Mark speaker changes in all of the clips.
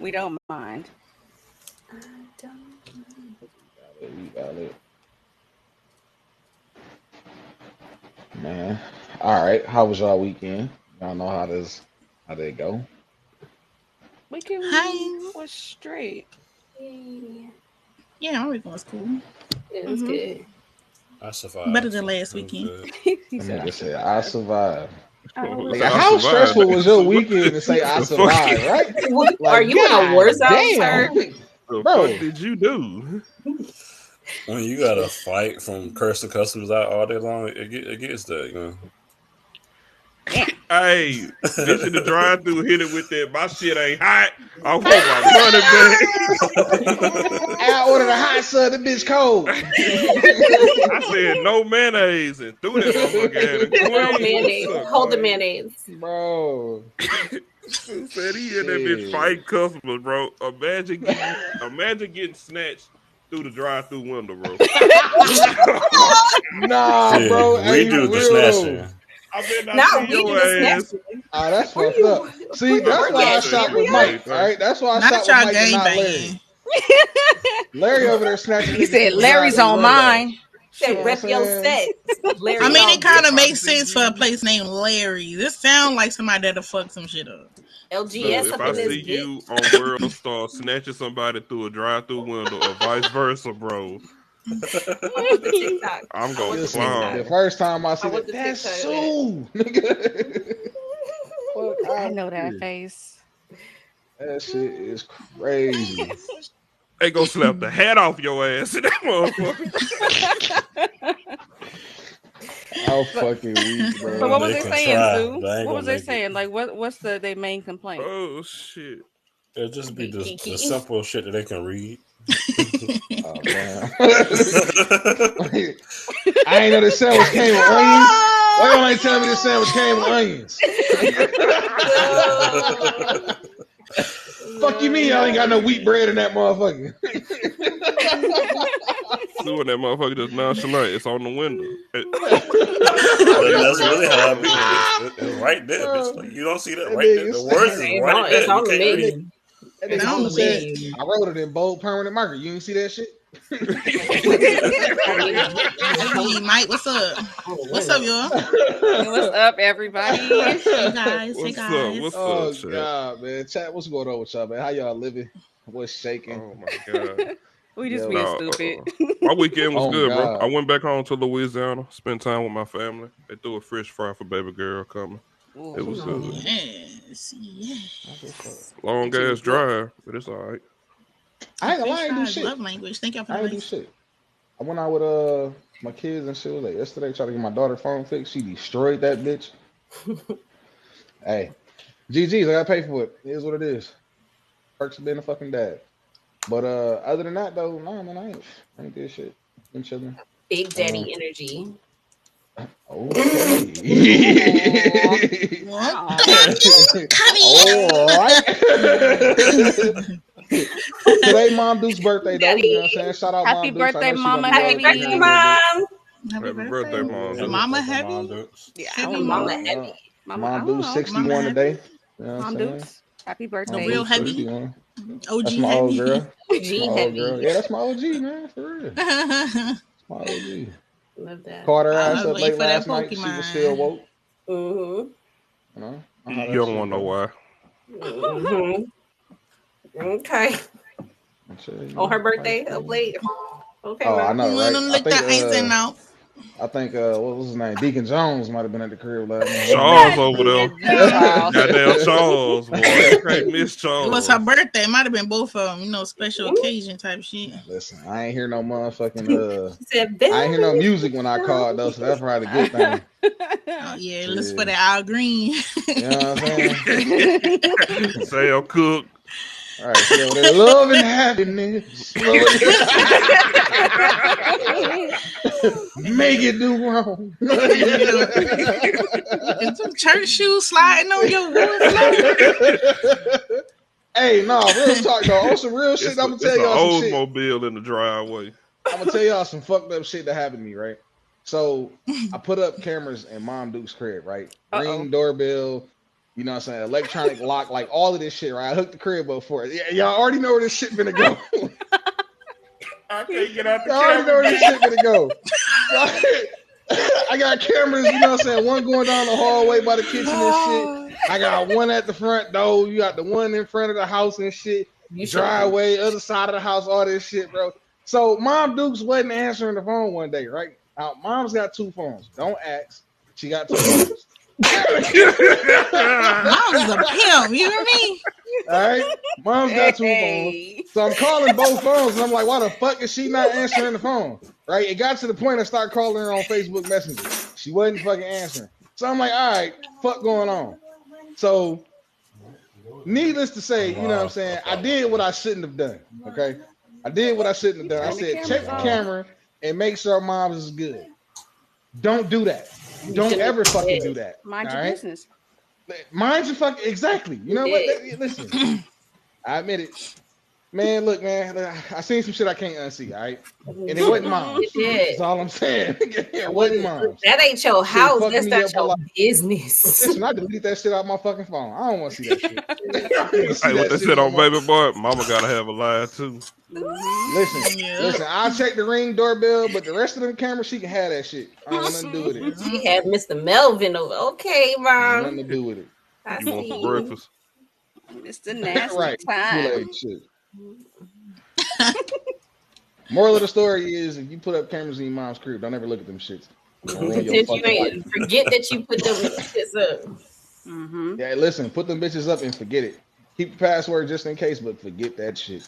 Speaker 1: We don't mind.
Speaker 2: I don't
Speaker 3: We got it. Man. All right. How was y'all weekend? Y'all know how they go.
Speaker 1: Weekend
Speaker 4: Hi.
Speaker 1: was straight.
Speaker 2: know.
Speaker 4: Yeah, my weekend was cool.
Speaker 2: It was good.
Speaker 5: I
Speaker 4: Better
Speaker 5: survived.
Speaker 4: than last
Speaker 5: It was
Speaker 4: weekend.
Speaker 5: good.
Speaker 1: He
Speaker 3: That
Speaker 1: said, "I
Speaker 3: nigga said, I
Speaker 1: survived."
Speaker 3: survived.
Speaker 1: I always
Speaker 3: Nigga,
Speaker 6: I
Speaker 3: how
Speaker 6: survived.
Speaker 3: stressful was
Speaker 6: So
Speaker 3: your
Speaker 6: what
Speaker 3: weekend to say I
Speaker 6: the fuck?
Speaker 3: survived, right?
Speaker 2: Are
Speaker 3: Like,
Speaker 2: you in a war
Speaker 3: god
Speaker 2: zone,
Speaker 3: damn.
Speaker 2: sir?
Speaker 6: The fuck
Speaker 3: Bro.
Speaker 6: did you do?
Speaker 5: When you got to fight from cursing customers out all day long, it gets that, you know.
Speaker 1: Damn.
Speaker 6: Hey, bitch in the drive through hit it with that. My shit ain't hot. I want my money back.
Speaker 3: I ordered a hot sun, the bitch cold.
Speaker 6: I said no mayonnaise and threw that motherfucker at him.
Speaker 2: No
Speaker 6: Queen,
Speaker 2: mayonnaise.
Speaker 6: what's up,
Speaker 2: Hold the
Speaker 6: Queen?
Speaker 2: mayonnaise.
Speaker 3: Bro.
Speaker 6: Who said he in that bitch
Speaker 3: Shit.
Speaker 6: fight customers, bro? Imagine getting snatched through the drive-through window, bro.
Speaker 3: Nah,
Speaker 5: Shit,
Speaker 3: bro.
Speaker 5: we
Speaker 3: Hey, for
Speaker 5: do the
Speaker 3: real though.
Speaker 5: snatching.
Speaker 6: I bet not see
Speaker 2: Not we do
Speaker 6: your
Speaker 2: the
Speaker 6: ass.
Speaker 2: snatching.
Speaker 3: Oh, that's
Speaker 2: Where
Speaker 3: fucked up. See,
Speaker 2: you
Speaker 3: that's
Speaker 2: work
Speaker 3: why
Speaker 6: I
Speaker 3: I
Speaker 2: at?
Speaker 6: said
Speaker 3: shot
Speaker 6: the
Speaker 3: with
Speaker 2: Stereo?
Speaker 3: Mike.
Speaker 6: same
Speaker 3: All
Speaker 6: thing.
Speaker 3: right, that's why I
Speaker 4: Not
Speaker 3: shot with
Speaker 4: y'all
Speaker 3: Mike and
Speaker 4: gang
Speaker 3: not Larry.
Speaker 4: banging.
Speaker 3: Larry over there snatching
Speaker 1: He
Speaker 3: niggas
Speaker 1: said,
Speaker 3: from the
Speaker 1: "Larry's
Speaker 3: drive-through
Speaker 1: on
Speaker 3: window.
Speaker 1: mine."
Speaker 3: You know
Speaker 2: Said
Speaker 3: what I'm
Speaker 2: rep your
Speaker 3: saying?
Speaker 2: set.
Speaker 4: I
Speaker 2: Larry
Speaker 4: mean,
Speaker 2: on
Speaker 4: it kind
Speaker 6: If
Speaker 4: of
Speaker 6: I
Speaker 4: makes
Speaker 6: see
Speaker 4: sense for a
Speaker 6: you,
Speaker 4: place named Larry. This sound like somebody that'll fuck some shit up.
Speaker 6: look,
Speaker 2: LGS
Speaker 3: That's
Speaker 6: if
Speaker 2: up
Speaker 6: I
Speaker 2: in this
Speaker 6: see
Speaker 3: crazy.
Speaker 2: bitch.
Speaker 6: you on World Star snatching somebody through a drive-through window or vice versa, bro,
Speaker 2: I want the TikTok.
Speaker 6: I'm
Speaker 2: I
Speaker 6: gonna
Speaker 2: want the
Speaker 3: Listen,
Speaker 2: TikTok.
Speaker 3: the
Speaker 6: clown.
Speaker 3: first time I
Speaker 2: I
Speaker 3: see
Speaker 2: want
Speaker 3: that,
Speaker 2: the
Speaker 3: that's
Speaker 2: TikTok of that.
Speaker 3: Sue, nigga. Fuck
Speaker 1: I
Speaker 3: out of
Speaker 1: know that
Speaker 3: here.
Speaker 1: face.
Speaker 3: That shit is crazy.
Speaker 6: They gonna slap the hat off your ass in that motherfucker.
Speaker 3: I'm
Speaker 1: But
Speaker 3: fucking weak,
Speaker 1: but
Speaker 3: bro.
Speaker 1: what was
Speaker 5: They
Speaker 1: they
Speaker 5: can
Speaker 1: saying,
Speaker 5: try,
Speaker 1: Sue?
Speaker 5: but I ain't
Speaker 1: What was
Speaker 5: gonna
Speaker 1: they
Speaker 5: make it.
Speaker 1: saying? Like, what's their main complaint?
Speaker 6: Oh shit.
Speaker 5: It'll just be
Speaker 2: Hey,
Speaker 5: the
Speaker 2: Kiki.
Speaker 5: simple shit that they can read.
Speaker 3: Oh damn. I ain't know this sandwich came with onions. Why y'all ain't telling me this sandwich came with onions?
Speaker 2: No.
Speaker 3: Fuck you mean y'all ain't got no
Speaker 2: No.
Speaker 3: wheat bread in that motherfucker?
Speaker 6: Suing that motherfucker just nonchalant. It's on the window.
Speaker 5: And
Speaker 6: It's
Speaker 5: that's
Speaker 6: real.
Speaker 5: really
Speaker 6: It's
Speaker 5: how
Speaker 6: on
Speaker 5: I
Speaker 6: the
Speaker 5: be.
Speaker 6: window.
Speaker 5: It's right there, bitch.
Speaker 3: Bro,
Speaker 5: Like, you don't see that
Speaker 3: that
Speaker 5: right there.
Speaker 3: nigga
Speaker 5: The words
Speaker 3: said,
Speaker 5: is
Speaker 2: It's
Speaker 5: right
Speaker 2: on, it's
Speaker 5: there. You
Speaker 2: on the
Speaker 5: can't
Speaker 3: that
Speaker 5: read.
Speaker 3: nigga,
Speaker 2: menu.
Speaker 3: that
Speaker 4: It's
Speaker 3: nigga
Speaker 2: On
Speaker 4: on
Speaker 3: Sue
Speaker 4: the
Speaker 2: the
Speaker 3: said,
Speaker 4: menu.
Speaker 2: menu.
Speaker 3: I wrote it in bold permanent marker. You ain't see that shit?
Speaker 2: I mean,
Speaker 4: Hey, Mike, what's up?
Speaker 2: on the
Speaker 4: What's up,
Speaker 2: window.
Speaker 4: y'all?
Speaker 1: What's up, everybody?
Speaker 4: Hey, guys. Hey,
Speaker 6: What's up?
Speaker 4: guys.
Speaker 6: What's up,
Speaker 3: Oh
Speaker 6: chat?
Speaker 3: God, man. Chat, what's going on with y'all, man? How y'all living? What's shaking?
Speaker 6: Oh my god.
Speaker 1: We just being
Speaker 3: Yo,
Speaker 6: No,
Speaker 1: stupid.
Speaker 6: my weekend was
Speaker 3: oh
Speaker 6: good, bro. I
Speaker 3: God.
Speaker 6: went back home to Louisiana, spent time with my family. They threw a fish fry for baby girl coming. It
Speaker 3: That's
Speaker 1: Ooh,
Speaker 6: was
Speaker 3: what's up.
Speaker 6: good.
Speaker 4: Yes.
Speaker 3: That's what's up.
Speaker 4: Yes.
Speaker 6: Long
Speaker 1: bitches
Speaker 6: ass
Speaker 1: is lit.
Speaker 6: drive, but it's all right.
Speaker 3: I ain't gonna lie,
Speaker 4: Fish
Speaker 3: I ain't do
Speaker 4: fries,
Speaker 3: shit.
Speaker 4: love language. Thank y'all for the
Speaker 3: I ain't do
Speaker 4: likes.
Speaker 3: shit. I went out with my kids and shit. Like yesterday, tried to get my daughter phone fixed. She destroyed that bitch. Hey, GG's, I gotta pay for it. It is what it is. Perks of being a fucking dad. But other than that though, nah man, I ain't did shit. Been chilling.
Speaker 2: Big
Speaker 3: Uh
Speaker 2: daddy energy.
Speaker 1: Aw.
Speaker 3: okay.
Speaker 4: Well,
Speaker 1: Aw.
Speaker 4: come
Speaker 3: All
Speaker 4: here.
Speaker 3: right. Today, Mom Duke's birthday though. You know what I'm
Speaker 2: Daddy.
Speaker 3: saying? Shout out
Speaker 1: Happy
Speaker 3: Mom Dukes. I
Speaker 1: birthday,
Speaker 3: know she's gonna
Speaker 1: Mama
Speaker 3: be
Speaker 2: Happy
Speaker 3: in here in
Speaker 2: birthday,
Speaker 3: a
Speaker 1: Heavy.
Speaker 3: little bit.
Speaker 2: Mom.
Speaker 4: Happy
Speaker 6: Happy birthday,
Speaker 4: birthday.
Speaker 6: Mom
Speaker 5: Happy
Speaker 6: Dukes.
Speaker 4: Mama
Speaker 5: birthday, Mom
Speaker 4: heavy.
Speaker 5: Dukes.
Speaker 1: Yeah, I
Speaker 4: Heavy
Speaker 1: don't
Speaker 2: Mama
Speaker 1: know.
Speaker 4: mom.
Speaker 3: Yeah.
Speaker 2: heavy.
Speaker 1: Mama, I
Speaker 3: Mom
Speaker 1: don't
Speaker 3: Duke's
Speaker 1: know.
Speaker 4: Mama
Speaker 3: 61
Speaker 4: heavy.
Speaker 3: today. You know what I'm
Speaker 1: Mom
Speaker 3: saying?
Speaker 1: Dukes. Happy
Speaker 4: The
Speaker 3: Mom
Speaker 1: birthday.
Speaker 4: real
Speaker 3: Duke's
Speaker 4: heavy.
Speaker 3: 61.
Speaker 4: OG
Speaker 3: That's my old
Speaker 4: heavy.
Speaker 3: girl. That's my
Speaker 2: G
Speaker 3: old girl.
Speaker 2: heavy.
Speaker 3: Yeah, that's my OG, man. For real. That's
Speaker 4: I
Speaker 3: my OG.
Speaker 2: Love that.
Speaker 3: Caught her ass
Speaker 4: was
Speaker 3: up
Speaker 4: waiting
Speaker 3: late
Speaker 4: for that
Speaker 3: last night. She was still
Speaker 4: Pokemon.
Speaker 3: woke.
Speaker 2: Mm-hmm.
Speaker 3: You know how
Speaker 6: You
Speaker 3: that
Speaker 6: don't
Speaker 3: shit
Speaker 6: want to know
Speaker 3: go.
Speaker 6: why.
Speaker 2: Mm-hmm. Okay.
Speaker 3: That shit, you
Speaker 2: On
Speaker 3: know,
Speaker 2: her
Speaker 3: life
Speaker 2: birthday of
Speaker 3: good.
Speaker 2: late. Okay,
Speaker 3: Oh, I
Speaker 2: Mom.
Speaker 3: know,
Speaker 4: Let
Speaker 3: right?
Speaker 4: them lick that icing out.
Speaker 3: I think what was his name? Deacon Jones might have been at the crib last night. That nigga
Speaker 6: Charles
Speaker 3: was
Speaker 6: over
Speaker 2: Exactly.
Speaker 6: there.
Speaker 1: Charles.
Speaker 6: Goddamn Charles, boy. You can't miss
Speaker 4: It was her
Speaker 6: Charles.
Speaker 4: birthday. It might have been both of them. Special occasion type shit.
Speaker 3: Man, listen, I ain't hear no motherfucking
Speaker 2: She said,
Speaker 3: I ain't hear no
Speaker 2: very
Speaker 3: music when I called though, so that's probably a good thing.
Speaker 4: Oh yeah, let's for
Speaker 3: Shit.
Speaker 4: the Al Green.
Speaker 3: You know what I'm saying?
Speaker 6: Sam Cook.
Speaker 3: All right, she over there. Love and happiness. Love Make it do wrong.
Speaker 4: Yeah. Is them church shoes sliding on your wood floor?
Speaker 3: Hey, no, real talk though. On some real shit,
Speaker 6: It's
Speaker 3: I'm
Speaker 6: a,
Speaker 3: gonna
Speaker 6: it's
Speaker 3: tell
Speaker 6: an
Speaker 3: y'all some shit.
Speaker 6: Oldsmobile in the driveway.
Speaker 3: I'm gonna tell y'all some fucked up shit that happened to me, right? So I put up cameras in Mom Duke's crib, right?
Speaker 1: Uh-oh.
Speaker 3: Ring doorbell. You know what I'm saying? Electronic lock, like all of this shit, right? I hooked the crib up for it. Y'all already know where this shit finna go.
Speaker 6: I can't get out the
Speaker 3: Y'all already know
Speaker 6: camera.
Speaker 3: where this shit finna go. I got cameras, you know what I'm saying? One going down the hallway by the kitchen and shit. I got one at the front door. You got the one in front of the house and shit.
Speaker 2: You should-
Speaker 3: Driveway, other side of the house, all this shit, bro. So Mom Dukes wasn't answering the phone one day, right? Now, Mom's got 2 phones. Don't ask. She got 2 phones.
Speaker 4: Mom's a pimp. You hear me?
Speaker 3: All right. Mom's got 2 phones. So I'm calling both phones, and I'm like, why the fuck is she not answering the phone? Right? It got to the point I started calling her on Facebook Messenger. She wasn't fucking answering. So I'm like, all right, fuck going on. So needless to say, you know what I'm saying? I did what I shouldn't have done. Okay. I did what I shouldn't have done. I said, check the camera and make sure Mom's is good. Don't do that. Don't ever fucking do that.
Speaker 1: Mind
Speaker 3: all
Speaker 1: your
Speaker 3: right?
Speaker 1: business.
Speaker 3: Mind your fucking exactly. You know what? Listen, I admit it. Man, look, man, I seen some shit I can't unsee, all right? And it wasn't Mom's. That's all I'm saying. It wasn't Mom's.
Speaker 2: That ain't your house.
Speaker 3: fucked
Speaker 2: That's
Speaker 3: me
Speaker 2: not
Speaker 3: up a
Speaker 2: your
Speaker 3: lot.
Speaker 2: business.
Speaker 3: Listen, I deleted that shit out my fucking phone. I don't want to see that shit. I don't wanna see
Speaker 6: Hey, what they
Speaker 3: shit
Speaker 6: said
Speaker 3: no
Speaker 6: on
Speaker 3: more.
Speaker 6: Baby Boy, Mama gotta have a line too.
Speaker 3: Listen, I'll check the Ring doorbell, but the rest of them cameras, she can have that shit. I don't want nothing to do with it.
Speaker 2: She had Mr. Melvin over. Okay,
Speaker 3: Nothing to
Speaker 2: Mom.
Speaker 3: do with it.
Speaker 2: I
Speaker 6: You want
Speaker 2: see
Speaker 6: some
Speaker 2: you.
Speaker 6: breakfast?
Speaker 1: It's the nasty
Speaker 3: Right.
Speaker 1: time.
Speaker 3: Kool-Aid shit. Moral of the story is if you put up cameras in your mom's crib, don't ever look at them shits. It'll ruin your
Speaker 2: Since you
Speaker 3: fucking life.
Speaker 2: ain't forget that you put them shits up.
Speaker 1: Mm-hmm.
Speaker 3: Yeah, listen, put them bitches up and forget it. Keep the password just in case, but forget that shit.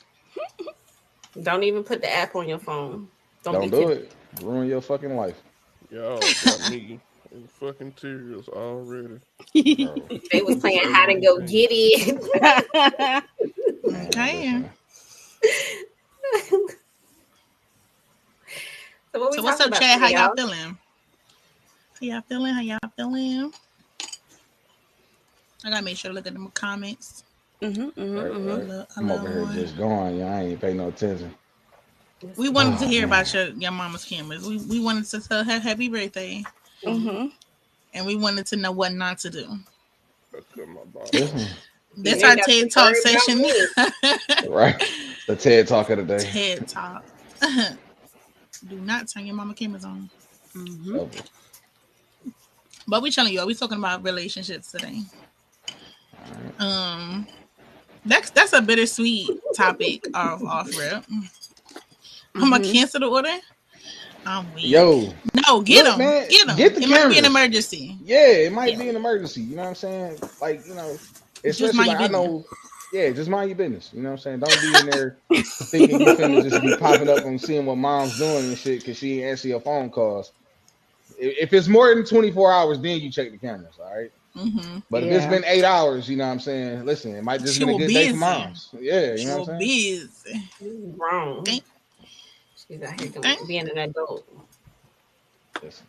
Speaker 2: Don't even put the app on your phone.
Speaker 3: Don't do it. Ruin your fucking life.
Speaker 6: Y'all got me in fucking tears already.
Speaker 3: Bro.
Speaker 2: They was playing hide and go get it.
Speaker 4: Okay.
Speaker 2: So
Speaker 4: So what's up, Chad? How y'all feeling? How y'all feeling? I gotta make sure to look at the comments.
Speaker 3: Right. I'm over here just going. I ain't paying no attention.
Speaker 4: We wanted to hear about your mama's cameras. We wanted to tell her happy birthday.
Speaker 1: Mm-hmm.
Speaker 4: And we wanted to know what not to do.
Speaker 3: Listen,
Speaker 4: That's
Speaker 2: You
Speaker 4: our
Speaker 2: ain't got
Speaker 4: TED
Speaker 2: to
Speaker 4: Talk
Speaker 2: worry about
Speaker 4: session.
Speaker 3: right? The TED Talk of the day.
Speaker 4: TED Talk. Do not turn your mama cameras on.
Speaker 1: Mm-hmm.
Speaker 3: Okay.
Speaker 4: But we telling you, we talking about relationships today. That's a bittersweet topic off rip. I'm gonna cancel the order. I'm weak.
Speaker 3: Yo,
Speaker 4: no, get
Speaker 3: look,
Speaker 4: them,
Speaker 3: man,
Speaker 4: get them.
Speaker 3: get the
Speaker 4: It might be an
Speaker 3: cameras.
Speaker 4: emergency.
Speaker 3: Yeah, it might be an emergency. You know what I'm saying? Like, you know, especially
Speaker 4: mind
Speaker 3: like
Speaker 4: your
Speaker 3: I know. Yeah, just mind your business. You know what I'm saying? Don't be in there thinking you finna just be popping up and seeing what mom's doing and shit because she ain't answer your phone calls. If it's more than 24 hours, then you check the cameras, all right?
Speaker 4: Mm-hmm.
Speaker 3: But if it's been 8 hours, you know what I'm saying? Listen, it might just been a good day for moms. Yeah, you know what I'm saying?
Speaker 4: Busy.
Speaker 2: Wrong.
Speaker 4: Okay.
Speaker 2: She's out here being an adult.
Speaker 3: Listen.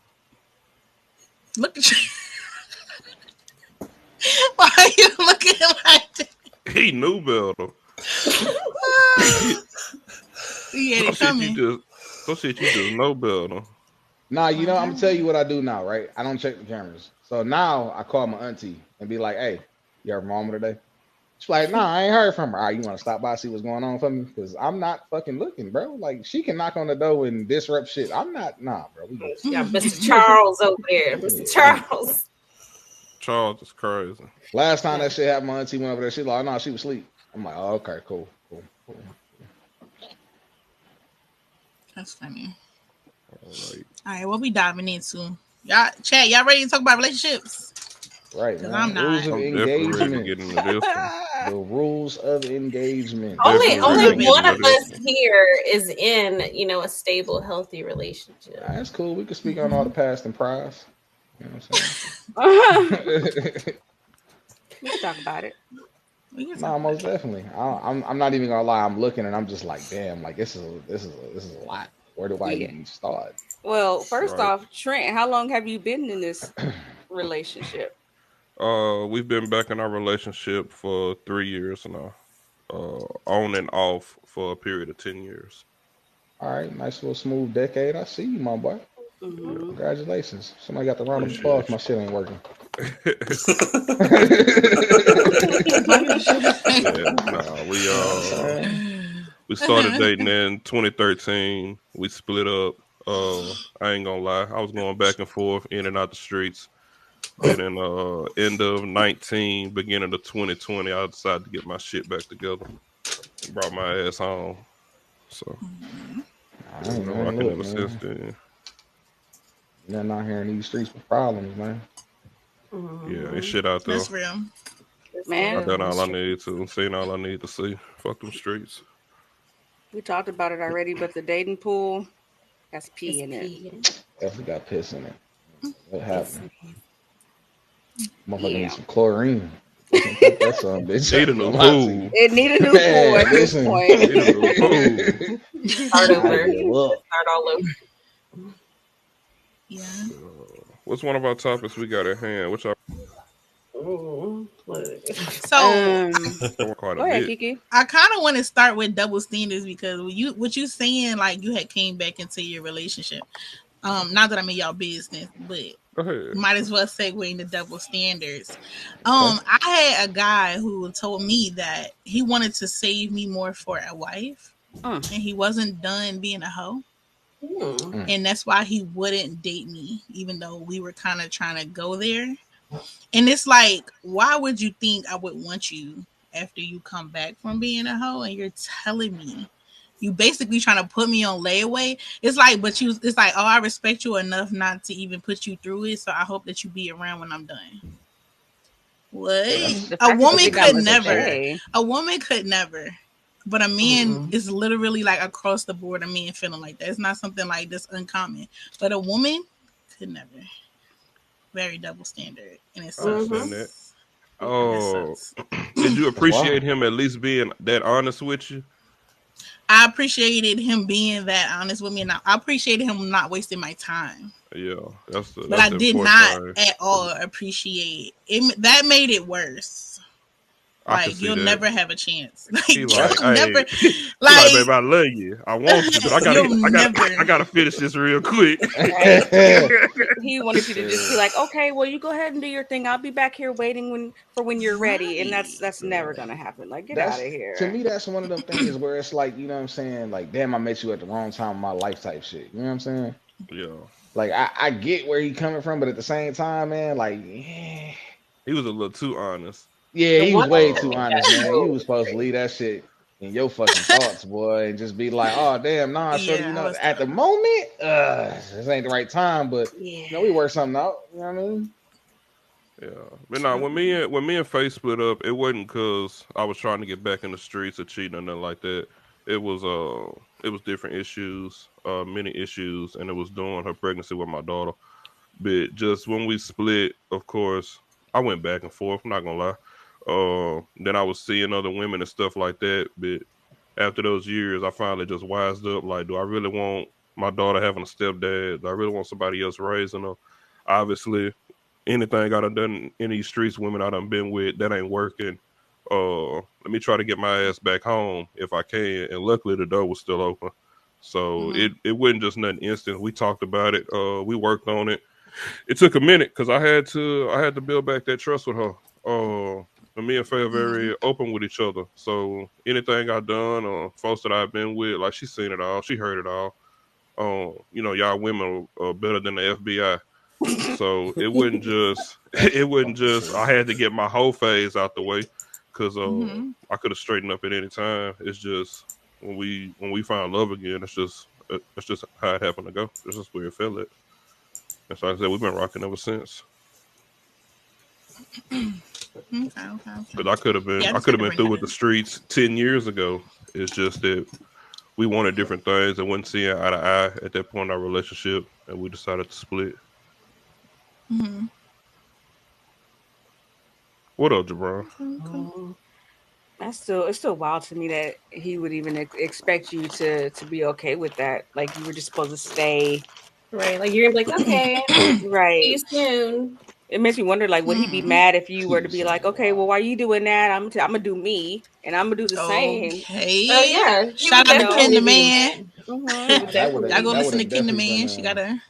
Speaker 4: Look at you. Why are you looking like that?
Speaker 6: He knew better.
Speaker 4: Yeah, they coming.
Speaker 6: Some shit you just know better.
Speaker 3: Nah, you know, I'm gonna tell you what I do now, right? I don't check the cameras. So now I call my auntie and be like, hey, you heard from mama today? She's like, nah, I ain't heard from her. All right, you want to stop by, see what's going on for me? Because I'm not fucking looking, bro. Like, she can knock on the door and disrupt shit. I'm not, nah, bro. We good.
Speaker 2: Yeah, Mr. Charles over there. Mr. Charles.
Speaker 6: Charles is crazy.
Speaker 3: Last time that shit happened, my auntie went over there. She like, no, she was asleep. I'm like, oh, okay, cool.
Speaker 4: That's funny.
Speaker 6: All
Speaker 4: right, what we diving into? Y'all, Chad, y'all ready to talk about relationships?
Speaker 3: Right,
Speaker 4: man.
Speaker 3: I'm not. Rules of engagement.
Speaker 6: Get into this
Speaker 3: the rules of engagement.
Speaker 2: Only one of us here is in, a stable, healthy relationship.
Speaker 3: That's cool. We can speak on all the past and priors. You know what I'm saying?
Speaker 1: We can talk about it.
Speaker 3: No, most definitely. I'm not even gonna lie. I'm looking and I'm just like, damn, like this is a lot. Where do I even start?
Speaker 1: Well, first off, Trent, how long have you been in this relationship?
Speaker 6: We've been back in our relationship for 3 years now. On and off for a period of 10 years.
Speaker 3: All right, nice little smooth decade. I see you, my boy.
Speaker 1: Mhm.
Speaker 3: Congratulations. Somebody got the round of applause. My shit ain't working.
Speaker 6: Yeah, nah, we started dating in 2013. We split up. I ain't gonna lie, I was going back and forth in and out the streets. And then end of 19, beginning of 2020, I decided to get my shit back together. Brought my ass home. So
Speaker 3: I
Speaker 6: we've
Speaker 3: ain't
Speaker 6: been
Speaker 3: man,
Speaker 6: rocking
Speaker 3: look,
Speaker 6: ever since
Speaker 3: man.
Speaker 6: then.
Speaker 3: Nothing out here in these streets with problems, man.
Speaker 6: Yeah, ain't shit out there.
Speaker 4: That's real.
Speaker 1: Man.
Speaker 6: I done all I need to. Seen all I need to see. Fuck them streets.
Speaker 1: We talked about it already, but the dating pool has pee in it.
Speaker 3: Definitely got piss in it. What happened? Motherfucker
Speaker 1: Yeah.
Speaker 3: need some chlorine. That's some bitch.
Speaker 6: Need a new pool.
Speaker 1: It need a new
Speaker 3: Man,
Speaker 1: pool at this
Speaker 3: listen.
Speaker 1: point.
Speaker 6: Need a new pool.
Speaker 2: Start over.
Speaker 3: I give up.
Speaker 2: Start all over.
Speaker 4: Yeah.
Speaker 6: What's one of our topics we got at hand? Which I
Speaker 4: So
Speaker 6: quite
Speaker 1: Go
Speaker 6: a
Speaker 1: ahead,
Speaker 6: bit.
Speaker 1: Kiki.
Speaker 4: I kind of want to start with double standards because what you saying, like you had came back into your relationship. Not that I'm in y'all business, but
Speaker 6: Go ahead.
Speaker 4: might as well segue into double standards. I had a guy who told me that he wanted to save me more for a wife, and he wasn't done being a hoe. And that's why he wouldn't date me, even though we were kind of trying to go there. And it's like, why would you think I would want you after you come back from being a hoe and you're telling me you basically trying to put me on layaway? It's like, it's like, oh, I respect you enough not to even put you through it, so I hope that you be around when I'm done. What? A woman could never. A woman could never. But a man is literally like across the board, a man feeling like that. It's not something like this uncommon. But a woman could never. Very double standard. And it sucks.
Speaker 6: Oh, did you appreciate him at least being that honest with you?
Speaker 4: I appreciated him being that honest with me, and I appreciated him not wasting my time.
Speaker 6: Yeah, that's
Speaker 4: but I did not at all appreciate it. That made it worse. Like you'll never have a chance. Like you'll never.
Speaker 6: Like, babe, I love you. I want you, but I gotta finish this real quick.
Speaker 1: He wanted you to just be like, okay, well, you go ahead and do your thing. I'll be back here waiting when you're ready, and that's never gonna happen. Like, get out of here.
Speaker 3: To me, that's one of them things where it's like, you know what I'm saying? Like, damn, I met you at the wrong time in my life type shit. You know what I'm saying?
Speaker 6: Yeah.
Speaker 3: Like, I get where he coming from, but at the same time, man, like, yeah.
Speaker 6: He was a little too honest.
Speaker 3: Yeah, he was way too honest, man. You was supposed to leave that shit in your fucking thoughts, boy, and just be like, oh, damn, nah, shorty, you know, at the moment, this ain't the right time, but, you know, we work something out. You know what I mean?
Speaker 6: Yeah. But no, when me and Faye split up, it wasn't because I was trying to get back in the streets or cheating or nothing like that. It was different issues, many issues, and it was during her pregnancy with my daughter. But just when we split, of course, I went back and forth, I'm not gonna lie. Then I was seeing other women and stuff like that. But after those years, I finally just wised up. Like, do I really want my daughter having a stepdad? Do I really want somebody else raising her? Obviously, anything I done in these streets, women I done been with, that ain't working. Let me try to get my ass back home if I can. And luckily, the door was still open. So it wasn't just nothing instant. We talked about it. We worked on it. It took a minute because I had to build back that trust with her. And me and Faye are very open with each other. So anything I've done or folks that I've been with, like, she's seen it all. She heard it all. You know, y'all women are better than the FBI. So it wasn't just I had to get my whole phase out the way because I could have straightened up at any time. It's just when we find love again, it's just how it happened to go. It's just where it fell at. And so like I said, we've been rocking ever since. Because I could have been through with the streets 10 years ago. It's just that we wanted different things and wasn't seeing eye to eye at that point in our relationship, and we decided to split. What up, Jabron?
Speaker 1: It's still wild to me that he would even expect you to be okay with that. Like, you were just supposed to stay.
Speaker 2: Right, like you're like, okay,
Speaker 1: right.
Speaker 2: See you soon.
Speaker 1: It makes me wonder, like, would he be mad if you were to be like, okay, well, why are you doing that? I'm gonna do me, and I'm gonna do the same.
Speaker 4: Okay.
Speaker 2: Oh yeah,
Speaker 4: shout out to Ken the Man.
Speaker 3: That
Speaker 4: Y'all go listen to
Speaker 3: would've
Speaker 4: Ken the
Speaker 3: definitely
Speaker 4: Man.
Speaker 3: been
Speaker 4: She got a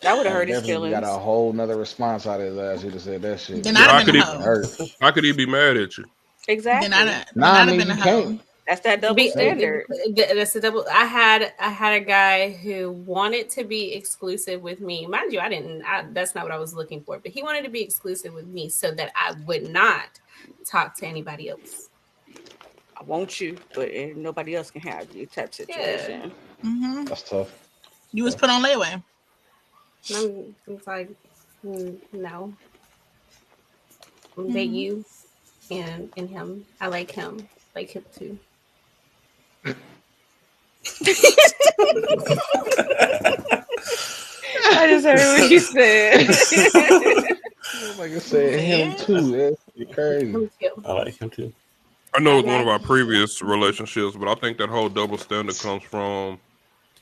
Speaker 1: That would have
Speaker 3: I
Speaker 1: hurt his
Speaker 3: definitely
Speaker 1: feelings.
Speaker 3: got a whole nother response out of his ass. He'd have said that shit.
Speaker 4: Then
Speaker 6: Yeah,
Speaker 4: I'd
Speaker 6: how
Speaker 4: have
Speaker 6: could
Speaker 4: been a
Speaker 6: he?
Speaker 4: hoe.
Speaker 3: Hurt.
Speaker 6: How could he be mad at you?
Speaker 1: Exactly.
Speaker 4: Then I'd
Speaker 3: Nah, I
Speaker 4: have
Speaker 3: mean,
Speaker 4: been a
Speaker 3: you
Speaker 4: hoe.
Speaker 3: can't.
Speaker 1: That's that double standard.
Speaker 2: That's a double. I had a guy who wanted to be exclusive with me. Mind you, that's not what I was looking for. But he wanted to be exclusive with me so that I would not talk to anybody else.
Speaker 1: I want you, but nobody else can have you. Type situation.
Speaker 4: Mm-hmm.
Speaker 3: That's tough.
Speaker 4: You was put on layaway.
Speaker 2: I'm like, no. They you and him. I like him. Like him too.
Speaker 1: I just heard what you said.
Speaker 3: Like I said, him too. That's crazy.
Speaker 2: Him too.
Speaker 5: I like him too.
Speaker 6: I know it's one of our previous relationships, but I think that whole double standard comes from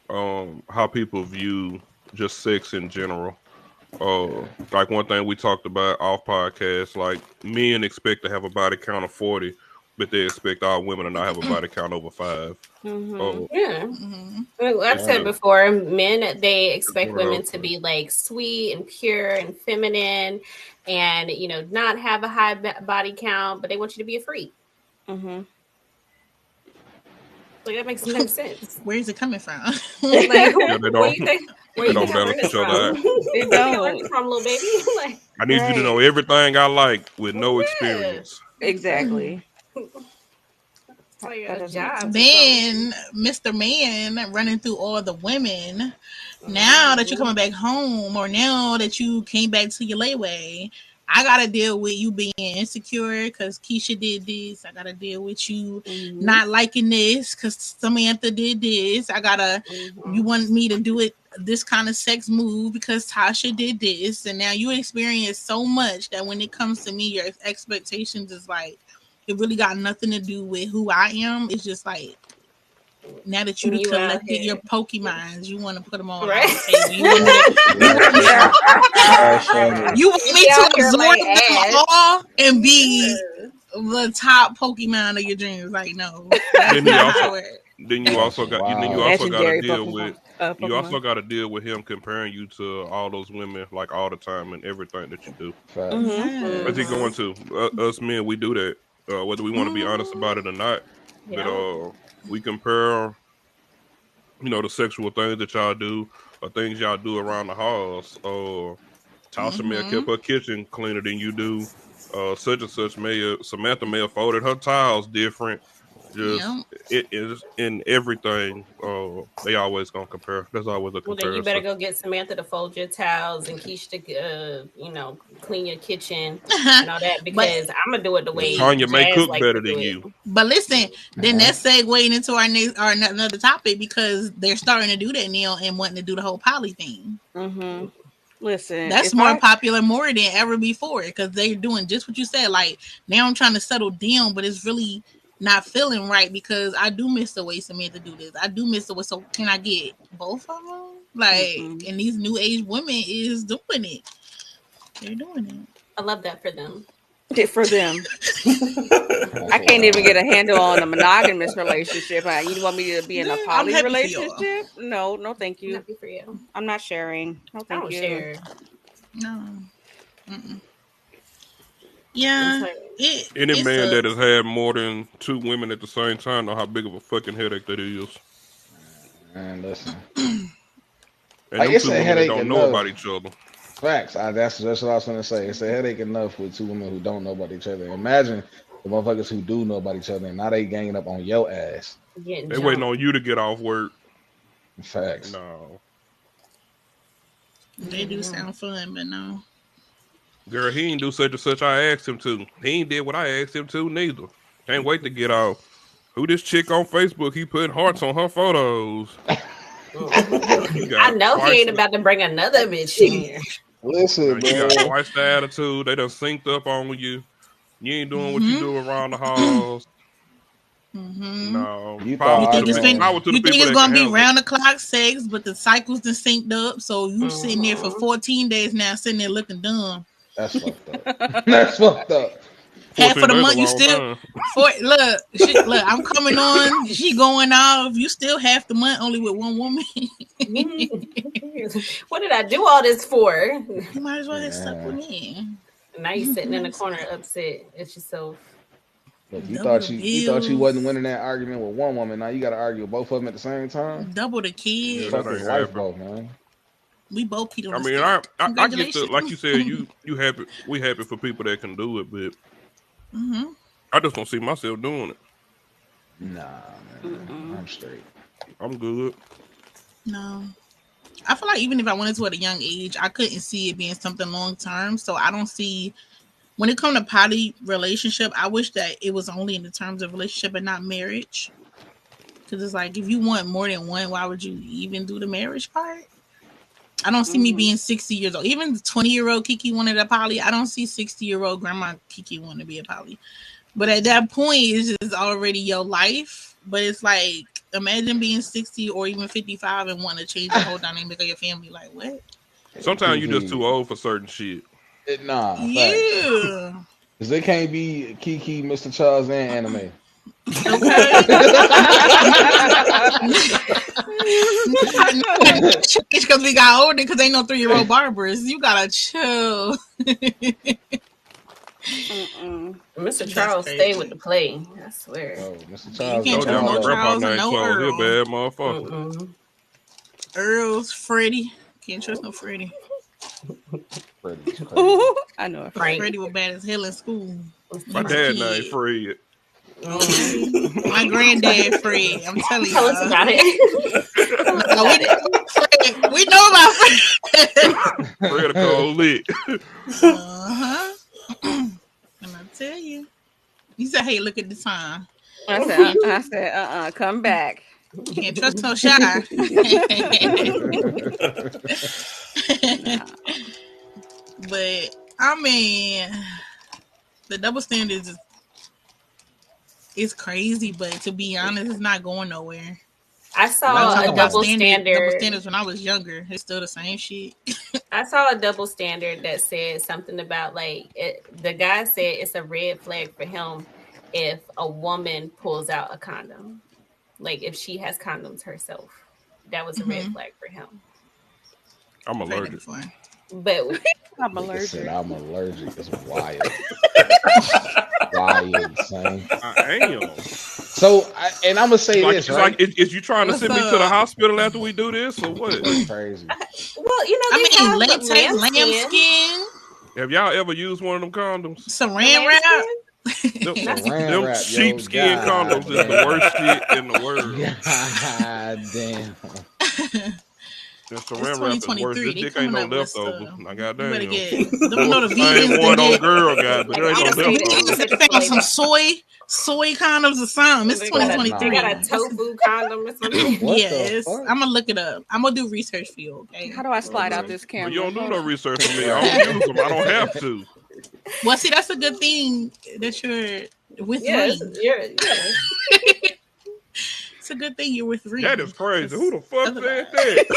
Speaker 6: how people view just sex in general. Like one thing we talked about off podcast, like men expect to have a body count of 40, but they expect all women to not have a body count over 5.
Speaker 2: Yeah. I've said before, men, they expect women to be like sweet and pure and feminine and, you know, not have a high body count, but they want you to be a freak.
Speaker 1: Mm-hmm.
Speaker 2: Like, that makes no sense.
Speaker 4: Where is it coming from?
Speaker 2: Like,
Speaker 6: Yeah,
Speaker 2: where you think
Speaker 6: they don't
Speaker 2: I
Speaker 6: balance
Speaker 2: learned it
Speaker 6: each other
Speaker 2: from?
Speaker 6: out.
Speaker 1: They
Speaker 2: Where you
Speaker 1: don't.
Speaker 2: learned it from, little baby? Like,
Speaker 6: I need you to know everything I like with no experience.
Speaker 1: Exactly.
Speaker 2: it's like a job.
Speaker 4: Then Mr. Man running through all the women. Now that you're coming back home, or now that you came back to your layaway, I gotta deal with you being insecure because Keisha did this. I gotta deal with you not liking this because Samantha did this. I gotta you want me to do it this kind of sex move because Tasha did this, and now you experience so much that when it comes to me, your expectations is like it really got nothing to do with who I am. It's just like now that you collected your Pokemons, you want to put them all right. You want me to absorb them all and be the top Pokemon of your dreams. Like, no.
Speaker 6: Then you also got to deal with you also got to deal with him comparing you to all those women like all the time and everything that you do. Where's he going to? Us men, we do that. Whether we want to be honest about it or not. But we compare, you know, the sexual things that y'all do or things y'all do around the house. Tasha may have kept her kitchen cleaner than you do. Such and such Samantha may have folded her tiles different. Just it is in everything. They always gonna compare. There's always a comparison.
Speaker 2: Well, then you better go get Samantha to fold your towels and Keisha to, you know, clean your kitchen and all that because I'm gonna do it the way
Speaker 6: Tanya may cook
Speaker 2: like
Speaker 6: better than you.
Speaker 4: But listen, then that's segueing into our another topic because they're starting to do that now and wanting to do the whole poly thing.
Speaker 1: Listen,
Speaker 4: that's more popular more than ever before because they're doing just what you said. Like now I'm trying to settle down, but it's really not feeling right because I do miss the way Samantha do this. I do miss the way. So can I get both of them? Like, and these new age women is doing it. They're doing it.
Speaker 2: I love that for them.
Speaker 1: For them. I can't even get a handle on a monogamous relationship. You want me to be in a poly relationship? No, thank you.
Speaker 2: I'm happy for you.
Speaker 1: I'm not sharing. No, thank you.
Speaker 2: Share.
Speaker 4: No. Yeah.
Speaker 6: Any man that has had more than 2 women at the same time know how big of a fucking headache that is.
Speaker 3: Man, listen.
Speaker 6: And
Speaker 3: like,
Speaker 6: them 2 women that don't know about each other.
Speaker 3: Facts. That's what I was going to say. It's a headache enough with 2 women who don't know about each other. Imagine the motherfuckers who do know about each other and now they ganging up on your ass.
Speaker 6: They waiting on you to get off work.
Speaker 3: Facts.
Speaker 6: No.
Speaker 4: They do sound fun, but no.
Speaker 6: Girl, he ain't do such and such I asked him to. He ain't did what I asked him to neither. Can't wait to get off. Who this chick on Facebook? He put hearts on her photos.
Speaker 2: I know he ain't about to bring another bitch in here.
Speaker 3: Listen,
Speaker 6: you got twice the attitude. They done synced up on you. You ain't doing what you do around the halls. No.
Speaker 4: You think it's gonna be round the clock sex, but the cycles done synced up, so you sitting there for 14 days now, sitting there looking dumb.
Speaker 3: That's fucked up. That's fucked up.
Speaker 4: half of the
Speaker 6: days
Speaker 4: month
Speaker 6: a
Speaker 4: you
Speaker 6: long
Speaker 4: still
Speaker 6: time.
Speaker 4: look. I'm coming on. She going off. You still half the month only with one woman.
Speaker 2: What did I do all this for?
Speaker 4: You might as well have stuck with me.
Speaker 2: Now you sitting in the corner upset at yourself.
Speaker 3: Look, you
Speaker 4: Double
Speaker 3: thought
Speaker 4: the
Speaker 3: you
Speaker 4: bills.
Speaker 3: wasn't winning that argument with one woman. Now you got to argue with both of them at the same time.
Speaker 4: Double the
Speaker 6: Yeah,
Speaker 4: kids.
Speaker 6: that
Speaker 3: Fuck
Speaker 6: ain't
Speaker 3: is life,
Speaker 6: happening.
Speaker 3: bro, man.
Speaker 4: We both peed on
Speaker 6: I
Speaker 4: the
Speaker 6: mean,
Speaker 4: stick.
Speaker 6: I get the
Speaker 4: Congratulations.
Speaker 6: like you said, you happy. We happy for people that can do it, but I just don't see myself doing it.
Speaker 3: Nah, man. I'm straight.
Speaker 6: I'm good.
Speaker 4: No. I feel like even if I went into it at a young age, I couldn't see it being something long term. So I don't see, when it comes to poly relationship, I wish that it was only in the terms of relationship and not marriage. Because it's like, if you want more than one, why would you even do the marriage part? I don't see me being 60 years old. Even the 20-year-old Kiki wanted a poly. I don't see 60-year-old grandma Kiki want to be a poly. But at that point, it's just already your life. But it's like, imagine being 60 or even 55 and wanting to change the whole dynamic of your family. Like, what?
Speaker 6: Sometimes you just too old for certain shit.
Speaker 3: Nah,
Speaker 4: Yeah.
Speaker 3: Because it can't be Kiki, Mr. Charles, and anime.
Speaker 4: Okay. Because we got older, because ain't no 3-year-old barbers. You gotta chill.
Speaker 2: Mr. Charles, stay with the play. I swear.
Speaker 3: Oh, Mr.
Speaker 4: You
Speaker 3: Charles,
Speaker 4: can't
Speaker 6: No
Speaker 4: trust
Speaker 6: damn,
Speaker 4: no
Speaker 6: my grandpa
Speaker 4: Charles and
Speaker 6: named
Speaker 4: no
Speaker 6: Charles. He a
Speaker 4: Earl.
Speaker 6: bad motherfucker.
Speaker 4: Earl's Freddie. Can't trust no Freddie.
Speaker 3: Freddie's crazy.
Speaker 1: I know.
Speaker 2: Frank.
Speaker 4: Freddie was bad as hell in school.
Speaker 6: My dad named Fred.
Speaker 4: My granddad Fred. I'm telling you.
Speaker 2: Tell us about it.
Speaker 4: We know about Fred.
Speaker 6: Fred a cold lit.
Speaker 4: And I tell you. You said, hey, look at the time.
Speaker 1: I said, come back.
Speaker 4: You can't trust no shy. But I mean, the double standards is crazy, but to be honest, it's not going nowhere.
Speaker 2: I saw a double
Speaker 4: standards when I was younger. It's still the same shit.
Speaker 2: I saw a double standard that said something about the guy said it's a red flag for him if a woman pulls out a condom, like if she has condoms herself. That was a red flag for him.
Speaker 6: I'm allergic.
Speaker 2: But
Speaker 1: I'm allergic.
Speaker 3: Said I'm allergic. It's wild. Wild, son.
Speaker 6: I am.
Speaker 3: So, I'm gonna say this, right?
Speaker 6: Like, is you trying to send me to the hospital after we do this, or what?
Speaker 3: That's crazy.
Speaker 2: Well, you know,
Speaker 4: I mean, latex, lambskin.
Speaker 6: Have y'all ever used one of them condoms?
Speaker 4: Saran wrap.
Speaker 6: Them sheepskin condoms is the worst shit in the world.
Speaker 3: God damn.
Speaker 6: The saran wrap is worse. This dick ain't no leftovers. I got
Speaker 4: You better
Speaker 6: damn.
Speaker 4: get know the
Speaker 6: Same
Speaker 4: vegans
Speaker 6: one
Speaker 4: that
Speaker 6: on girl got, but there ain't no leftovers.
Speaker 4: found some soy condoms or something. It's 2023.
Speaker 2: They got a tofu condom or something.
Speaker 4: Yes, I'm gonna look it up. I'm gonna do research for you. Okay.
Speaker 1: How do I slide out this camera?
Speaker 6: Well, you don't do no research for me. I don't use them. I don't have to.
Speaker 4: Well, see, that's a good thing that you're with me. It's a good thing you're with Reed.
Speaker 6: That is crazy. Who the fuck said
Speaker 3: that?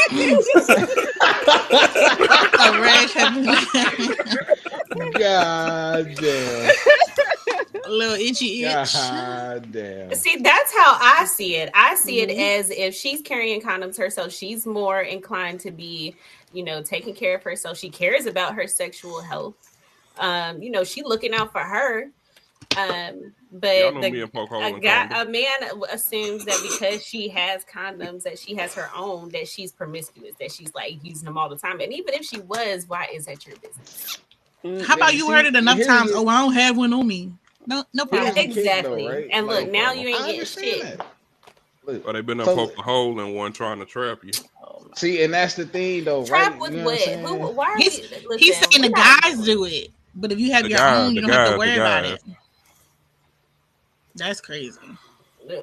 Speaker 3: God damn.
Speaker 4: A little itchy itch.
Speaker 3: God damn.
Speaker 2: See, that's how I see it. I see it as if she's carrying condoms herself, she's more inclined to be, taking care of herself. She cares about her sexual health. She looking out for her. But a man assumes that because she has condoms, that she has her own, that she's promiscuous, that she's like using them all the time. And even if she was, why is that your business?
Speaker 4: How about you heard it enough times? Oh, I don't have one on me. No problem.
Speaker 2: Exactly. Though, right? And look, now you ain't getting shit.
Speaker 6: Or they been up poke a hole in one trying to trap you.
Speaker 3: See, and that's the thing, though.
Speaker 2: Trap
Speaker 3: right?
Speaker 2: with what? Why are
Speaker 4: he's saying the guys do it, but if you have your own, you don't have to worry about it. That's crazy.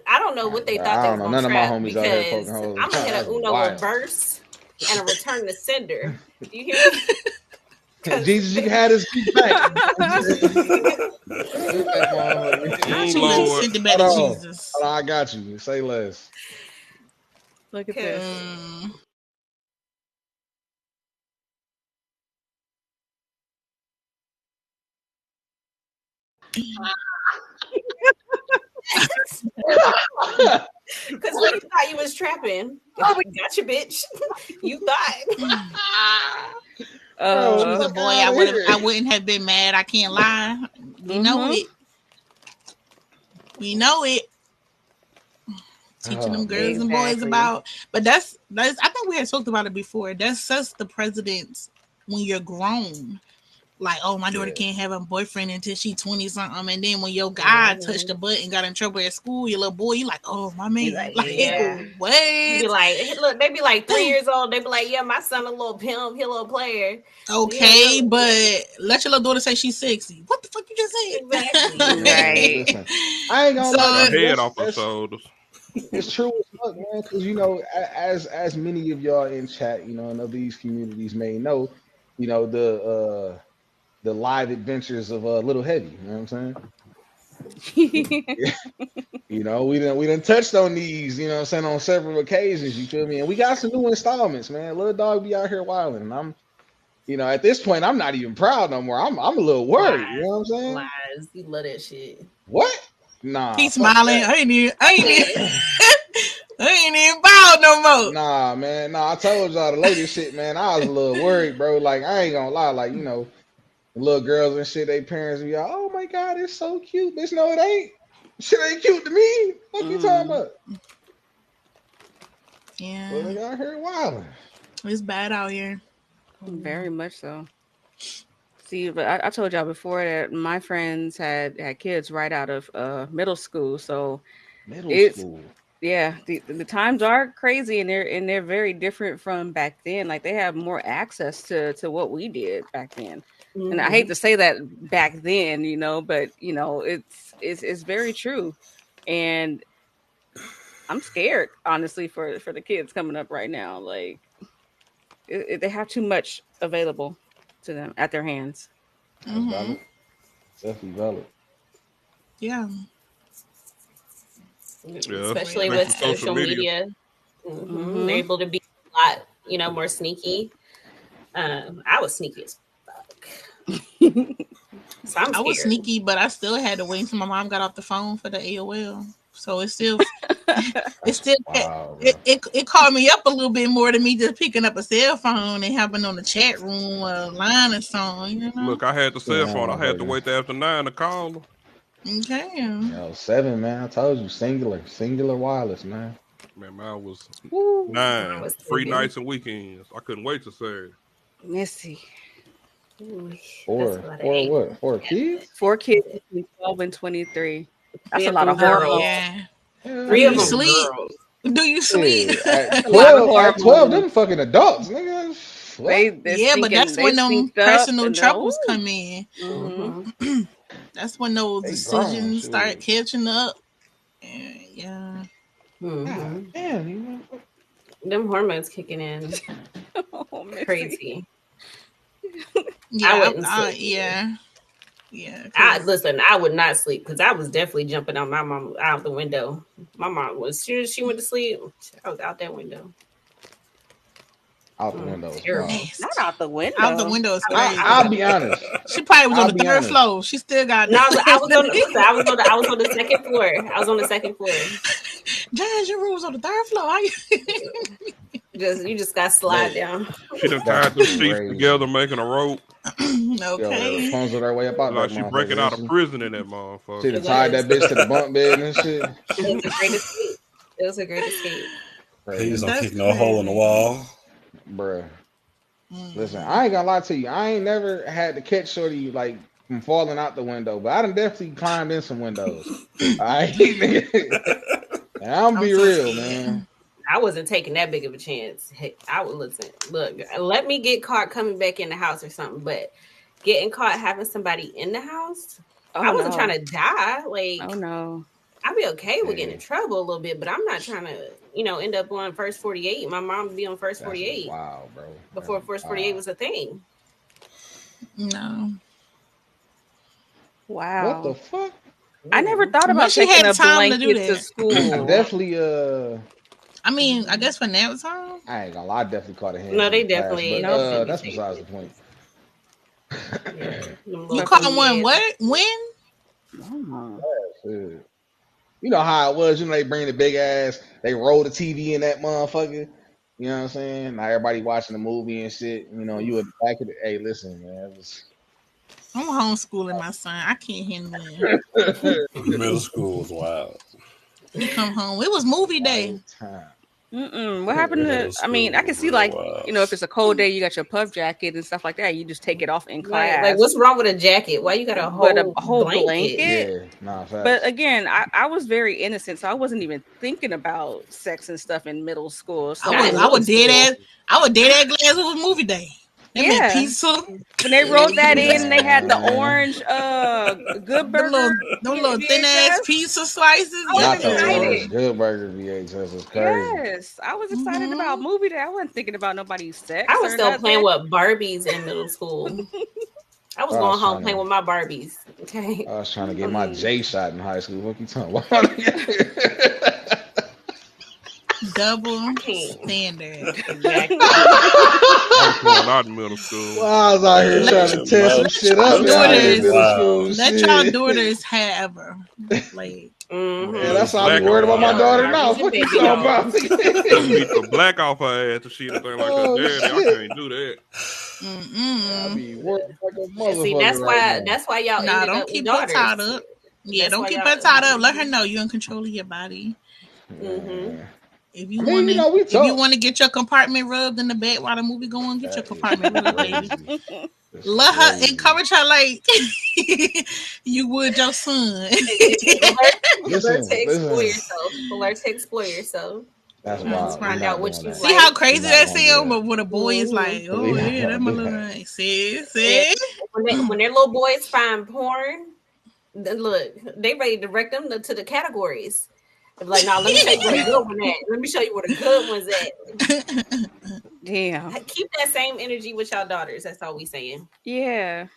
Speaker 2: I don't know what they thought they were going to trap because I'm going to hit a Uno reverse and a return to sender. Do you hear me?
Speaker 3: Jesus, you can have this back.
Speaker 4: Jesus.
Speaker 3: Hold on, I got you. Say less.
Speaker 1: Look at this.
Speaker 2: Because when you thought you was trapping, got you, bitch. You thought.
Speaker 4: Boy, I wouldn't have been mad. I can't lie. We know it. We know it. Teaching them girls and boys about, but that's. I think we had talked about it before. That's just the president's when you're grown. Like, oh, my daughter can't have a boyfriend until she's 20 something, and then when your guy touched the butt and got in trouble at school, your little boy, you like, oh, my man, like what?
Speaker 2: You be like, look, they be like 3 years old. They be like, yeah, my son a little pimp, he a little player.
Speaker 4: Okay, but let your little daughter say she's sexy. What the fuck you just said?
Speaker 2: Exactly.
Speaker 1: Right.
Speaker 3: Listen, I ain't gonna lie.
Speaker 6: Head off her shoulders.
Speaker 3: It's true as fuck, man. Because as many of y'all in chat, and of these communities may know, the live adventures of Little Heavy. You know what I'm saying? We done touched on these. You know what I'm saying, on several occasions. You feel me? And we got some new installments, man. Little dog be out here wilding, and I'm. At this point, I'm not even proud no more. I'm a little worried.
Speaker 2: Lies.
Speaker 3: You know what I'm saying?
Speaker 2: Lies. You love that shit.
Speaker 3: What? Nah.
Speaker 4: He's smiling. I ain't even proud no more.
Speaker 3: Nah, man. Nah, I told y'all the latest shit, man. I was a little worried, bro. Like, I ain't gonna lie. Like, the little girls and shit, they parents be like, oh my God, it's so cute. Bitch, no, it ain't. Shit ain't cute to me. What you talking about?
Speaker 4: Yeah.
Speaker 3: Well, they out here wilding.
Speaker 4: It's bad out here.
Speaker 1: Very much so. See, but I told y'all before that my friends had kids right out of middle school. So
Speaker 3: Middle school.
Speaker 1: Yeah, the times are crazy, and they're very different from back then. Like, they have more access to what we did back then. Mm-hmm. And I hate to say that back then, but it's very true. And I'm scared, honestly, for the kids coming up right now. Like, they have too much available to them at their hands.
Speaker 3: Mm-hmm. Valid. Definitely valid.
Speaker 4: Yeah.
Speaker 2: Especially with social media. Mm-hmm. They're able to be a lot, more sneaky. I was sneaky as fuck. So I
Speaker 4: was sneaky, but I still had to wait until my mom got off the phone for the AOL. So it still wow, it called me up a little bit more than me just picking up a cell phone and hopping on the chat room line or something.
Speaker 6: Look, I had the cell phone. I had to wait till after 9 to call them.
Speaker 4: Okay.
Speaker 3: 7, man. I told you, singular wireless, man.
Speaker 6: Man, mine was 9 free nights and weekends. I couldn't wait to say.
Speaker 1: Let's see.
Speaker 3: 4 what? 4 kids?
Speaker 1: 4 kids between 12 and 23. That's a lot of hormones.
Speaker 4: Yeah.
Speaker 2: 3 of them sleep.
Speaker 4: Girls. Do you sleep?
Speaker 3: At 12, them fucking adults, nigga.
Speaker 4: But that's when them personal troubles come in.
Speaker 1: Mm-hmm.
Speaker 4: That's when those decisions start catching up. Yeah.
Speaker 2: Mm-hmm.
Speaker 3: Damn,
Speaker 2: them hormones kicking in. Crazy.
Speaker 4: Yeah,
Speaker 2: I wouldn't sleep.
Speaker 4: Yeah.
Speaker 2: Listen, I would not sleep because I was definitely jumping on my mom out the window. My mom was, she went to sleep. I was out that window.
Speaker 3: Out the window.
Speaker 1: Not out the window.
Speaker 4: Out the window is crazy.
Speaker 3: I'll be honest.
Speaker 4: She probably was on the 3rd floor. She still got.
Speaker 2: No, I was on the 2nd floor. I was on the 2nd floor.
Speaker 4: Jazz, your room was on the 3rd floor.
Speaker 2: You just got to slide down.
Speaker 6: She done tied the sheets together, making a rope.
Speaker 4: Okay.
Speaker 3: The phones are their way up out
Speaker 6: like she breaking out of prison in that motherfucker.
Speaker 3: She done tied that bitch to the bunk bed and shit.
Speaker 2: It was a great escape.
Speaker 5: Please don't kick no hole in the wall.
Speaker 3: Bruh. Listen, I ain't gonna lie to you. I ain't never had to catch shorty like from falling out the window, but I done definitely climbed in some windows. Alright. And I'm be real, man.
Speaker 2: I wasn't taking that big of a chance. Hey, I would listen. Look, let me get caught coming back in the house or something, but getting caught having somebody in the house, I wasn't trying to die. Like,
Speaker 1: oh no,
Speaker 2: I'd be okay with getting in trouble a little bit, but I'm not trying to, end up on first 48. My mom would be on first 48.
Speaker 3: Wow, bro.
Speaker 2: Before first 48 was a thing.
Speaker 4: No.
Speaker 1: Wow.
Speaker 3: What the fuck?
Speaker 1: I never thought about taking a blanket to school.
Speaker 3: Definitely.
Speaker 4: I mean, I guess for nap time.
Speaker 3: I ain't gonna lie. I definitely caught a hand.
Speaker 2: No, they definitely.
Speaker 3: But, that's besides the point.
Speaker 4: You caught one what? When?
Speaker 1: Oh.
Speaker 3: You know how it was. You know they bring the big ass. They roll the TV in that motherfucker. You know what I'm saying? Now everybody watching the movie and shit. You know you at the back of the. Hey, listen, man.
Speaker 4: I'm homeschooling my son. I can't handle it.
Speaker 5: Middle school was wild.
Speaker 4: He come home. It was movie day.
Speaker 1: What happened to? I mean, I can see like if it's a cold day, you got your puff jacket and stuff like that. You just take it off in class.
Speaker 2: Like what's wrong with a jacket? Why you got a whole blanket?
Speaker 3: Yeah, nah,
Speaker 1: but again, I was very innocent, so I wasn't even thinking about sex and stuff in middle school. So
Speaker 4: I would dead ass glass. It was movie day. Yeah, pizza.
Speaker 1: When they wrote that in, they had the orange Good Burger,
Speaker 4: those little thin ass pizza slices.
Speaker 3: Not the orange Good Burger VHS was crazy.
Speaker 1: Yes, I was excited about movie day. I wasn't thinking about nobody's sex.
Speaker 2: I was still playing with Barbies in middle school. I was going home playing with my Barbies. Okay.
Speaker 3: I was trying to get my J shot in high school. What you talking about?
Speaker 4: Double standard.
Speaker 2: Exactly.
Speaker 6: I was going out in middle school.
Speaker 3: Well, I was out here trying to tear some shit up.
Speaker 4: Let y'all daughters have her. Like,
Speaker 3: yeah, that's why I'm worried about my daughter now. What you talking about?
Speaker 6: Beat the black off her ass and shit and thing like that. Daddy, I can't do that.
Speaker 3: I be worried like a motherfucker.
Speaker 2: See, that's why y'all
Speaker 4: don't keep her tied up. Yeah, don't keep her tied up. Let her know you're in control of your body. If you want to get your compartment rubbed in the bed while the movie going, get your compartment rubbed, baby. Let her encourage her like you would your son.
Speaker 2: Learn to explore yourself.
Speaker 3: That's wild.
Speaker 2: Find out what you
Speaker 4: see how crazy that sounds, but when a boy is like, oh yeah, that my little see.
Speaker 2: When their little boys find porn, look, they ready to direct them to the categories. Like, now let me show you where the good one at. Let me show you where the good one's at.
Speaker 1: Damn.
Speaker 2: Keep that same energy with y'all daughters. That's all we saying.
Speaker 1: Yeah.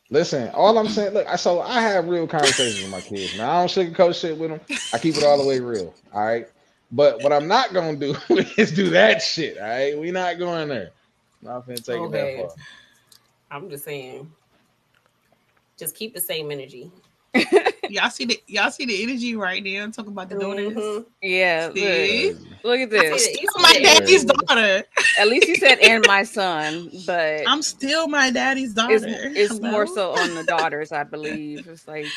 Speaker 3: Listen, all I'm saying, look, so I have real conversations with my kids. Now I don't sugarcoat shit with them. I keep it all the way real. All right. But what I'm not gonna do is do that shit. All right. We not going there. Not finna take it that far.
Speaker 2: I'm just saying. Just keep the same energy.
Speaker 4: Y'all see the energy right there. Talking about the daughters.
Speaker 1: Yeah, look at this.
Speaker 4: I'm my daddy's daughter.
Speaker 1: At least you said and my son, but
Speaker 4: I'm still my daddy's daughter.
Speaker 1: It's more so on the daughters, I believe. It's like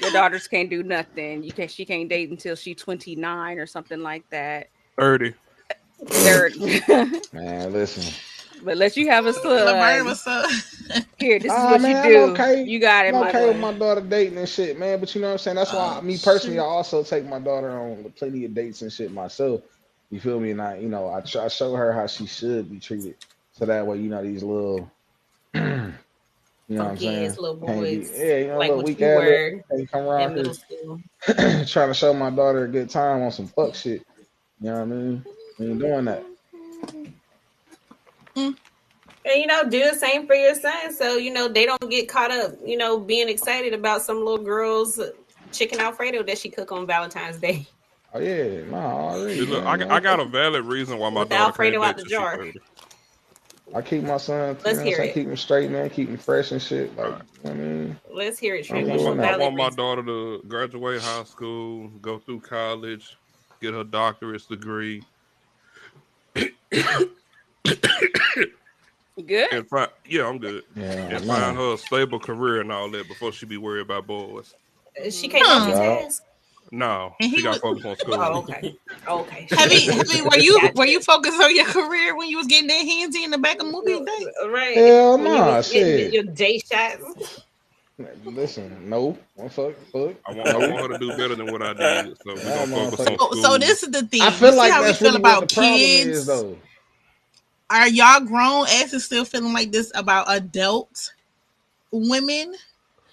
Speaker 1: your daughters can't do nothing. She can't date until she's 29 or something like that.
Speaker 6: 30.
Speaker 3: Man, listen.
Speaker 1: But let you have a son.
Speaker 4: What's up?
Speaker 1: Here, this is what you do.
Speaker 3: Okay.
Speaker 1: You got it.
Speaker 3: I'm okay with my daughter dating and shit, man. But you know what I'm saying? That's why me personally, I also take my daughter on plenty of dates and shit myself. You feel me? And I show her how she should be treated, so that way, these little, you know what I'm saying?
Speaker 2: Little boys,
Speaker 3: like little weak ass. They come around here trying to show my daughter a good time on some fuck shit. You know what I mean? We ain't doing that.
Speaker 2: And do the same for your son, so they don't get caught up, being excited about some little girl's chicken Alfredo that she cook on Valentine's Day.
Speaker 3: Oh yeah, already.
Speaker 6: Look, I got a valid reason why my daughter
Speaker 2: Alfredo out the jar.
Speaker 3: I keep my son.
Speaker 2: Let's hear it.
Speaker 3: Keep him straight, man. Keep him fresh and shit. Like, I mean,
Speaker 2: let's hear it.
Speaker 6: I want my daughter to graduate high school, go through college, get her doctorate's degree.
Speaker 1: Good?
Speaker 6: And I'm good. Yeah, and find her a stable career and all that before she be worried about boys.
Speaker 2: She can't multitask.
Speaker 6: No, she got focused on school.
Speaker 2: Oh, okay.
Speaker 4: Heavy, were you focused on your career when you was getting that handsy in the back of movie day?
Speaker 2: Right.
Speaker 3: Hell no, shit.
Speaker 2: Your day shots.
Speaker 3: Listen, no. Fuck.
Speaker 6: I want her to do better than what I did. So we're gonna focus on school.
Speaker 4: So this is the thing.
Speaker 3: I feel like
Speaker 4: how
Speaker 3: that's
Speaker 4: we feel
Speaker 3: really
Speaker 4: about
Speaker 3: what the problem
Speaker 4: kids.
Speaker 3: is, though.
Speaker 4: Are y'all grown asses still feeling like this about adult women?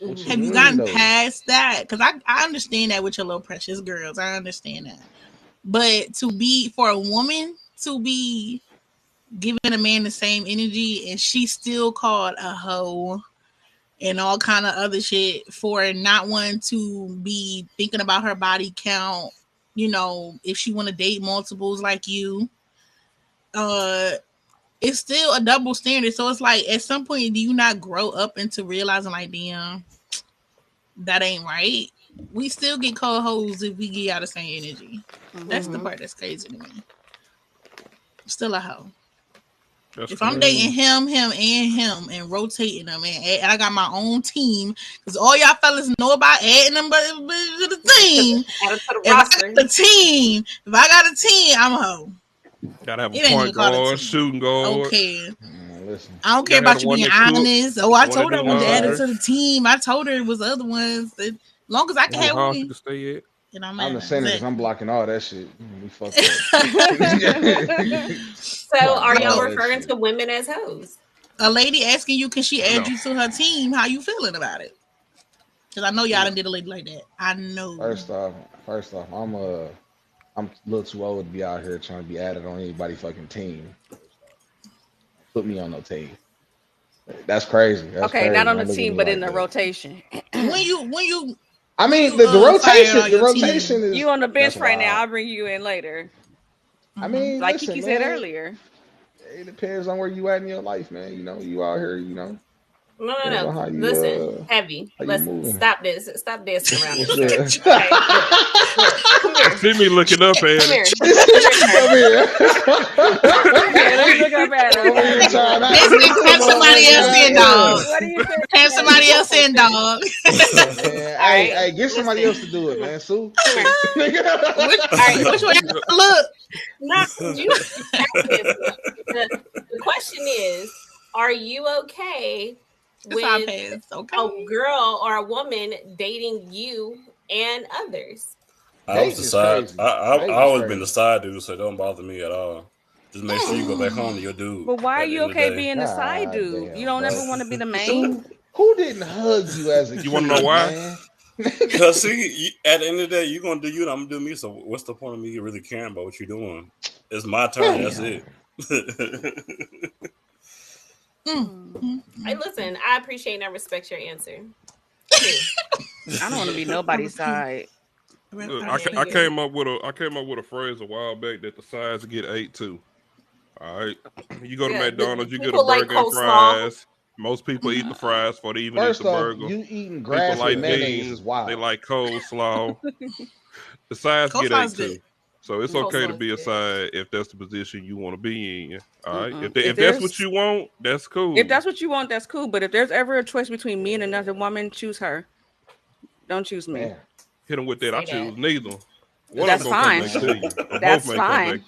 Speaker 4: Have you gotten past that? Because I understand that with your little precious girls. I understand that. But for a woman to be giving a man the same energy and she's still called a hoe and all kind of other shit for not wanting to be thinking about her body count, if she want to date multiples like you, it's still a double standard. So it's like, at some point, do you not grow up into realizing, like, damn, that ain't right. We still get cold hoes if we get out the same energy. That's the part that's crazy to me. I'm still a hoe. If I'm dating him, and rotating them, and I got my own team, because all y'all fellas know about adding them to the team. If I got a team, I'm a hoe.
Speaker 6: Gotta have a point guard, shooting guard.
Speaker 4: Okay. I don't care about you being honest. I told her I wanted to add it to the team. I told her it was the other ones. As long as I can have one.
Speaker 6: You can stay at.
Speaker 3: I'm the center because I'm blocking all that shit. We fucked
Speaker 2: up. So, are y'all referring to women as hoes?
Speaker 4: A lady asking you, can she add you to her team? How you feeling about it? Because I know y'all done did a lady like that. I know.
Speaker 3: First off, I'm a little too old to be out here trying to be added on anybody fucking team. Put me on no team. That's crazy. That's crazy.
Speaker 1: Not on the team, but in the rotation.
Speaker 4: When you.
Speaker 3: I mean, the rotation is...
Speaker 1: You on the bench right now. I'll bring you in later.
Speaker 3: I mean,
Speaker 1: like Kiki said earlier.
Speaker 3: It depends on where you at in your life, man. You know, you out here, you know.
Speaker 2: No. Listen, Heavy. Let's stop this. Stop dancing around this. Come here.
Speaker 6: See me looking up at it.
Speaker 2: Come here.
Speaker 4: Have somebody else in, dog. Have somebody else in, dog.
Speaker 3: Hey, get somebody else to do it, man. Sue.
Speaker 4: Which one? Look.
Speaker 2: The question is, are you okay with a girl or a woman dating you and others?
Speaker 5: I was the side. I've always been the side dude, so it don't bother me at all. Just make sure you go back home to your dude.
Speaker 1: But why are you okay being the side dude? You don't ever want to be the main.
Speaker 3: Who didn't hug you as a kid?
Speaker 6: You want to know why?
Speaker 5: Because see, at the end of the day, you're gonna do you, and I'm gonna do me. So what's the point of me really caring about what you're doing? It's my turn. That's it.
Speaker 2: Hey, listen, I appreciate and I respect your answer.
Speaker 1: I don't want to be nobody's side.
Speaker 6: Look, I came up with a phrase a while back that the sides get ate too. All right, you go to McDonald's, you get a burger and fries. Most people eat the fries before they even eat the burger.
Speaker 3: You eating grass
Speaker 6: people like
Speaker 3: with mayonnaise is wild.
Speaker 6: They like coleslaw. The sides get ate too. So it's okay to be a side if that's the position you want to be in. All right. If that's what you want, that's cool.
Speaker 1: If that's what you want, that's cool. But if there's ever a choice between me and another woman, choose her. Don't choose me.
Speaker 3: Man.
Speaker 6: Hit them with that. I choose neither.
Speaker 1: That's fine. That's fine.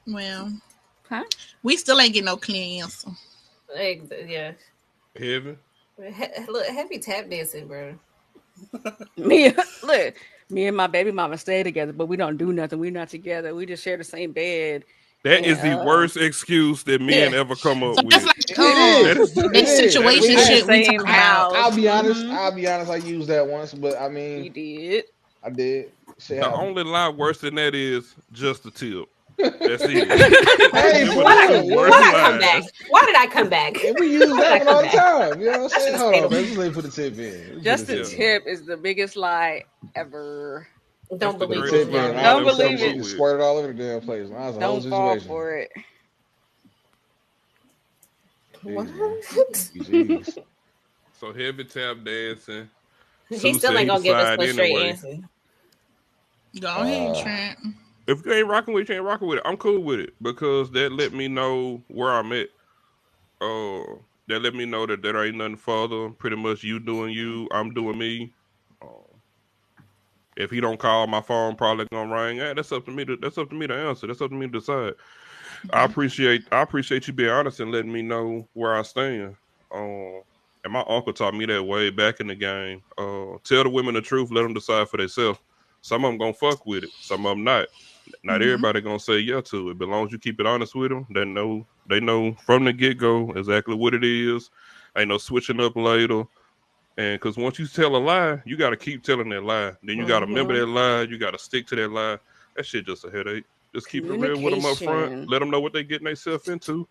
Speaker 4: Well, we still ain't getting no clean answer.
Speaker 2: Yeah.
Speaker 6: Heavy.
Speaker 2: Look, Heavy tap dancing, bro.
Speaker 1: Me and my baby mama stay together, but we don't do nothing. We're not together. We just share the same bed.
Speaker 6: That is the worst excuse that men ever come up with.
Speaker 4: That situation shit we talk about.
Speaker 3: I'll be honest. I used that once, but I mean,
Speaker 1: you did.
Speaker 3: I did.
Speaker 6: The only lie worse than that is just a tip. That's it.
Speaker 3: Hey,
Speaker 2: why did I come back?
Speaker 3: And we use that one all the time. You know what I'm saying? Hold on, man. Let's put the tip in.
Speaker 1: Just the tip is the biggest lie ever.
Speaker 2: Don't believe it.
Speaker 1: Don't believe it.
Speaker 3: Squirted all over the damn place.
Speaker 1: Don't fall for it.
Speaker 2: What?
Speaker 6: So Heavy tap dancing.
Speaker 2: He still ain't gonna give us a straight answer.
Speaker 4: Go ahead, Trent.
Speaker 6: If you ain't rocking with it, you ain't rocking with it. I'm cool with it because that let me know where I'm at. That let me know that there ain't nothing further. Pretty much you doing you, I'm doing me. If he don't call, my phone probably gonna ring. Yeah, that's up to me to answer. That's up to me to decide. I appreciate you being honest and letting me know where I stand. And my uncle taught me that way back in the game. Tell the women the truth, let them decide for themselves. Some of them gonna fuck with it, some of them not. Not everybody gonna say yeah to it, but as long as you keep it honest with them, they know from the get-go exactly what it is. Ain't no switching up later. And because once you tell a lie, you got to keep telling that lie. Then you got to remember that lie. You got to stick to that lie. That shit just a headache. Just keep it real with them up front. Let them know what they getting themselves into.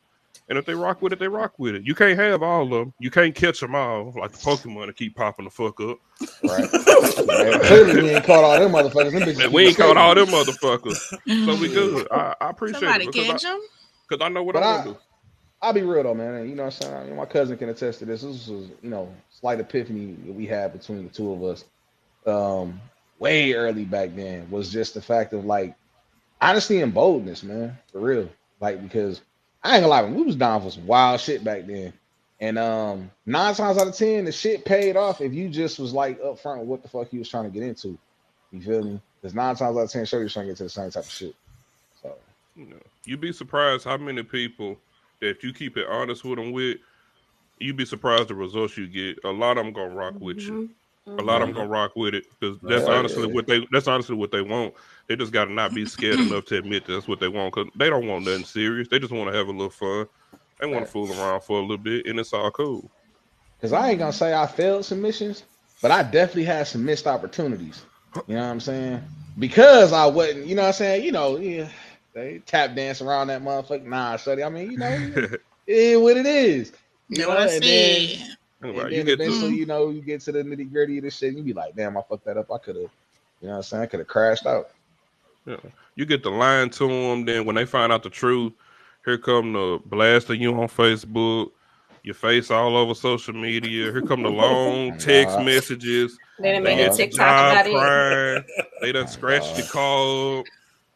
Speaker 6: And if they rock with it, they rock with it. You can't have all of them. You can't catch them all like the Pokemon that keep popping the fuck up.
Speaker 3: Right. Clearly we ain't caught all them motherfuckers.
Speaker 6: We ain't caught all them motherfuckers. So we good. I appreciate
Speaker 4: Somebody
Speaker 6: it.
Speaker 4: Catch them?
Speaker 6: Because I know what I'm going to do.
Speaker 3: I'll be real though, man. You know what I'm saying? I mean, my cousin can attest to this. This was, slight epiphany that we had between the two of us. Way early back then was just the fact of like honesty and boldness, man. For real. Like, because I ain't gonna lie, we was down for some wild shit back then. And 9 times out of 10, the shit paid off if you just was like upfront with what the fuck you was trying to get into. You feel me? Because 9 times out of 10, sure you're trying to get to the same type of shit. So
Speaker 6: you'd be surprised how many people that you keep it honest with them with. You'd be surprised the results you get. A lot of them gonna rock with you. A lot of them gonna rock with it because that's honestly what they. That's honestly what they want. They just gotta not be scared enough to admit that's what they want because they don't want nothing serious. They just want to have a little fun. They want to fool around for a little bit, and it's all cool.
Speaker 3: Because I ain't gonna say I failed some missions, but I definitely had some missed opportunities. You know what I'm saying? Because I wasn't. You know what I'm saying? They tap dance around that motherfucker. Nah, shorty. I mean, it is what it is.
Speaker 4: You know what I said?
Speaker 3: And then eventually, you get to the nitty gritty of this shit, and you be like, damn, I fucked that up. I could have, you know what I'm saying? I could have crashed out.
Speaker 6: Yeah. You get the line to them, then when they find out the truth, here come the blasting you on Facebook, your face all over social media. Here come the long text messages.
Speaker 2: They done made a TikTok about
Speaker 6: it. They done scratched your car.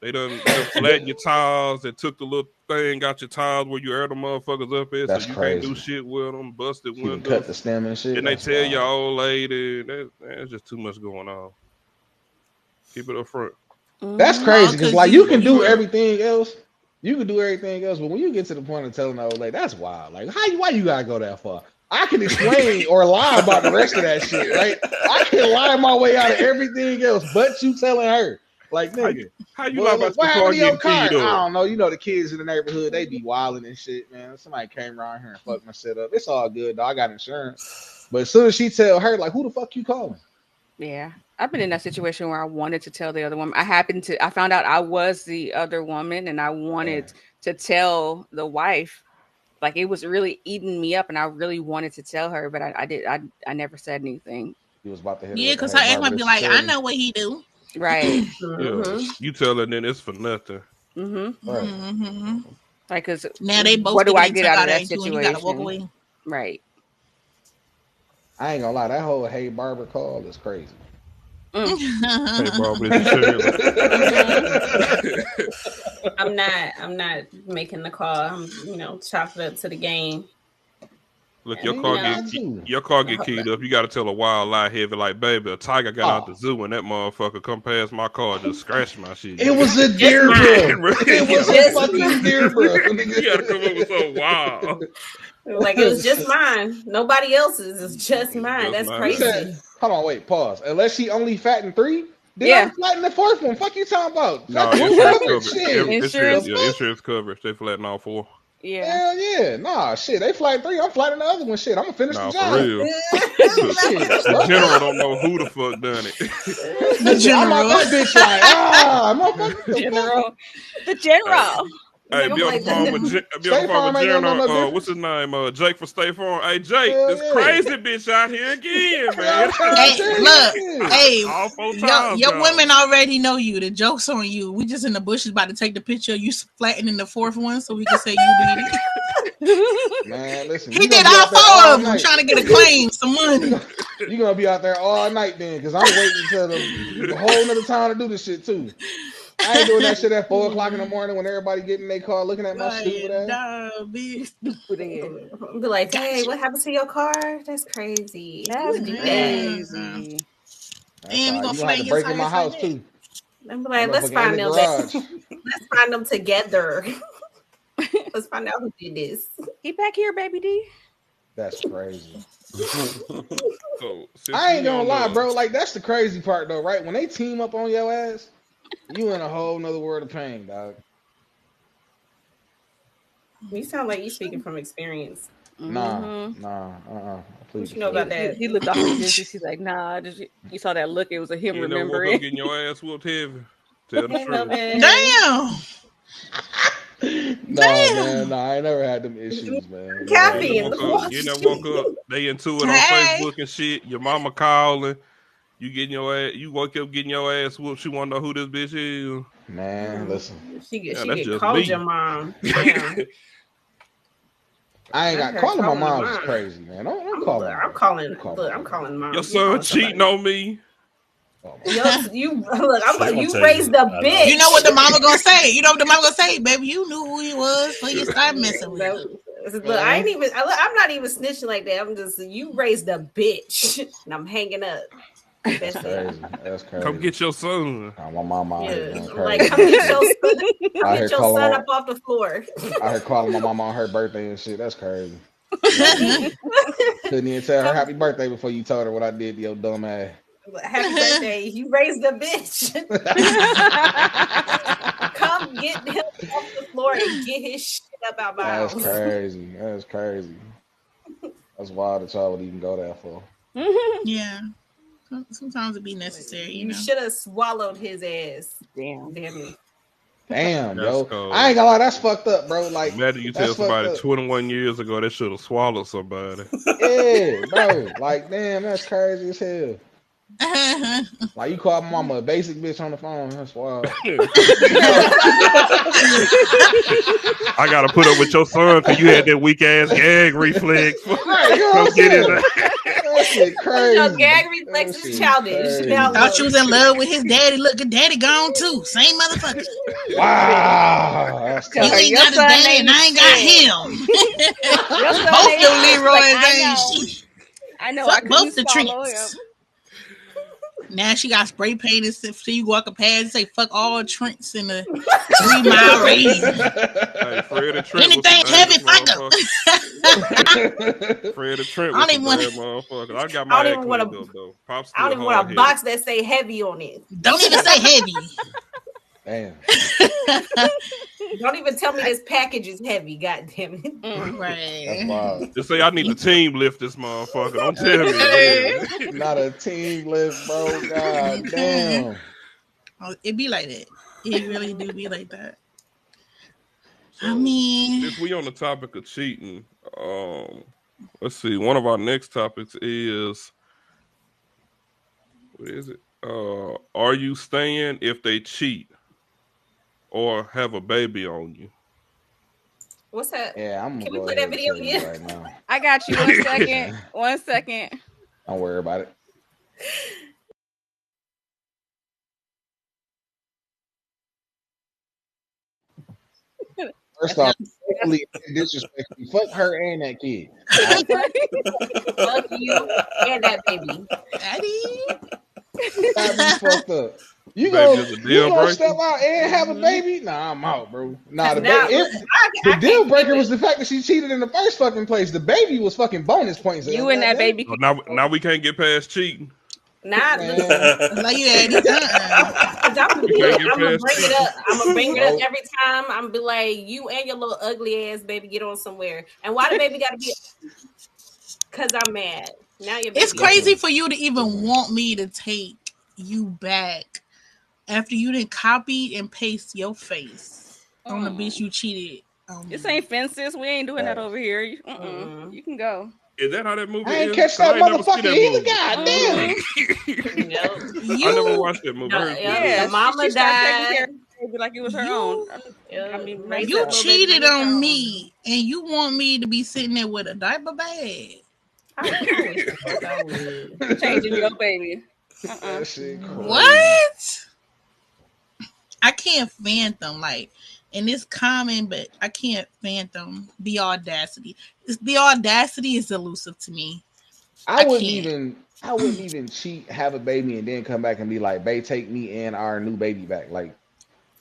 Speaker 6: They done flattened your tires. They took the little thing out your tires where you air the motherfuckers up at,
Speaker 3: That's
Speaker 6: so you
Speaker 3: crazy.
Speaker 6: can't do shit with them. Busted windows.
Speaker 3: Cut the stem and shit.
Speaker 6: And they tell your old lady, there's just too much going on. Keep it up front.
Speaker 3: That's crazy because like you can do everything else. You can do everything else, but when you get to the point of telling the old lady, that's wild. Like, why you gotta go that far? I can explain or lie about the rest of that shit, right? I can lie my way out of everything else, but you telling her. Like, nigga,
Speaker 6: how you lie about
Speaker 3: what happened to your car? I
Speaker 6: up?
Speaker 3: don't know. You know the kids in the neighborhood, they be wilding and shit, man. Somebody came around here and fucked my shit up. It's all good, though. I got insurance. But as soon as she tell her, like, who the fuck you calling?
Speaker 1: Yeah, I've been in that situation where I wanted to tell the other woman. I found out I was the other woman, and I wanted to tell the wife. Like, it was really eating me up, and I really wanted to tell her, but I never said anything.
Speaker 3: He was about to hit her.
Speaker 4: Yeah, because her ex might be like, I know what he do.
Speaker 1: Right.
Speaker 6: You tell her, then it's for nothing.
Speaker 1: Like, because
Speaker 4: now they both.
Speaker 1: What do I get out of that situation?
Speaker 4: You gotta walk away.
Speaker 1: Right.
Speaker 3: I ain't gonna lie, that whole "Hey Barbara" call is crazy.
Speaker 6: Hey Barbara,
Speaker 2: I'm not making the call. I'm chalk it up to the game.
Speaker 6: Look, your car get keyed up. You got to tell a wild lie heavy like, baby, a tiger got out the zoo and that motherfucker come past my car and just scratched my shit.
Speaker 3: It was a deer, bro. It was a fucking deer, bro.
Speaker 6: You got to come up with so wild.
Speaker 2: Like, it was just mine. Nobody else's. It's just mine. That's crazy.
Speaker 3: Hold on, wait, pause. Unless she only fattened 3, then I'm flattening the 4th one. Fuck you talking about?
Speaker 6: No, insurance coverage. They flatten all 4.
Speaker 1: Yeah.
Speaker 3: Hell yeah. Nah, shit. They flattened 3. I'm flattening the other one. Shit. I'm gonna finish the job.
Speaker 6: For real. The general don't know who the fuck done it.
Speaker 3: The general. I'm that bitch like,
Speaker 1: motherfucker. The general.
Speaker 6: Hey, be on the phone with General. What's his name? Jake from State Farm. Hey, Jake, this crazy bitch out here again, man.
Speaker 4: Hey, look, your women already know you. The joke's on you. We just in the bushes about to take the picture of you flattening the 4th one so we can say you did it.
Speaker 3: Man, listen.
Speaker 4: He did all 4 of them trying to get a claim, some money.
Speaker 3: You're going to be out there all night then because I'm waiting until the whole nother time to do this shit too. I ain't doing that shit at 4 o'clock in the morning when everybody getting in their car looking at my stupid ass.
Speaker 2: Be like, hey, what happened to your car? That's crazy.
Speaker 1: That's crazy.
Speaker 4: And we gonna
Speaker 3: have to break in my house too.
Speaker 2: I'm like, let's find them. Let's find them together. Let's find out who did this.
Speaker 1: He back here, baby D.
Speaker 3: That's crazy. I ain't gonna lie, bro. Like, that's the crazy part though, right? When they team up on your ass, you in a whole nother world of pain, dog.
Speaker 2: You sound like you speaking from experience.
Speaker 3: Nah. Please.
Speaker 2: What you know about that?
Speaker 1: He looked off the distance. He's like, nah. You saw that look? It was a him remembering.
Speaker 6: Getting your ass whooped heavy. Tell the truth.
Speaker 4: Damn.
Speaker 3: No, I ain't never had them issues, man.
Speaker 2: Caffeine.
Speaker 6: You never woke up. They into it on Facebook and shit. Your mama calling. You getting your ass. You woke up getting your ass whooped. She want to know who this bitch is.
Speaker 3: Man, listen.
Speaker 2: She get called your mom. Yeah.
Speaker 3: I ain't got
Speaker 2: heard
Speaker 3: calling my
Speaker 2: calling
Speaker 3: mom
Speaker 2: my
Speaker 3: is
Speaker 2: mom.
Speaker 3: crazy, man. Don't call my
Speaker 2: I'm
Speaker 3: mom.
Speaker 2: calling.
Speaker 3: Don't call
Speaker 2: Look,
Speaker 3: my
Speaker 2: I'm
Speaker 3: mom.
Speaker 2: calling mom.
Speaker 6: Your
Speaker 2: You
Speaker 6: son
Speaker 2: calling
Speaker 6: cheating
Speaker 2: somebody.
Speaker 6: on me.
Speaker 3: Oh,
Speaker 2: You look.
Speaker 5: She gonna
Speaker 2: You
Speaker 5: tell
Speaker 2: raised
Speaker 5: you,
Speaker 2: a
Speaker 5: I know.
Speaker 2: bitch.
Speaker 4: You know what the mama gonna say? You know what the mama gonna say? Baby, you knew who he was before you started messing with him.
Speaker 2: Look, I ain't even. I'm not even snitching like that. I'm just. You raised a bitch, and I'm hanging up.
Speaker 3: that's crazy. That's crazy.
Speaker 6: Come get your son.
Speaker 3: Oh, my mama out here
Speaker 2: Yeah,
Speaker 3: going
Speaker 2: I'm
Speaker 3: crazy.
Speaker 2: like, come get your son. Come
Speaker 3: Out
Speaker 2: get
Speaker 3: here
Speaker 2: your
Speaker 3: calling
Speaker 2: son
Speaker 3: my-
Speaker 2: up off the floor.
Speaker 3: I heard calling my mama on her birthday and shit. That's crazy. Couldn't even tell her happy birthday before you told her what I did to your dumb ass.
Speaker 2: Happy birthday! You raised a bitch. Come get him off the floor and get his shit up out my
Speaker 3: That's
Speaker 2: house.
Speaker 3: crazy. That's crazy. That's wild that y'all would even go that far.
Speaker 4: Yeah. Sometimes it be necessary, you know.
Speaker 2: should have swallowed his ass.
Speaker 1: Damn.
Speaker 2: Damn it.
Speaker 3: Damn,
Speaker 6: That's
Speaker 3: yo.
Speaker 6: cold.
Speaker 3: I ain't gonna lie, that's fucked up, bro. Like,
Speaker 6: Imagine you tell
Speaker 3: that's fucked
Speaker 6: somebody
Speaker 3: up.
Speaker 6: 21 years ago that should have swallowed somebody.
Speaker 3: Yeah, bro. Like, damn, that's crazy as hell. Like, you call my mama a basic bitch on the phone. That's wild.
Speaker 6: I gotta put up with your son because you had that weak ass gag reflex.
Speaker 3: Right, you know what I'm
Speaker 6: Get his
Speaker 3: saying? That shit crazy.
Speaker 2: Your gag reflex
Speaker 3: That
Speaker 2: is
Speaker 3: shit
Speaker 2: childish.
Speaker 3: crazy.
Speaker 2: Now
Speaker 4: Thought
Speaker 2: look.
Speaker 4: you was in love with his daddy. Look, at daddy gone too. Same motherfucker.
Speaker 3: Wow. That's
Speaker 1: Tell
Speaker 4: You
Speaker 1: her,
Speaker 3: crazy.
Speaker 4: ain't
Speaker 1: your
Speaker 4: got his
Speaker 1: son
Speaker 4: daddy
Speaker 1: ain't
Speaker 4: and I ain't got him.
Speaker 1: Your son
Speaker 4: Both
Speaker 1: ain't
Speaker 4: them
Speaker 1: shit.
Speaker 4: Leroy's
Speaker 1: Like, I
Speaker 4: ain't
Speaker 1: know.
Speaker 4: shit.
Speaker 1: I know.
Speaker 4: Fuck
Speaker 1: I couldn't
Speaker 4: both the
Speaker 1: swallow
Speaker 4: Trents.
Speaker 1: him.
Speaker 4: Now she got spray painted so you walk past and say fuck all Trents in a 3 mile radius.
Speaker 6: Hey, Fred and Trent
Speaker 4: Anything
Speaker 6: was some
Speaker 4: heavy,
Speaker 6: dangerous
Speaker 4: fuck
Speaker 6: motherfuckers. Fred and Trent
Speaker 4: I
Speaker 6: was
Speaker 4: don't
Speaker 6: some
Speaker 4: even
Speaker 6: bad motherfuckers. I got
Speaker 2: I
Speaker 6: my
Speaker 2: don't
Speaker 6: act
Speaker 2: even wanna-
Speaker 6: cleaned up though. Pops
Speaker 2: I
Speaker 6: still
Speaker 2: don't even want a
Speaker 6: hard-headed.
Speaker 2: box that say heavy on it.
Speaker 4: Don't even say heavy.
Speaker 3: Damn.
Speaker 2: Don't even tell me this package is heavy. God damn it.
Speaker 3: That's
Speaker 4: Right.
Speaker 3: wild.
Speaker 6: Just say I need the team lift this motherfucker. Don't tell me. Yeah.
Speaker 3: Not a team lift, bro. God damn.
Speaker 4: Oh, it be like that. It really do be like that.
Speaker 6: So,
Speaker 4: I mean,
Speaker 6: since we on the topic of cheating, let's see. One of our next topics is what is it? Are you staying if they cheat or have a baby on you?
Speaker 2: What's that?
Speaker 3: Yeah, I'm
Speaker 2: Can
Speaker 3: gonna
Speaker 2: we
Speaker 3: go
Speaker 2: play
Speaker 3: ahead
Speaker 2: that
Speaker 3: and
Speaker 2: video
Speaker 3: tell you
Speaker 2: again?
Speaker 3: right now.
Speaker 1: I got you. 1 second. 1 second.
Speaker 3: Don't worry about it. First off, definitely disrespectful. Fuck her and that kid.
Speaker 2: Fuck you and that baby.
Speaker 3: That be fucked up. You
Speaker 6: Baby
Speaker 3: gonna
Speaker 6: is a deal
Speaker 3: you gonna
Speaker 6: breaker?
Speaker 3: step out and have a baby? Nah, I'm out, bro. Nah, the
Speaker 2: Now,
Speaker 3: baby. The
Speaker 2: I
Speaker 3: deal
Speaker 2: can't
Speaker 3: breaker
Speaker 2: keep
Speaker 3: was
Speaker 2: it.
Speaker 3: the fact that she cheated in the first fucking place. The baby was fucking bonus points.
Speaker 1: You and that baby.
Speaker 6: So now we can't get past cheating.
Speaker 2: Nah,
Speaker 3: Man.
Speaker 4: like you had it
Speaker 2: I'm gonna
Speaker 6: We can't get
Speaker 2: bring
Speaker 6: past
Speaker 2: it up. I'm gonna bring it up
Speaker 3: Nope.
Speaker 2: every time. I'm gonna be like, you and your little ugly ass baby get on somewhere. And why the baby gotta be? Because I'm mad. Now your baby.
Speaker 4: It's crazy for you to even want me to take you back after you didn't copy and paste your face on the bitch you cheated on.
Speaker 1: This ain't fences. We ain't doing that over here. You can go.
Speaker 6: Is that how that movie
Speaker 3: I ain't
Speaker 6: is?
Speaker 3: catch
Speaker 6: 'Cause
Speaker 3: that
Speaker 6: I ain't never see
Speaker 3: motherfucker
Speaker 6: that
Speaker 3: either.
Speaker 6: movie.
Speaker 3: God damn.
Speaker 2: Nope.
Speaker 6: I never watched that movie.
Speaker 2: No,
Speaker 6: I heard
Speaker 1: Yeah,
Speaker 2: the mama
Speaker 1: she started taking
Speaker 2: died.
Speaker 1: care of the baby like it was her own. I mean, raise that
Speaker 4: You
Speaker 1: little baby
Speaker 4: cheated
Speaker 1: like it's her
Speaker 4: on
Speaker 1: own.
Speaker 4: me, and you want me to be sitting there with a diaper bag.
Speaker 2: I wish the fuck I would.
Speaker 1: Changing your baby.
Speaker 3: That shit crazy.
Speaker 4: What? I can't fathom, like, and it's common, but I can't fathom the audacity. The audacity is elusive to me.
Speaker 3: I wouldn't even cheat, have a baby, and then come back and be like, "Babe, take me and our new baby back." Like,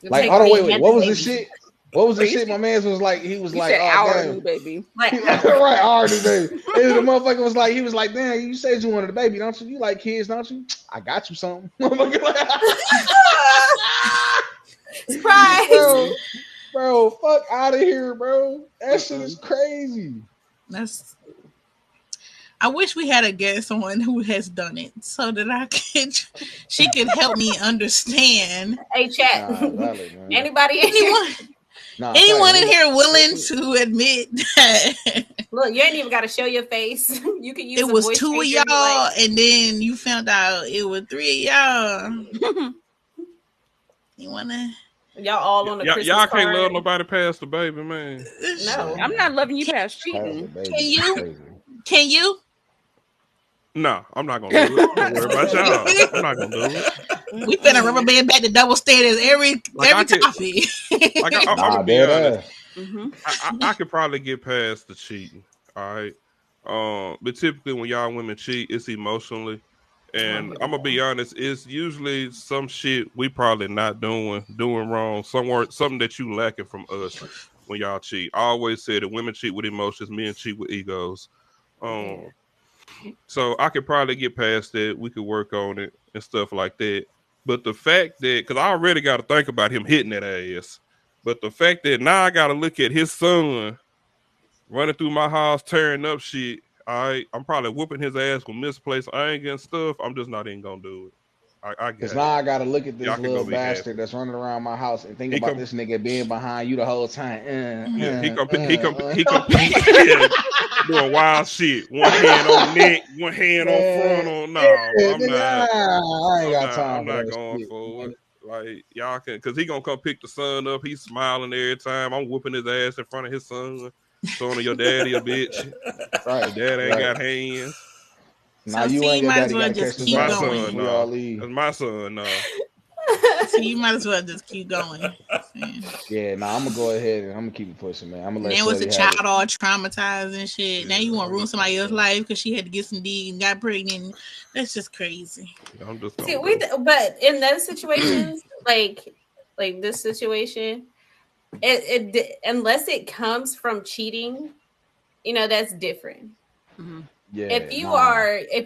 Speaker 2: Take
Speaker 3: hold on,
Speaker 2: me
Speaker 3: wait.
Speaker 2: and
Speaker 3: What
Speaker 2: the
Speaker 3: was this
Speaker 2: baby.
Speaker 3: shit? What was this
Speaker 1: You
Speaker 3: shit? My man was like, he was like,
Speaker 1: said
Speaker 3: "Oh
Speaker 1: our
Speaker 3: damn."
Speaker 1: new baby.
Speaker 2: Like,
Speaker 3: Right, our new baby. And the motherfucker was like, "Damn, you said you wanted a baby, don't you? You like kids, don't you? I got you something."
Speaker 2: surprise.
Speaker 3: bro, fuck out of here, bro. That shit is crazy.
Speaker 4: I wish we had a guest on who has done it so that she could help me understand.
Speaker 2: Hey, chat.
Speaker 3: Valid, man.
Speaker 2: Anybody?
Speaker 4: Anyone in here willing to admit that?
Speaker 2: Look, you ain't even got to show your face. You can use
Speaker 4: it
Speaker 2: a
Speaker 4: was
Speaker 2: voice
Speaker 4: 2 of
Speaker 2: changer
Speaker 4: y'all, and then you found out it was 3 of y'all. You wanna?
Speaker 2: Y'all all on the Christmas
Speaker 6: y'all can't
Speaker 2: card.
Speaker 6: love nobody past the baby, man.
Speaker 2: No,
Speaker 1: I'm not loving you past cheating.
Speaker 4: Can you?
Speaker 6: No, I'm not gonna do it. Don't worry about y'all. I'm not gonna do it.
Speaker 4: We finna rubber band back to double standards every topic.
Speaker 6: I'm gonna be honest. I could probably get past the cheating. All right. But typically when y'all women cheat, it's emotionally. And I'm gonna be honest, it's usually some shit we probably not doing wrong, something that you lacking from us when y'all cheat. I always say that women cheat with emotions, men cheat with egos. So I could probably get past that. We could work on it and stuff like that. But the fact that, because I already got to think about him hitting that ass, but the fact that now I got to look at his son running through my house, tearing up shit. I'm probably whooping his ass with misplaced anger and stuff. I'm just not even gonna do it.
Speaker 3: Because now I gotta look at this little bastard that's running around my house and think about this nigga being behind you the whole time.
Speaker 6: He come doing wild shit. One hand on neck, one hand on front. I'm not. I ain't got time. I'm not going for it. Like y'all can, cause he gonna come pick the son up. He's smiling every time. I'm whooping his ass in front of his son. Showing your daddy a bitch. Right. Your dad ain't got hands.
Speaker 3: Now you ain't your daddy gotta catch
Speaker 4: keep going.
Speaker 6: That's my son, no.
Speaker 4: So you might as well just keep going.
Speaker 3: Yeah, I'm gonna go ahead and I'm gonna keep it pushing, man. I'm gonna let
Speaker 4: then was the child all traumatized and shit. Now you want to ruin somebody else's life because she had to get some D and got pregnant. That's just crazy.
Speaker 6: I'm just
Speaker 2: but in those situations, like this situation, it unless it comes from cheating, that's different.
Speaker 1: Mm-hmm.
Speaker 3: Yeah,
Speaker 2: if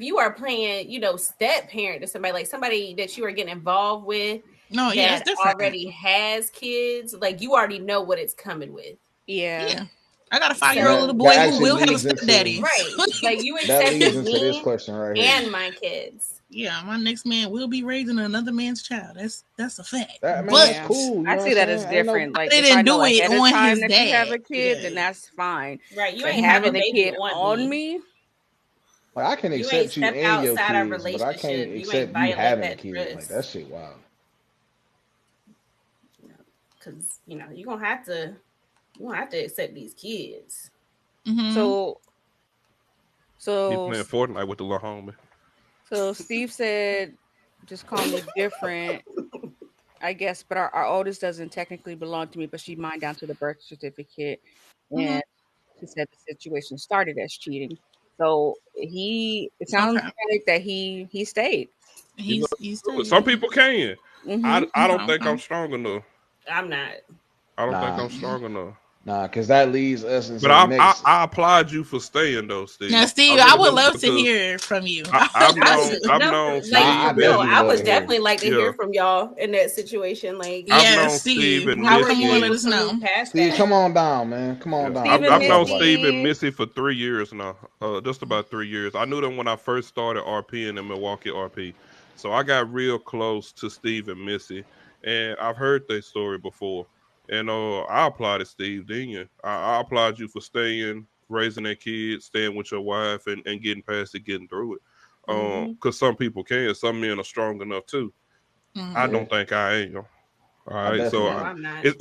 Speaker 2: you are playing, step parent to somebody, like somebody that you are getting involved with, that already has kids, like you already know what it's coming with.
Speaker 1: Yeah.
Speaker 4: I got a 5-year-old little boy who will have a stepdaddy.
Speaker 2: Right. Like you
Speaker 3: that leads
Speaker 2: accepted
Speaker 3: into this question right here.
Speaker 2: And my kids.
Speaker 4: Yeah, my next man will be raising another man's child. That's a fact.
Speaker 3: But
Speaker 1: that's cool. I see that as different. Like if I know ahead of time that you have a kid, then that's fine.
Speaker 2: Right. You
Speaker 1: but
Speaker 2: ain't
Speaker 1: having
Speaker 2: a
Speaker 1: kid on me.
Speaker 3: Like I can accept you and your kids, but I can't accept you having a kid. Like that shit wild.
Speaker 2: Because you're gonna have to accept these kids.
Speaker 1: Mm-hmm. So
Speaker 6: he playing Fortnite with the little homie.
Speaker 1: So Steve said, "Just call me different, I guess." But our oldest doesn't technically belong to me, but she mined down to the birth certificate, and she said the situation started as cheating. So it sounds like that he stayed.
Speaker 4: He's
Speaker 6: some people can. Mm-hmm. I don't think I'm strong enough.
Speaker 2: I'm not.
Speaker 6: I don't think I'm strong enough.
Speaker 3: Nah, because that leads us into
Speaker 6: the next. I applaud you for staying though, Steve.
Speaker 4: Now, Steve, I would love to hear from you.
Speaker 6: I've known Steve.
Speaker 2: I would definitely like to hear from y'all in that situation. Like,
Speaker 6: I've known Steve and Missy.
Speaker 4: Let us know.
Speaker 3: Steve, come on down, man. Come on down.
Speaker 6: I've known Steve and Missy for 3 years now. Just about 3 years. I knew them when I first started RPing in Milwaukee RP. So I got real close to Steve and Missy, and I've heard their story before. And I applauded Steve Dinion. I applaud you for staying, raising that kid, staying with your wife, and getting past it, getting through it. Because some people can. Some men are strong enough too. I don't think I am. All right, so
Speaker 2: I'm not.
Speaker 6: It's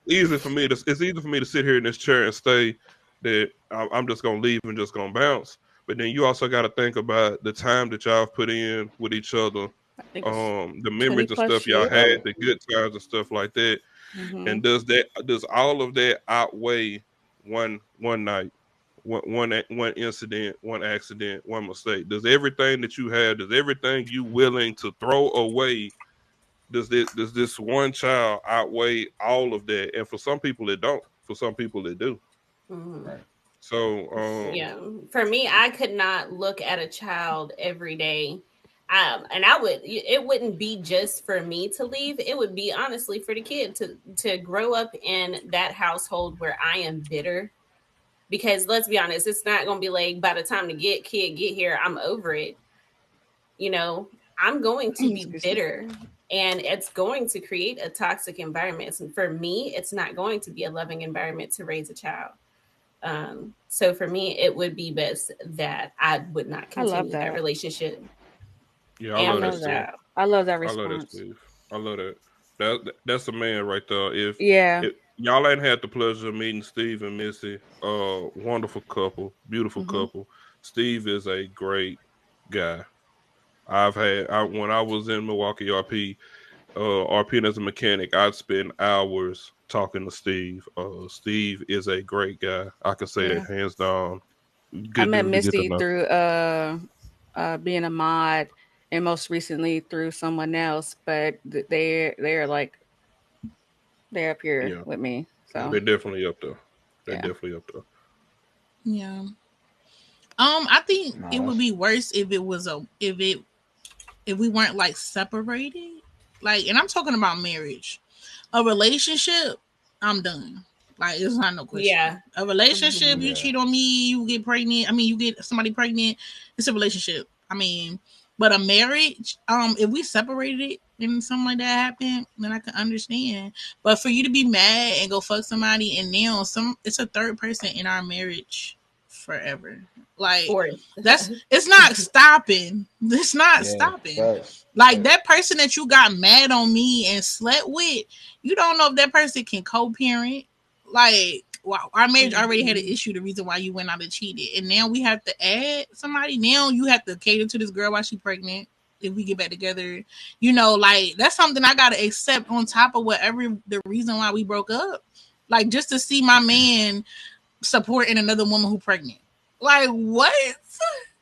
Speaker 6: easy for me to sit here in this chair and stay that I'm just gonna leave and just gonna bounce. But then you also got to think about the time that y'all put in with each other, the memories and stuff y'all had, the good times and stuff like that. Mm-hmm. And does all of that outweigh one night, one incident, one accident, one mistake? Does everything that you have, does everything you willing to throw away, does this one child outweigh all of that? And for some people it don't. For some people it do.
Speaker 2: Mm-hmm.
Speaker 3: Right.
Speaker 6: So
Speaker 2: for me, I could not look at a child every day. And it wouldn't be just for me to leave. It would be honestly for the kid to grow up in that household where I am bitter. Because let's be honest, it's not going to be like by the time the kid get here, I'm over it. I'm going to be bitter, and it's going to create a toxic environment. And for me, it's not going to be a loving environment to raise a child. So for me, it would be best that I would not continue that relationship.
Speaker 6: Yeah, I love that.
Speaker 1: I love that response.
Speaker 6: I love that. That's a man right there. If
Speaker 1: Yeah.
Speaker 6: y'all ain't had the pleasure of meeting Steve and Missy, wonderful couple, beautiful couple. Steve is a great guy. When I was in Milwaukee RP as a mechanic, I'd spend hours talking to Steve. Steve is a great guy. I can say that hands down.
Speaker 1: I
Speaker 6: Good
Speaker 1: met
Speaker 6: dude to get to
Speaker 1: Misty
Speaker 6: know.
Speaker 1: through being a mod, and most recently through someone else, but they're like they're up here with me. So
Speaker 6: they're definitely up there. They're definitely up there.
Speaker 4: Yeah. I think it would be worse if it was if we weren't like separated. Like, and I'm talking about marriage. A relationship, I'm done. Like, it's not no question.
Speaker 2: Yeah.
Speaker 4: A relationship, you cheat on me, you get pregnant. I mean, you get somebody pregnant. It's a relationship. I mean, but a marriage, if we separated it and something like that happened, then I can understand. But for you to be mad and go fuck somebody, and now it's a third person in our marriage forever. Like, it's not stopping. It's not stopping. Like, that person that you got mad on me and slept with, you don't know if that person can co-parent. Like, wow, our marriage already had an issue, the reason why you went out and cheated. And now we have to add somebody. Now you have to cater to this girl while she's pregnant. If we get back together, like, that's something I gotta accept on top of whatever the reason why we broke up. Like, just to see my man supporting another woman who pregnant. Like, what?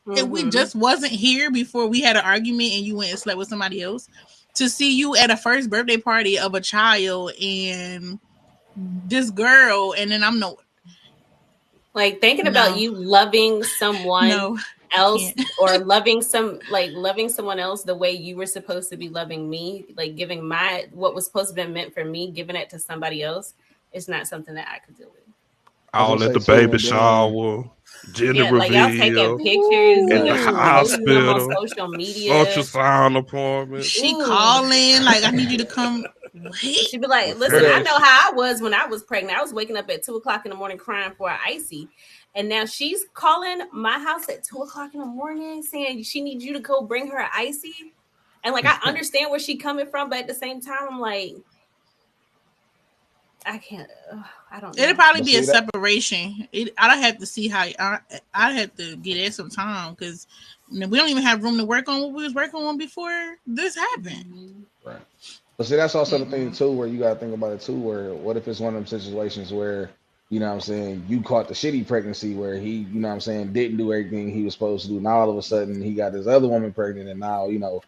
Speaker 4: If we just wasn't here before we had an argument and you went and slept with somebody else, to see you at a first birthday party of a child and this girl, and then I'm
Speaker 2: like thinking about you loving someone else or loving someone else the way you were supposed to be loving me, like giving what was supposed to be meant for me, giving it to somebody else. It's not something that I could deal with.
Speaker 6: All at the baby shower, gender reveal,
Speaker 2: like y'all taking pictures
Speaker 6: in the hospital,
Speaker 2: on social media,
Speaker 6: ultrasound appointment.
Speaker 4: She calling like, I need you to come.
Speaker 2: She'd be like, listen, I know how I was when I was pregnant. I was waking up at 2:00 in the morning crying for an icy. And now she's calling my house at 2:00 in the morning saying she needs you to go bring her an icy. And like, I understand where she's coming from, but at the same time, I'm like, I can't. I don't know.
Speaker 4: It'll probably be a separation. I'd have to see how. I'd have to get it some time because we don't even have room to work on what we was working on before this happened.
Speaker 3: Right. But see, that's also the thing too, where you got to think about it too. Where what if it's one of them situations where, you know what I'm saying, you caught the shitty pregnancy where he, you know what I'm saying, didn't do everything he was supposed to do. Now all of a sudden he got this other woman pregnant, and now, you know,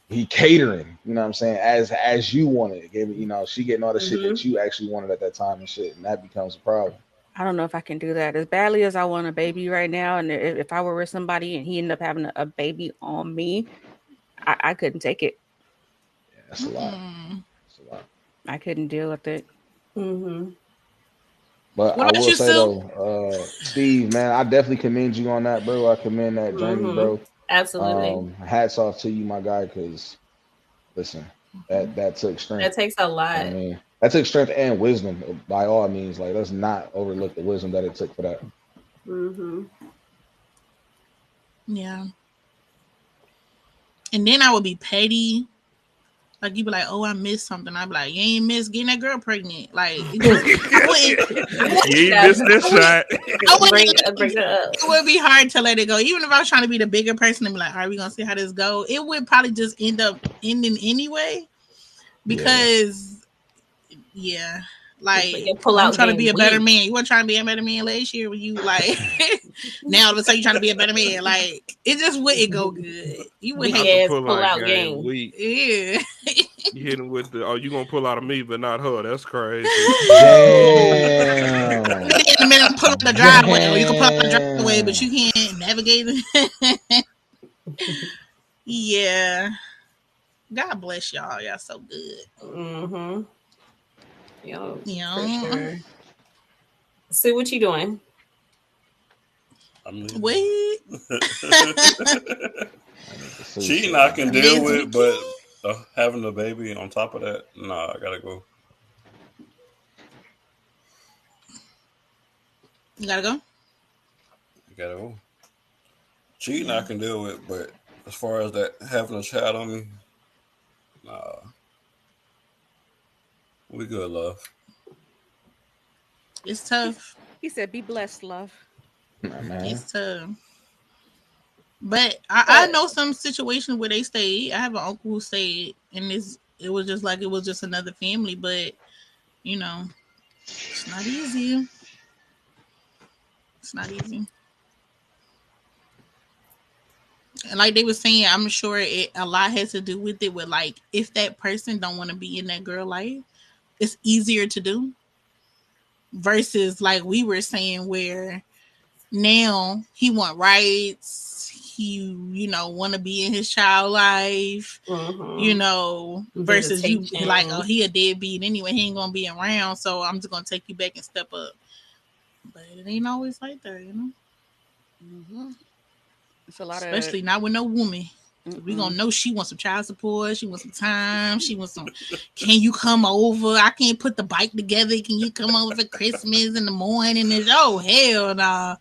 Speaker 3: he catering, you know what I'm saying, as you wanted. You know, she getting all the shit that you actually wanted at that time and shit, and that becomes a problem.
Speaker 1: I don't know if I can do that. As badly as I want a baby right now, and if I were with somebody and he ended up having a baby on me, I couldn't take it.
Speaker 3: Yeah, that's a lot. That's a lot.
Speaker 1: I couldn't deal with it.
Speaker 3: But I will say though, Steve, man, I definitely commend you on that, bro. I commend that journey, bro.
Speaker 2: Absolutely.
Speaker 3: Hats off to you, my guy, because listen, that took strength.
Speaker 2: That takes a lot.
Speaker 3: I mean, that took strength and wisdom by all means. Like, let's not overlook the wisdom that it took for that.
Speaker 4: Yeah. And then I would be petty. Like, you'd be like, oh, I missed something. I'd be like, you ain't missed getting that girl pregnant. Like, you
Speaker 6: ain't missed this shot.
Speaker 4: It would be hard to let it go. Even if I was trying to be the bigger person and be like, all right, we're going to see how this go. It would probably just end up ending anyway. Because, like, I'm trying to be a better man. You weren't trying to be a better man last year when you, like, now all of a sudden you're trying to be a better man. Like, it just wouldn't go good. You would have
Speaker 2: pull out game.
Speaker 4: Yeah.
Speaker 6: You hit him with you gonna pull out of me, but not her. That's crazy.
Speaker 3: Damn.
Speaker 4: In the minute, pull up the driveway, or you can pull up the driveway, but you can't navigate it. Yeah. God bless y'all. Y'all so good.
Speaker 2: Yo, for sure. See what you doing?
Speaker 4: Wait.
Speaker 5: Cheating I can deal with, but having a baby on top of that, nah, I gotta go.
Speaker 4: You gotta go?
Speaker 5: You gotta go. Cheating I can deal with, but as far as that having a child on me, nah. We good, love.
Speaker 4: It's tough.
Speaker 1: He said, "Be blessed, love."
Speaker 3: Nah, man.
Speaker 4: It's tough. But I know some situations where they stayed. I have an uncle who stayed, and it was just like it was just another family. But you know, it's not easy. It's not easy. And like they were saying, I'm sure a lot has to do with it. With like, if that person don't want to be in that girl life, it's easier to do. Versus like we were saying, where now he want rights. He, want to be in his child life, versus you be like, oh, he a deadbeat anyway. He ain't going to be around. So I'm just going to take you back and step up. But it ain't always like that,
Speaker 1: Mm-hmm. It's a lot
Speaker 4: especially not with no woman. We gonna know she wants some child support. She wants some time. She wants some. Can you come over? I can't put the bike together. Can you come over for Christmas in the morning? And hell nah.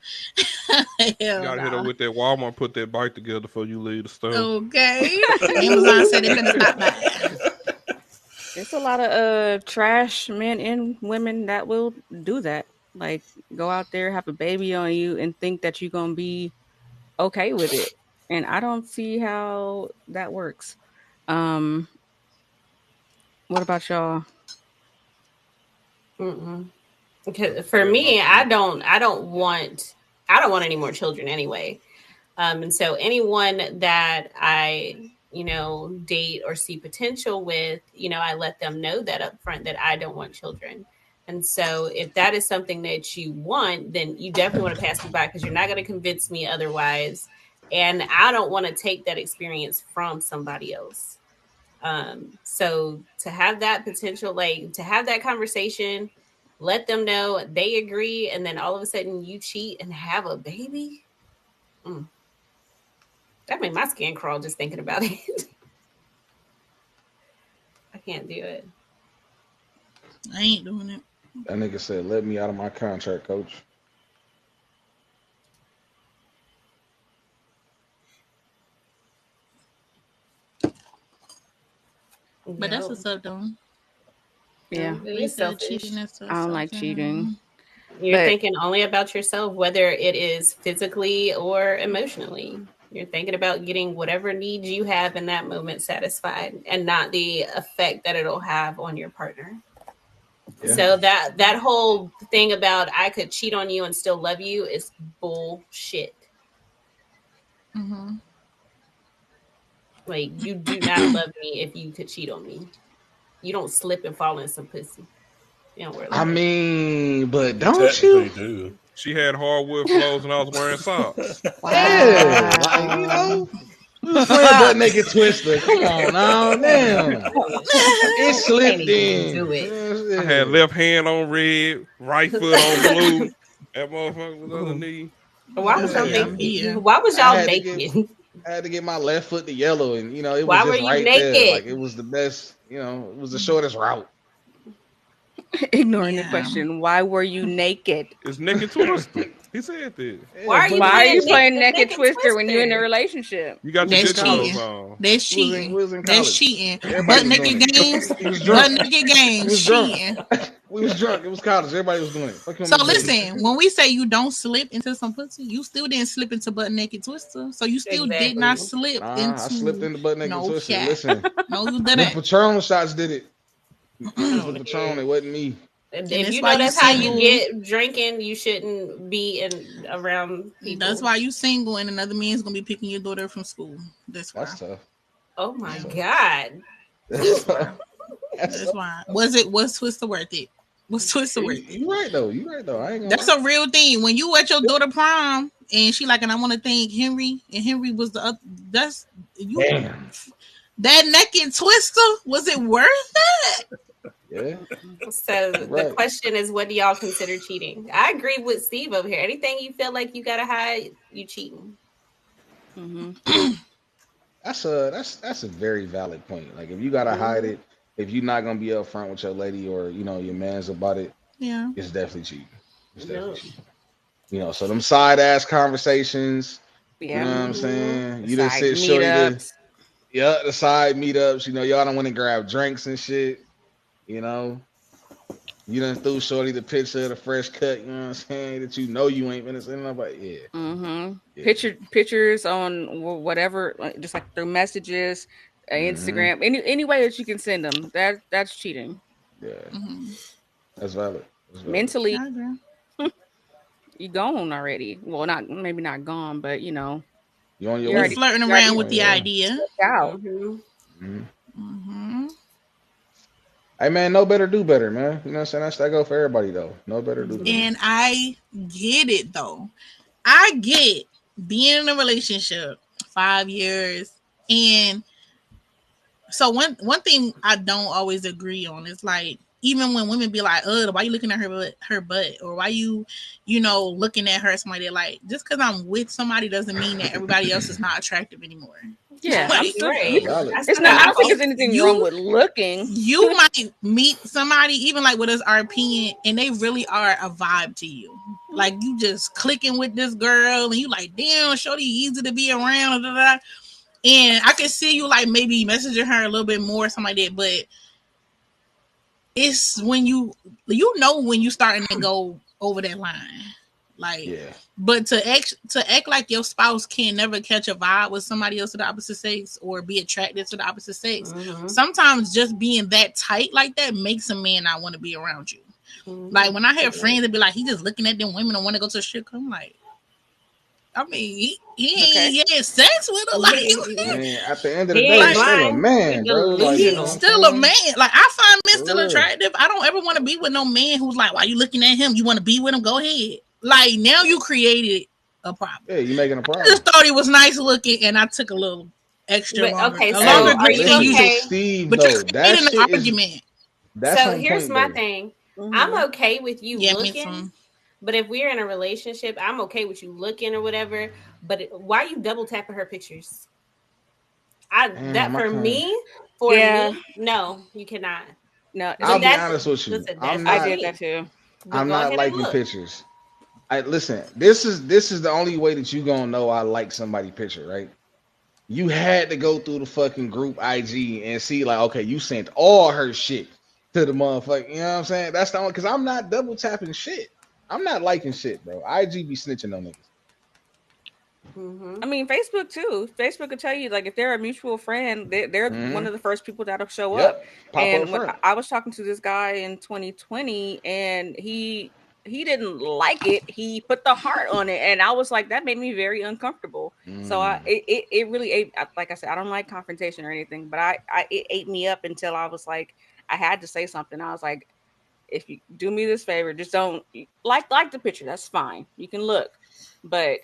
Speaker 6: You gotta hit her with that Walmart. Put that bike together before you leave the store.
Speaker 4: Okay. Amazon said they better stop by.
Speaker 1: It's a lot of trash men and women that will do that. Like go out there, have a baby on you, and think that you're gonna be okay with it. And I don't see how that works. What about y'all?
Speaker 2: Because for me, I don't want any more children anyway. And so anyone that I, date or see potential with, I let them know that up front that I don't want children. And so if that is something that you want, then you definitely want to pass me by because you're not going to convince me otherwise. And I don't want to take that experience from somebody else. So to have that potential, like to have that conversation, let them know they agree, and then all of a sudden you cheat and have a baby. That made my skin crawl just thinking about it. I can't do it.
Speaker 4: I ain't doing it.
Speaker 3: That nigga said, "Let me out of my contract, coach."
Speaker 4: But that's what's up, though.
Speaker 1: Yeah,
Speaker 2: cheating
Speaker 1: and stuff. I don't like cheating.
Speaker 2: You're thinking only about yourself, whether it is physically or emotionally. You're thinking about getting whatever needs you have in that moment satisfied, and not the effect that it'll have on your partner. Yeah. So that whole thing about I could cheat on you and still love you is bullshit.
Speaker 4: Mm-hmm.
Speaker 2: Like, you do not love me if you could cheat on me. You don't slip and fall in some pussy. You don't wear
Speaker 3: but don't you?
Speaker 5: Do.
Speaker 6: She had hardwood flows and I was wearing socks.
Speaker 3: Wow. Yeah, like, we was playing butt naked Twister. Come on now, damn. It slipped in.
Speaker 6: I had left hand on red, right foot on blue. That motherfucker was on the knee.
Speaker 2: Why was y'all naked? Why was y'all naked?
Speaker 3: I had to get my left foot to yellow, and it was
Speaker 2: Why
Speaker 3: just right
Speaker 2: naked?
Speaker 3: there. Like it was the best. It was the shortest route.
Speaker 1: Ignoring the question, why were you naked?
Speaker 6: It's naked Twister. He said that.
Speaker 2: Why
Speaker 1: are you playing naked Twister when you're in a relationship?
Speaker 6: You got
Speaker 4: That's cheating. That's cheating. That's cheating. Butt naked games. Butt naked games. Cheating.
Speaker 3: We was drunk. It was college. Everybody was doing it.
Speaker 4: So listen, when we say you don't slip into some pussy, you still didn't slip into butt naked Twister. So you still did not slip into.
Speaker 3: I slipped into butt naked Twister.
Speaker 4: Cat.
Speaker 3: Listen,
Speaker 4: no, you didn't.
Speaker 3: The Patron shots did it. The Patron, it wasn't me.
Speaker 2: And if you know that's how you get drinking, you shouldn't be around people.
Speaker 4: That's why you single, and another man's gonna be picking your daughter from school. That's
Speaker 3: tough.
Speaker 2: Oh my god.
Speaker 3: That's
Speaker 4: why. Was Twister worth it? Was Twister worth it?
Speaker 3: You right though. I ain't gonna
Speaker 4: That's a real thing. When you at your daughter prom and she like, and I want to thank Henry, and Henry was the other. That's you.
Speaker 3: Damn.
Speaker 4: That naked Twister, was it worth it?
Speaker 3: Yeah.
Speaker 2: So the question is, what do y'all consider cheating? I agree with Steve over here. Anything you feel like you gotta hide, you cheating.
Speaker 1: Mm-hmm.
Speaker 3: That's a very valid point. Like if you gotta hide it, if you're not gonna be upfront with your lady or your man's about it, it's definitely cheating. It's definitely cheating. So them side ass conversations.
Speaker 1: Yeah.
Speaker 3: You know what I'm saying? You just sit shorty. The side meetups. Y'all don't want to grab drinks and shit. You done threw shorty the picture of the fresh cut, you know what I'm saying? That you know you ain't gonna send them, but yeah.
Speaker 1: Pictures on whatever, just like through messages, Instagram, any way that you can send them. That's cheating.
Speaker 3: Yeah, that's valid.
Speaker 1: Mentally, you gone already. Well, maybe not gone, but you know,
Speaker 3: you on your
Speaker 4: you're
Speaker 3: way.
Speaker 4: Flirting around with the idea.
Speaker 1: Out.
Speaker 3: Hey man, know better, do better, man. You know what I'm saying? That's that go for everybody though. Know better, do better.
Speaker 4: And I get it though. I get being in a relationship 5 years, and so one thing I don't always agree on is like, even when women be like, why you looking at her butt, or why you looking at her, somebody like, just because I'm with somebody doesn't mean that everybody else is not attractive anymore.
Speaker 1: Yeah,
Speaker 4: like,
Speaker 1: it's not. I don't think there's anything wrong with looking.
Speaker 4: You might meet somebody, even like with us RPing, and they really are a vibe to you. Like, you just clicking with this girl, and you like, damn, shorty, easy to be around. Blah, blah, blah. And I can see you like maybe messaging her a little bit more, something like that. But it's when you when you starting to go over that line. Like, but to act like your spouse can never catch a vibe with somebody else of the opposite sex or be attracted to the opposite sex. Sometimes just being that tight like that makes a man not want to be around you. Like, when I have friends that be like, he just looking at them women and want to go to a strip club, I'm like, I mean, he had sex with her. Like,
Speaker 3: at the end of the day, he's still a man, bro. Like,
Speaker 4: he's still a man. Like, I find men still attractive. I don't ever want to be with no man who's like, why you looking at him? You want to be with him? Go ahead. Like, now you created a problem.
Speaker 3: Yeah, you making a problem.
Speaker 4: I just thought he was nice looking, and I took a little extra longer.
Speaker 2: Okay,
Speaker 4: a longer grip than usual.
Speaker 3: Steve,
Speaker 4: but you're creating an argument.
Speaker 2: So here's my thing. I'm okay with you looking. But if we're in a relationship, I'm okay with you looking or whatever. But why are you double tapping her pictures? For me, no, you cannot.
Speaker 1: No,
Speaker 3: I'll be honest with you.
Speaker 2: Listen,
Speaker 1: I did that too.
Speaker 3: I'm not liking pictures. Listen, this is the only way that you gonna know I like somebody picture, right? You had to go through the fucking group IG and see, like, okay, you sent all her shit to the motherfucker. You know what I'm saying? That's the only, because I'm not double tapping shit. I'm not liking shit, bro. IG be snitching on niggas.
Speaker 1: I mean, Facebook too. Facebook will tell you, like, if they're a mutual friend, they're one of the first people that'll show up. And when I was talking to this guy in 2020, and he didn't like it. He put the heart on it, and I was like, that made me very uncomfortable. So it really ate. Like I said, I don't like confrontation or anything, but it ate me up until I was like, I had to say something. I was like, if you do me this favor, just don't like the picture. That's fine. You can look, but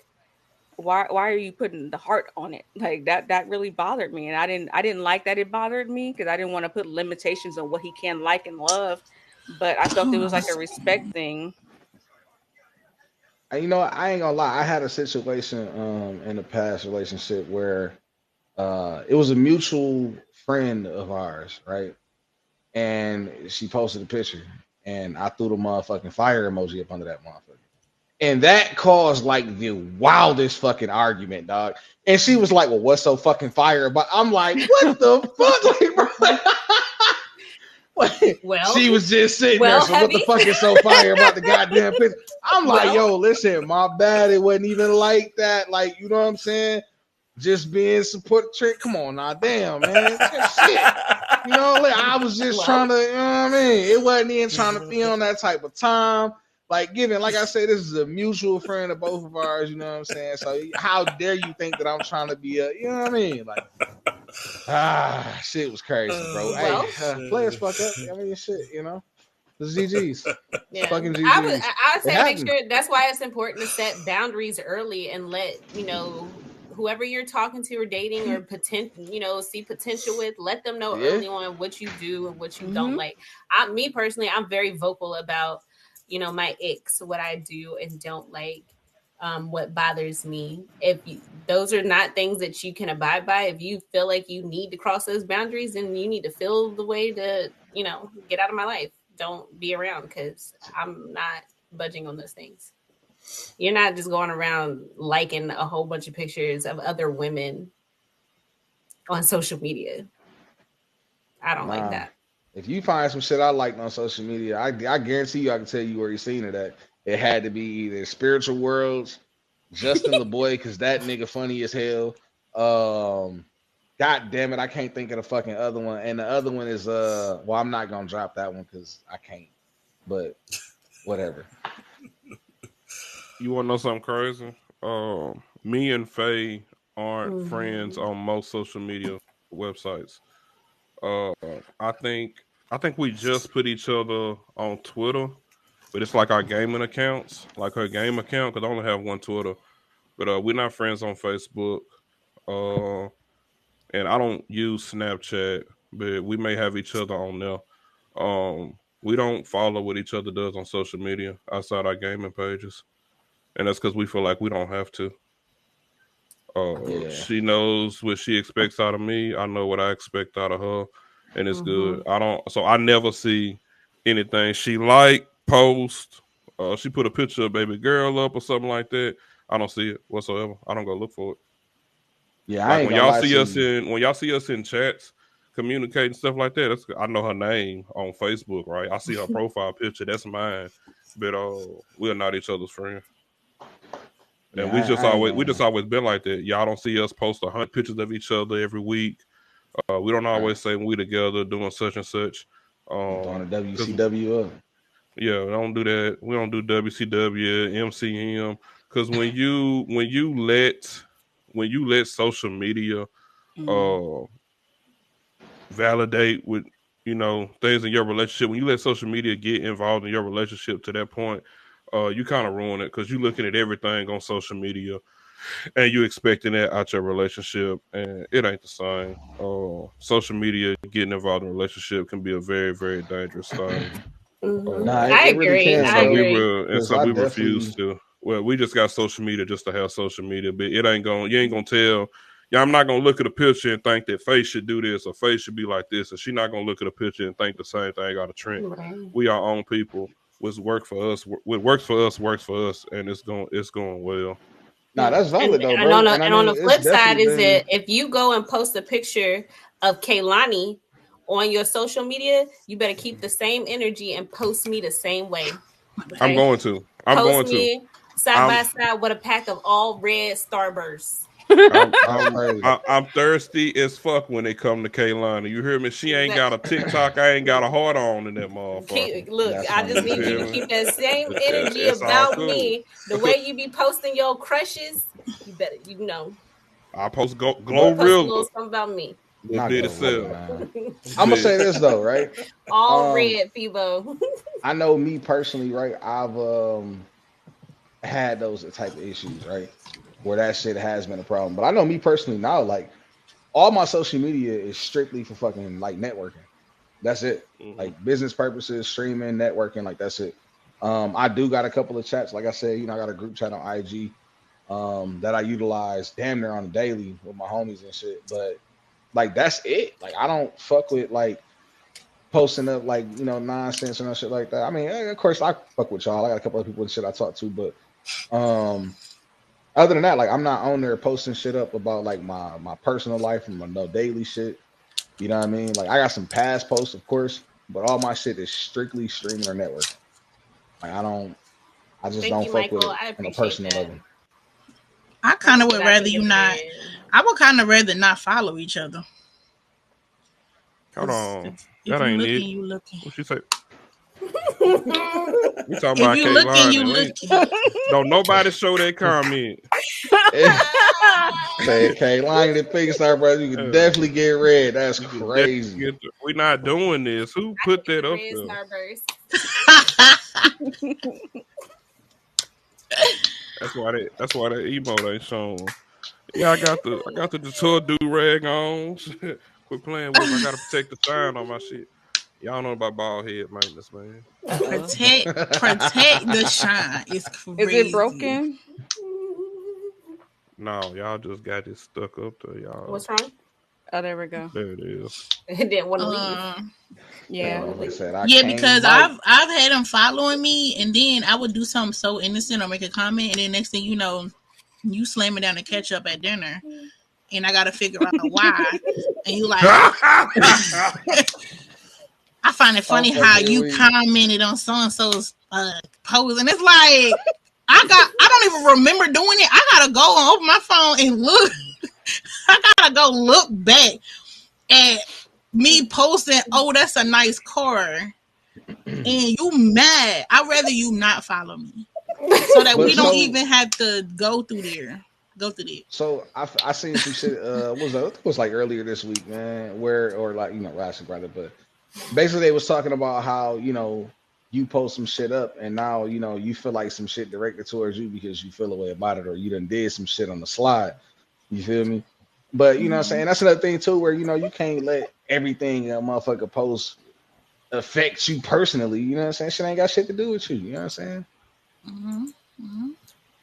Speaker 1: why are you putting the heart on it? Like, that really bothered me, and I didn't like that it bothered me, because I didn't want to put limitations on what he can like and love. But I felt it was like a respect thing.
Speaker 3: You know, I ain't gonna lie. I had a situation in a past relationship where it was a mutual friend of ours, right? And she posted a picture, and I threw the motherfucking fire emoji up under that motherfucker. And that caused like the wildest fucking argument, dog. And she was like, well, what's so fucking fire about? I'm like, what the fuck? Like, bro, well, she was just sitting there. So what the fuck is so fire about the goddamn picture? I'm like, yo, listen, my bad. It wasn't even like that. Like, you know what I'm saying? Just being support trick. Come on now, damn, man. Shit. You know, like, I was just trying to, you know what I mean? It wasn't even trying to be on that type of time. Like, given, like I said, this is a mutual friend of both of ours, you know what I'm saying? So how dare you think that I'm trying to be you know what I mean? Like, shit was crazy, bro. Hey, players fuck up. I mean, shit, you know? The GGs.
Speaker 2: Yeah.
Speaker 3: Fucking GGs.
Speaker 2: I would say make sure, that's why it's important to set boundaries early and let, whoever you're talking to or dating or see potential with, let them know early on what you do and what you don't like. Me personally, I'm very vocal about, my icks, what I do and don't like, what bothers me. Those are not things that you can abide by. If you feel like you need to cross those boundaries, then you need to feel the way to, get out of my life. Don't be around, because I'm not budging on those things. You're not just going around liking a whole bunch of pictures of other women on social media. I don't like that.
Speaker 3: If you find some shit I liked on social media, I guarantee you I can tell you where you seen it at. It had to be either Spiritual Worlds, Justin LeBoy, because that nigga funny as hell. God damn it, I can't think of the fucking other one. And the other one is well, I'm not gonna drop that one because I can't. But whatever.
Speaker 6: You want to know something crazy? Me and Faye aren't friends on most social media websites. I think we just put each other on Twitter, but it's like our gaming accounts, like her game account, because I only have one Twitter. But we're not friends on Facebook. And I don't use Snapchat, but we may have each other on there. We don't follow what each other does on social media outside our gaming pages, and that's because we feel like we don't have to. She knows what she expects out of me. I know what I expect out of her, and it's good. I never see anything she post. She put a picture of baby girl up or something like that. I don't see it whatsoever. I don't go look for it.
Speaker 3: Yeah,
Speaker 6: like when y'all see us in chats, communicating stuff like that. I know her name on Facebook, right? I see her profile picture. That's mine, but we're not each other's friends. And we just always been like that. Y'all don't see us post 100 pictures of each other every week. We don't always say we together doing such and such.
Speaker 3: On a WCW.
Speaker 6: Yeah, we don't do that. We don't do WCW, MCM, because when you let social media validate with things in your relationship, when you let social media get involved in your relationship to that point, you kind of ruin it because you're looking at everything on social media and you expecting that out your relationship, and it ain't the same. Social media getting involved in a relationship can be a very, very dangerous thing.
Speaker 2: I agree.
Speaker 6: We refuse to. Well, we just got social media just to have social media, but you ain't gonna tell. Yeah, I'm not gonna look at a picture and think that Faye should do this or Faye should be like this, and she's not gonna look at a picture and think the same thing out of Trent. Right. We are own people. What works for us works for us, and it's going well.
Speaker 3: Nah, that's valid though, bro.
Speaker 2: And on the flip side is that if you go and post a picture of Kaylani on your social media, you better keep the same energy and post me the same way.
Speaker 6: Okay? I'm going to. Post me
Speaker 2: side by side with a pack of all red Starbursts.
Speaker 6: I'm thirsty as fuck when they come to Kaylani. You hear me? She ain't got a TikTok. I ain't got a heart on in that motherfucker.
Speaker 2: I just need you to keep that same energy about me. The way you be posting your crushes, you better,
Speaker 6: I post glow real.
Speaker 2: Something about me.
Speaker 3: I'm gonna say this though, right?
Speaker 2: All red, Fibo.
Speaker 3: I know me personally, right? I've had those type of issues, right? Where that shit has been a problem. But I know me personally now, like all my social media is strictly for fucking like networking. That's it. Mm-hmm. Like business purposes, streaming, networking, like that's it. I do got a couple of chats. Like I said, I got a group chat on IG that I utilize damn near on a daily with my homies and shit. But like that's it. Like I don't fuck with like posting up like nonsense and shit like that. I mean, of course I fuck with y'all. I got a couple of people and shit I talk to, but other than that, like I'm not on there posting shit up about like my personal life and my daily shit. You know what I mean? Like I got some past posts, of course, but all my shit is strictly streaming or network. Like I just don't fuck with it on a personal level.
Speaker 4: I kind of would rather you not. I would kind of rather not follow each other.
Speaker 6: Hold on, that ain't it.
Speaker 4: You looking?
Speaker 6: What you say? We talking about Kaylani. Don't nobody show that comment.
Speaker 3: Say Kaylani the Pink Star Brothers, you can definitely get red. That's crazy.
Speaker 6: We're not doing this. Who put that up there? That's why that emote ain't shown. Yeah, I got the Detour do-rag on. Quit playing with me. I gotta protect the shine on my shit. Y'all know about bald head maintenance, man.
Speaker 4: Protect the shine. It's crazy.
Speaker 1: Is it broken?
Speaker 6: No, y'all just got it stuck up there, y'all.
Speaker 2: What's wrong?
Speaker 1: Oh, there we go.
Speaker 6: There it is.
Speaker 2: It didn't want to leave.
Speaker 4: Yeah, because I've had them following me, and then I would do something so innocent or make a comment, and then next thing you know, you slam it down to catch up at dinner, and I got to figure out why. And you like, I find it funny how you commented on so and so's post, and it's like I don't even remember doing it. I gotta go and open my phone and look. I gotta go look back at me posting. Oh, that's a nice car, and you mad? I'd rather you not follow me, so that we don't even have to go through there. So
Speaker 3: I seen some shit. It was like earlier this week, man. Rashid brother, but basically they was talking about how you post some shit up, and now you feel like some shit directed towards you because you feel a way about it, or you done did some shit on the slide. You feel me? But you know what I'm saying? That's another thing too, where you can't let everything a motherfucker post affect you personally. You know what I'm saying? Shit ain't got shit to do with you. You know what I'm saying?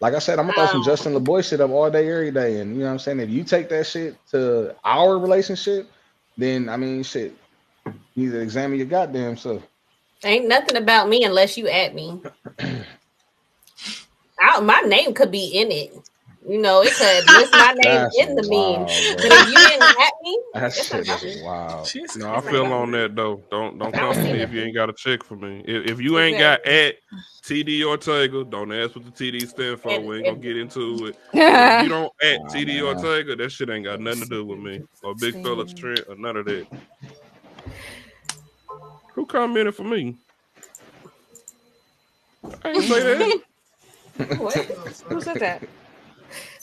Speaker 3: Like I said, I'm gonna throw some Justin LeBoy shit up all day, every day. And you know what I'm saying? If you take that shit to our relationship, then I mean shit, you need to examine your goddamn self.
Speaker 2: Ain't nothing about me unless you at me. My name could be in it. It could list my name in the meme. But if you didn't at me,
Speaker 3: that's wild.
Speaker 6: No, I feel on that though. Don't come to me if you ain't got a check for me. If you ain't got at TD Ortega, don't ask what the TD stand for. We ain't gonna get into it. If you don't at TD Ortega, that shit ain't got nothing to do with me or Big Fella Trent or none of that. Who commented for me? I ain't say that.
Speaker 1: What? Who said that?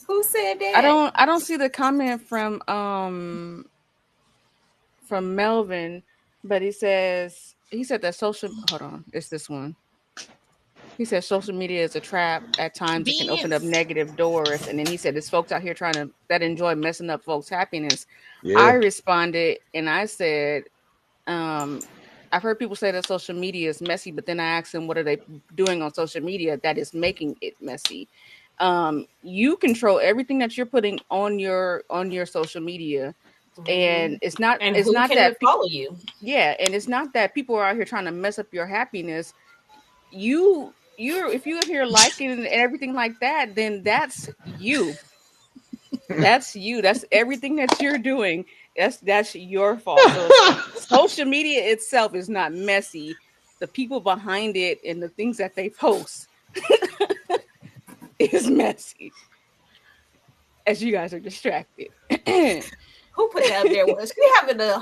Speaker 2: Who said that?
Speaker 1: I don't see the comment from Melvin, but he said that hold on, it's this one. He said social media is a trap. At times it can open up negative doors. And then he said there's folks out here that enjoy messing up folks' happiness. Yeah. I responded and I said, I've heard people say that social media is messy, but then I asked them, what are they doing on social media that is making it messy? You control everything that you're putting on your social media. And it's not that
Speaker 2: follow you.
Speaker 1: Yeah, and it's not that people are out here trying to mess up your happiness. If you're here liking and everything like that, then that's you. That's you. That's everything that you're doing. That's your fault. So social media itself is not messy. The people behind it and the things that they post is messy. As you guys are distracted.
Speaker 2: Who put that up there? Was she having a?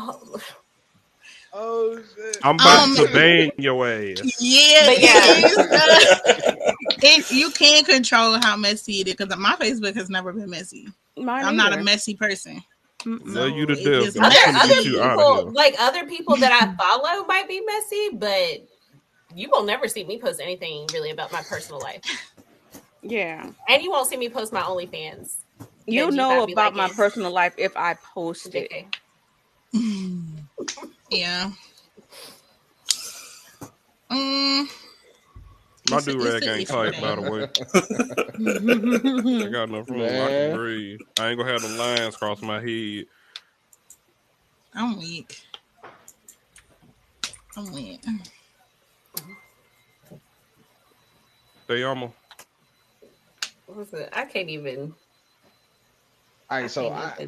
Speaker 3: Oh shit!
Speaker 6: I'm about to bang your ass.
Speaker 4: Yeah, you can't control how messy it is because my Facebook has never been messy. I'm not a messy person.
Speaker 6: So you the devil.
Speaker 2: Other people that I follow might be messy, but you will never see me post anything really about my personal life.
Speaker 1: Yeah,
Speaker 2: and you won't see me post my OnlyFans.
Speaker 1: You'll know about my personal life if I post it.
Speaker 4: Yeah.
Speaker 6: My do-rag ain't tight, by the way. I got enough room. I can breathe. I ain't gonna have the lines cross my head.
Speaker 4: I'm weak.
Speaker 6: They almost.
Speaker 2: I can't even.
Speaker 3: All right, so I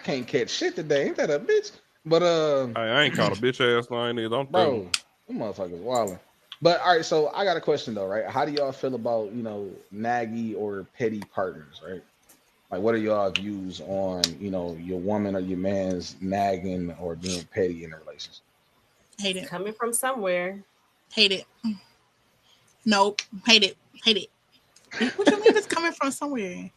Speaker 3: can't catch shit today. Ain't that a bitch? But
Speaker 6: I ain't caught a bitch ass line either.
Speaker 3: Bro, them motherfuckers wilding. But all right, so I got a question though, right? How do y'all feel about naggy or petty partners, right? Like, what are y'all views on your woman or your man's nagging or being petty in a relationship?
Speaker 4: Hate it.
Speaker 2: Coming from somewhere.
Speaker 4: Hate it. Nope. Hate it. What you mean it's coming from somewhere?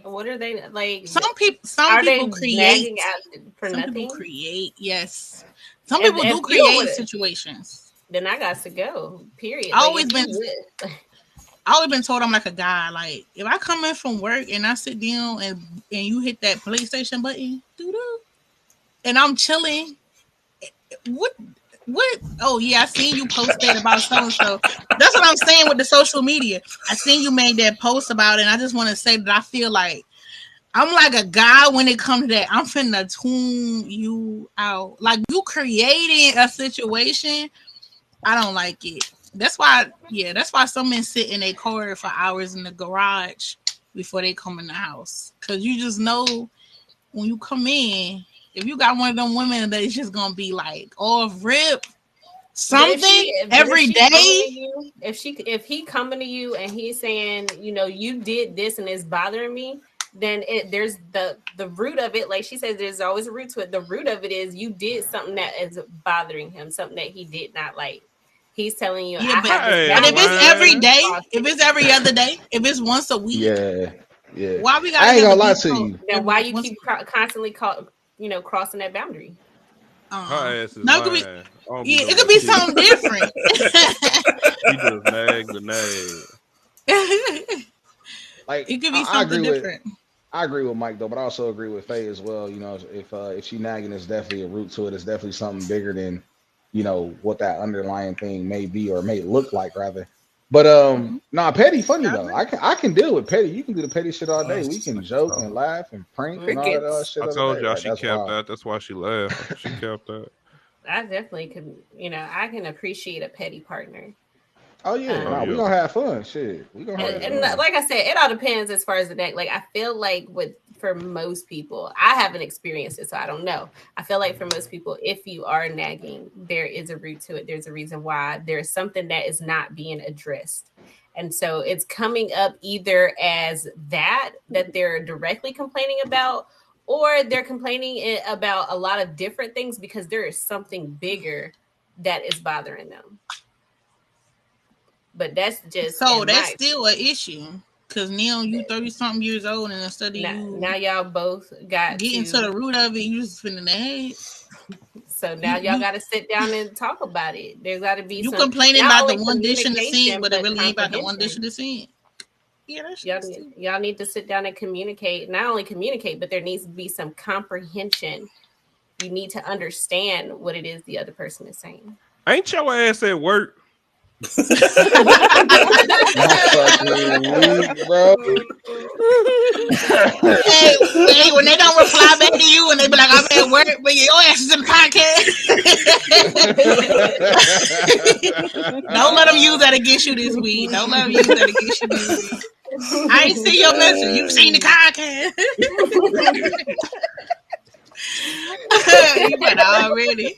Speaker 2: What are they like?
Speaker 4: Some people create
Speaker 2: for nothing.
Speaker 4: People create, yes. Some people do create situations.
Speaker 2: Then I got to go. Period.
Speaker 4: I always been told I'm like a guy. Like if I come in from work and I sit down and you hit that PlayStation button, doo-doo, and I'm chilling. What? Oh yeah, I seen you post that about so and so. That's what I'm saying with the social media. I seen you made that post about it, and I just want to say that I feel like I'm like a guy when it comes to that. I'm finna tune you out. Like you creating a situation. I don't like it. That's why some men sit in a car for hours in the garage before they come in the house. Cause you just know when you come in, if you got one of them women that is just gonna be like off rip, something every day.
Speaker 2: If he coming to you and he's saying, you know, you did this and it's bothering me, then there's the root of it. Like she says, there's always a root to it. The root of it is you did something that is bothering him, something that he did not like. He's telling you,
Speaker 4: yeah, but if it's every day, if it's every other day, if it's once a week,
Speaker 3: yeah.
Speaker 4: Why we got?
Speaker 3: I ain't gonna lie to you.
Speaker 2: Then why you keep constantly crossing that boundary?
Speaker 6: Her ass is
Speaker 4: no, it could be something different.
Speaker 6: He just nag the nag.
Speaker 3: Like
Speaker 4: it could be something different.
Speaker 3: I agree with Mike though, but I also agree with Faye as well. You know, if she nagging, there's definitely a root to it. It's definitely something bigger than, you know, what that underlying thing may be or may look like rather. But petty funny though. I can deal with petty. You can do the petty shit all day. We can joke and laugh and prank and all that other shit.
Speaker 6: I told y'all she kept that. That's why she laughed. She kept that.
Speaker 2: I definitely could. You know, I can appreciate a petty partner.
Speaker 3: Oh yeah, we gonna have fun. Shit, we gonna have fun.
Speaker 2: And like I said, it all depends as far as the deck. Like I feel like for most people, I haven't experienced it, so I don't know. I feel like for most people, if you are nagging, there is a root to it. There's a reason why. There's something that is not being addressed. And so it's coming up either as that they're directly complaining about, or they're complaining about a lot of different things because there is something bigger that is bothering them. But that's just
Speaker 4: so that's still an issue. Cause now you 30-something years old, and instead of
Speaker 2: now y'all both got
Speaker 4: getting to the root of it, you just spinning the head.
Speaker 2: So now y'all got to sit down and talk about it. There's got to be
Speaker 4: you complaining about the one dish in the sink, but it really ain't about the one dish in the sink. Yeah, that's
Speaker 2: y'all need to sit down and communicate. Not only communicate, but there needs to be some comprehension. You need to understand what it is the other person is saying.
Speaker 6: Ain't your ass at work?
Speaker 3: Bro. Hey,
Speaker 4: when they don't reply back to you and they be like, I'm at work, but your ass is in the podcast. Don't let them use that against you this week. Don't let them use that against you this week. I ain't see your message. You've seen the podcast. You better already.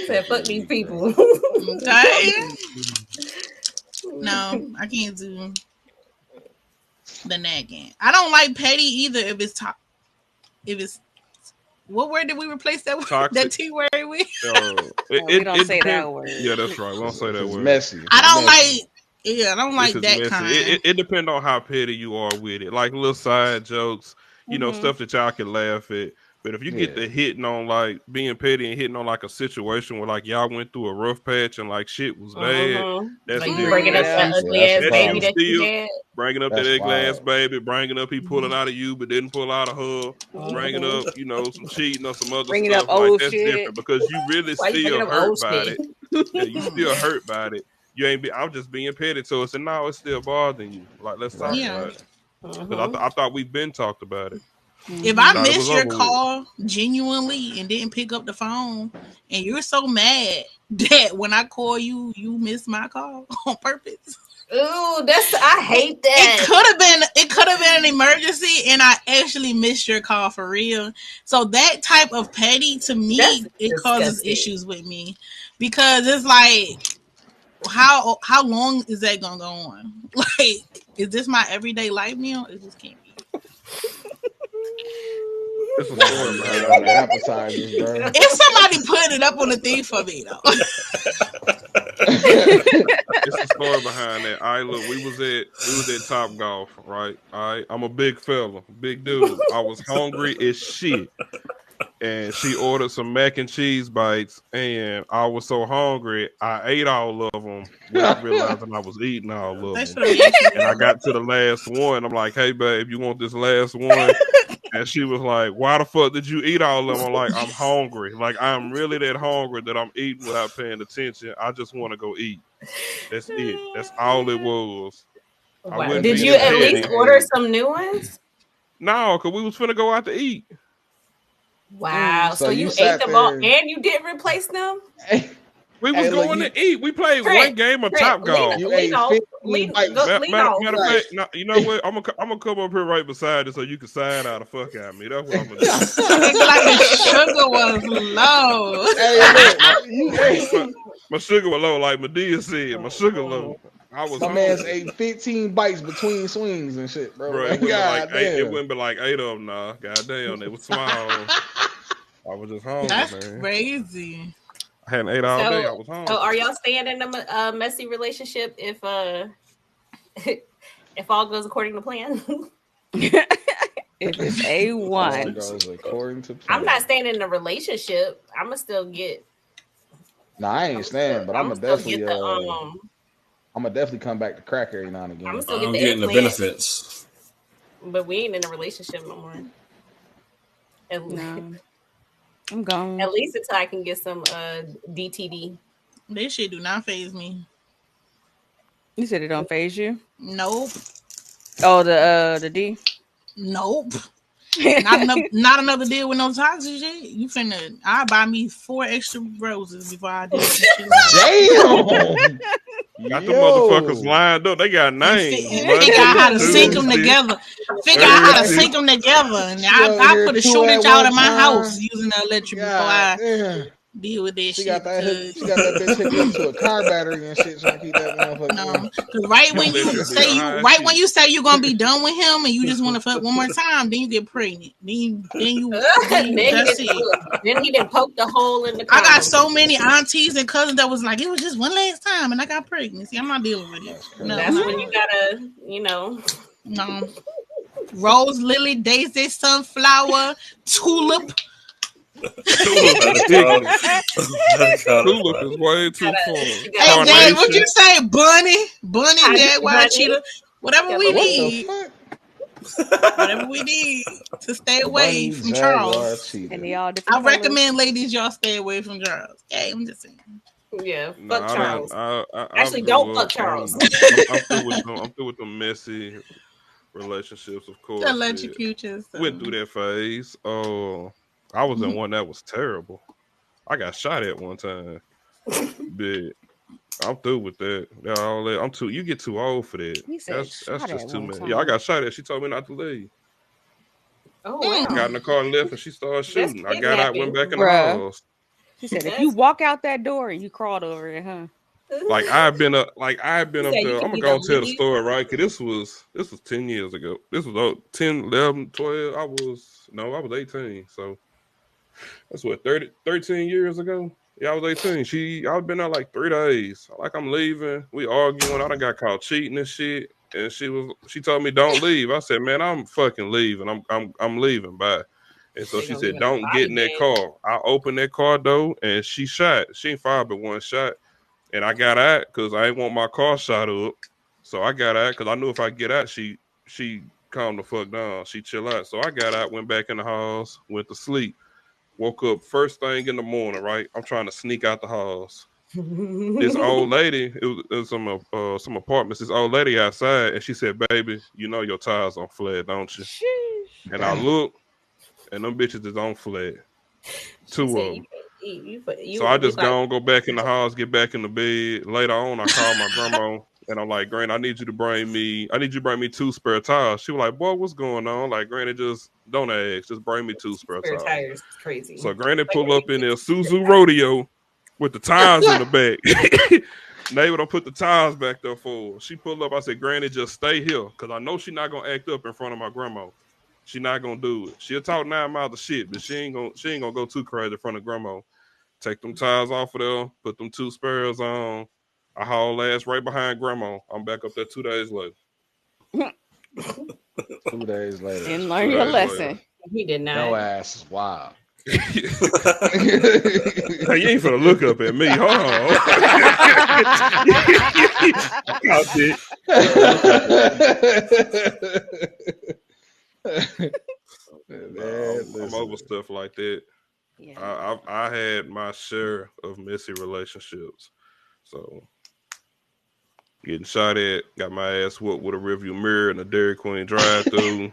Speaker 2: Said fuck these people.
Speaker 4: Okay. No, I can't do the nagging. I don't like petty either. If it's what word did we replace that word?
Speaker 6: Toxic.
Speaker 4: That T word with?
Speaker 1: We don't say that word.
Speaker 6: Yeah, that's right. We don't say that word.
Speaker 3: Messy.
Speaker 4: I don't like that
Speaker 6: messy.
Speaker 4: kind.
Speaker 6: It depends on how petty you are with it. Like little side jokes, you know, stuff that y'all can laugh at. But if you get to hitting on like being petty and hitting on like a situation where like y'all went through a rough patch and like shit was bad, that's
Speaker 2: like bringing up that ugly ass baby that you had.
Speaker 6: Bringing up that ugly ass baby, bringing up he pulling out of you but didn't pull out of her, bringing up, you know, some cheating or some other
Speaker 1: bringing
Speaker 6: stuff
Speaker 1: up
Speaker 6: like
Speaker 1: old
Speaker 6: that's
Speaker 1: shit.
Speaker 6: different because you really still hurt by it. Yeah, you still hurt by it. You ain't I'm just being petty, so it's no, it's still bothering you. Like let's talk about it. Because I thought we've been talked about it.
Speaker 4: If I missed your call genuinely and didn't pick up the phone, and you're so mad that when I call you, you missed my call on purpose.
Speaker 2: Ooh, I hate that.
Speaker 4: It could have been an emergency, and I actually missed your call for real. So that type of petty to me, it causes issues with me because it's like, how long is that gonna go on? Like, is this my everyday life meal? It just can't be.
Speaker 6: It's a story behind that.
Speaker 4: If somebody put it up on the thing for me, though.
Speaker 6: It's a story behind that. All right, look, we was at Top Golf, right? All right, I'm a big fella, big dude. I was hungry as shit, and she ordered some mac and cheese bites, and I was so hungry, I ate all of them without realizing I was eating all of them. And I got to the last one. I'm like, hey, babe, you want this last one? And she was like, why the fuck did you eat all of them? I'm like, I'm hungry. Like, I'm really that hungry that I'm eating without paying attention. I just want to go eat. That's it. That's all it was.
Speaker 2: Wow. Did you at least order some new ones?
Speaker 6: No, because we was finna go out to eat.
Speaker 2: Wow. So you ate them all and you didn't replace them?
Speaker 6: We was going to eat. We played one game of Top Golf.
Speaker 2: Lean off.
Speaker 6: Matter of fact, you know what? I'm gonna come up here right beside you so you can side out the fuck out of me. That's what I'm gonna do.
Speaker 4: It's like the sugar was low.
Speaker 6: My sugar was low, like Medea said. My sugar low. I was.
Speaker 3: My man's ate 15 bites between swings and shit, bro.
Speaker 6: Bro,
Speaker 3: Like,
Speaker 6: it wouldn't be like 8 of them. Nah, goddamn, they was small. I was just hungry.
Speaker 4: That's
Speaker 6: man.
Speaker 4: Crazy.
Speaker 6: I hadn't ate all day. I was hungry.
Speaker 2: So, are y'all staying in a messy relationship if if all goes according to plan?
Speaker 1: If it's A1.
Speaker 3: Goes according to plan.
Speaker 2: I'm not staying in a relationship. I'm gonna still get.
Speaker 3: Nah, I ain't staying, but I'm gonna definitely.
Speaker 2: Get the,
Speaker 3: I'm gonna definitely come back to crack every now and again.
Speaker 2: I'm still
Speaker 5: getting the benefits.
Speaker 2: But we ain't in a relationship no more.
Speaker 1: No. I'm gone.
Speaker 2: At least until I can get some DTD.
Speaker 4: This shit do not faze me.
Speaker 1: You said it don't faze you?
Speaker 4: Nope.
Speaker 1: Oh, the D?
Speaker 4: Nope. not another deal with no toxic shit. You finna? I buy me 4 extra roses before I do this shit.
Speaker 3: Damn.
Speaker 6: Got the motherfuckers lined up. They got names.
Speaker 4: Figure out how to sync them together. Figure out how to sync them together. And I put a shortage out of my house using the electric before I deal with this shit.
Speaker 3: She got that bitch hooked up to a car battery and shit, trying to keep that motherfucker.
Speaker 4: No, because right when you say you're gonna be done with him and you just want to fuck one more time, then you get pregnant. Then that's it.
Speaker 2: Then he didn't poke the hole in the
Speaker 4: condom. I got so many aunties and cousins that was like, it was just one last time and I got pregnant. See, I'm not dealing with it.
Speaker 2: No, that's when you gotta,
Speaker 4: No. Rose, lily, daisy, sunflower, tulip.
Speaker 6: Tulip is way too far.
Speaker 4: Hey, Dad, what you say? Bunny, Jaguar, cheetah, whatever we need. Whatever we need to stay away from Charles. And I recommend ladies y'all stay away from Charles. Okay, I'm just saying.
Speaker 2: Yeah, fuck Charles.
Speaker 6: Actually,
Speaker 2: don't fuck Charles.
Speaker 6: I'm through with the messy relationships, of course.
Speaker 4: Electrocutions.
Speaker 6: Went through that phase. I was in one that was terrible. I got shot at one time. But I'm through with that. I'm too. You get too old for that. That's just too many. Yeah, I got shot at. She told me not to leave.
Speaker 2: Oh, wow.
Speaker 6: I got in the car and left, and she started shooting. I got out, went back in the house.
Speaker 1: She said, "If you walk out that door and you crawled over it, huh?"
Speaker 6: Like I've been up there. I'm gonna go tell the story, right? Cause this was 10 years ago. This was 10, 11, 12. I was 18. So that's what 13 years ago. Yeah, I was 18. I've been there like 3 days. Like I'm leaving. We arguing. I done got caught cheating and shit. And she told me don't leave. I said, man, I'm fucking leaving. I'm leaving. Bye. And so she said, don't get in that car. I opened that car door and she shot. She ain't fired but one shot. And I got out because I ain't want my car shot up. So I got out because I knew if I get out, she calmed the fuck down. She chill out. So I got out, went back in the house, went to sleep. Woke up first thing in the morning, right? I'm trying to sneak out the house. This old lady, it was some apartments. This old lady outside, and she said, "Baby, you know your tires on flat, don't you?" Sheesh. And I look, and them bitches is on flat. 2 of them. So I just go back in the house, get back in the bed. Later on, I called my grandma, and I'm like, "Granny, I need you to bring me 2 spare tires." She was like, "Boy, what's going on?" Like, Granny, just don't ask, just bring me 2 spare tires.
Speaker 2: Crazy.
Speaker 6: So Granny pull up in their Suzu Rodeo with the tires in the back. Neighbor don't put the tires back there for her. She pulled up. I said, "Granny, just stay here, cause I know she's not gonna act up in front of my grandma. She not gonna do it. She'll talk 9 miles of shit, but she ain't gonna go too crazy in front of grandma. Take them tires off of there, put them 2 spares on. I haul ass right behind grandma. I'm back up there 2 days later.
Speaker 3: 2 days later.
Speaker 1: Didn't learn your lesson.
Speaker 2: He did not.
Speaker 3: No ass is wild.
Speaker 6: You ain't finna look up at me. Hold on. I'm over stuff like that. Yeah. I had my share of messy relationships. So getting shot at, got my ass whooped with a rearview mirror and a Dairy Queen drive-through.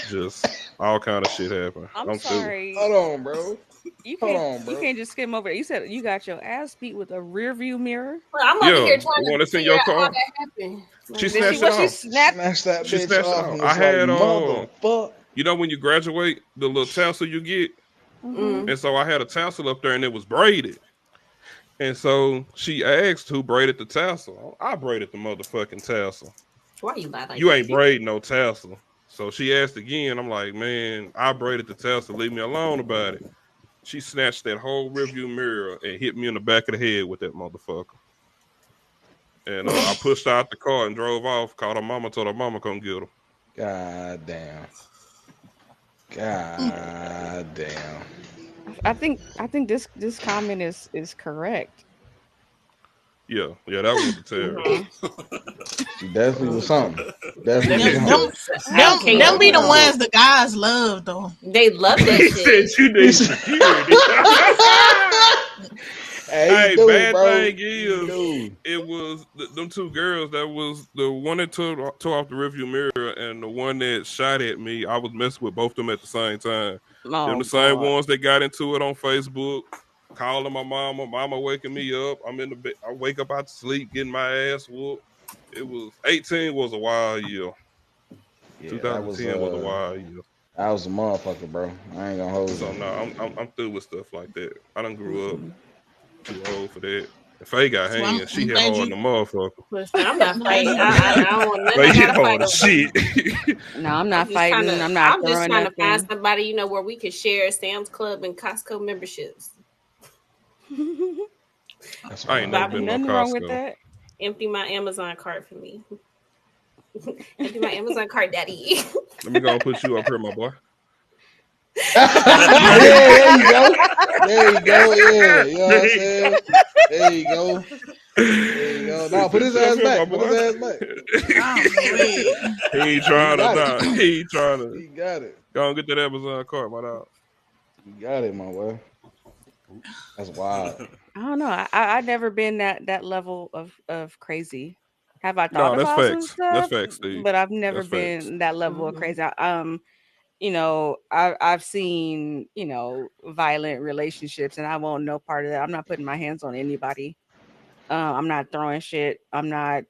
Speaker 6: Just all kind of shit happened.
Speaker 1: I'm sorry.
Speaker 3: Hold on, bro.
Speaker 1: You can't just skim over it. You said you got your ass beat with a rearview mirror.
Speaker 2: Well, I'm over here trying to figure out how that happened.
Speaker 6: She snatched it off.
Speaker 3: She snatched that bitch off.
Speaker 6: I had motherfucker. You know when you graduate, the little tassel you get, and so I had a tassel up there and it was braided. And so she asked who braided the tassel. I braided the motherfucking tassel.
Speaker 2: Why you lie like
Speaker 6: You
Speaker 2: that?
Speaker 6: ain't braiding no tassel. So she asked again. I'm like, man, I braided the tassel. Leave me alone about it. She snatched that whole rearview mirror and hit me in the back of the head with that motherfucker. And I pushed her out the car and drove off. Called her mama, told her mama come get her.
Speaker 3: God damn. God damn.
Speaker 1: I think this comment is correct.
Speaker 6: Yeah, that was the terror.
Speaker 3: She definitely was something.
Speaker 4: Them be the ones the guys love though.
Speaker 2: They love that
Speaker 6: He
Speaker 2: shit.
Speaker 6: said you need security. Hey, bad thing is, it was them two girls. That was the one that tore off the rearview mirror, and the one that shot at me. I was messing with both of them at the same time. Them the same ones that got into it on Facebook, calling my mama waking me up. I'm in the bed. I wake up out to sleep, getting my ass whooped. It was 18 was a wild year. Yeah, 2010 was a wild year.
Speaker 3: I was a motherfucker, bro. I ain't gonna hold you.
Speaker 6: So no, I'm through with stuff like that. I done grew up. Too old for that. If Faye got hands, she hit hard in the motherfucker.
Speaker 2: Listen, I'm not fighting. I don't want nothing.
Speaker 6: Faye hit hard as shit.
Speaker 1: No, I'm not fighting. I'm not throwing
Speaker 2: just trying to find somebody, where we could share Sam's Club and Costco memberships.
Speaker 6: I ain't never been to Costco. Wrong with that.
Speaker 2: Empty my Amazon cart for me. Empty my Amazon cart, daddy.
Speaker 6: Let me go and put you up here, my boy.
Speaker 3: There you go. Yeah, you know what I'm saying? There you go. No, put his ass back. Put his ass back.
Speaker 6: He ain't trying to. He ain't trying to.
Speaker 3: He got it.
Speaker 6: Go and get that Amazon cart, my dog.
Speaker 3: You got it, my boy. That's wild.
Speaker 1: I don't know. I never been that level of crazy. Have I thought about some stuff?
Speaker 6: That's facts, Steve.
Speaker 1: But I've never been that level of crazy. I've seen, violent relationships, and I won't know part of that. I'm not putting my hands on anybody. I'm not throwing shit. I'm not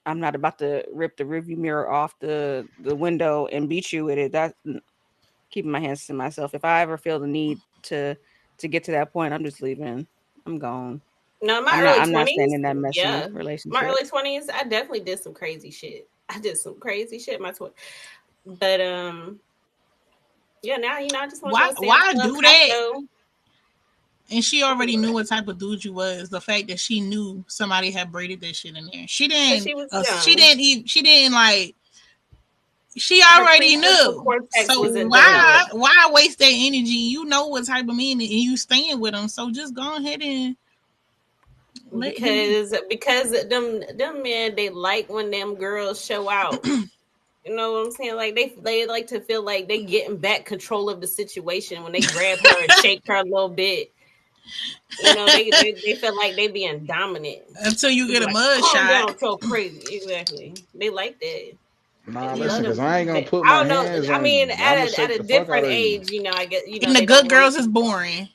Speaker 1: about to rip the rearview mirror off the window and beat you with it. That's keeping my hands to myself. If I ever feel the need to get to that point, I'm just leaving. I'm gone.
Speaker 2: No, I'm
Speaker 1: not staying in that messy relationship.
Speaker 2: My early 20s, I definitely did some crazy shit. I did some crazy shit in my 20s. But yeah, now I just want to
Speaker 4: why do that? And she already knew what type of dude you was. The fact that she knew somebody had braided that shit in there. She didn't. She already knew. So why waste that energy? You know what type of man and you staying with them. So just go ahead and
Speaker 2: because them men, they like when them girls show out. You know what I'm saying? Like they like to feel like they getting back control of the situation when they grab her and shake her a little bit. They feel like they being dominant
Speaker 4: until you get a mud shot.
Speaker 2: So crazy, exactly. They like that.
Speaker 3: Nah, listen, because I ain't gonna put my hands on.
Speaker 2: I mean, at a different age, I guess
Speaker 4: and the good girls is boring.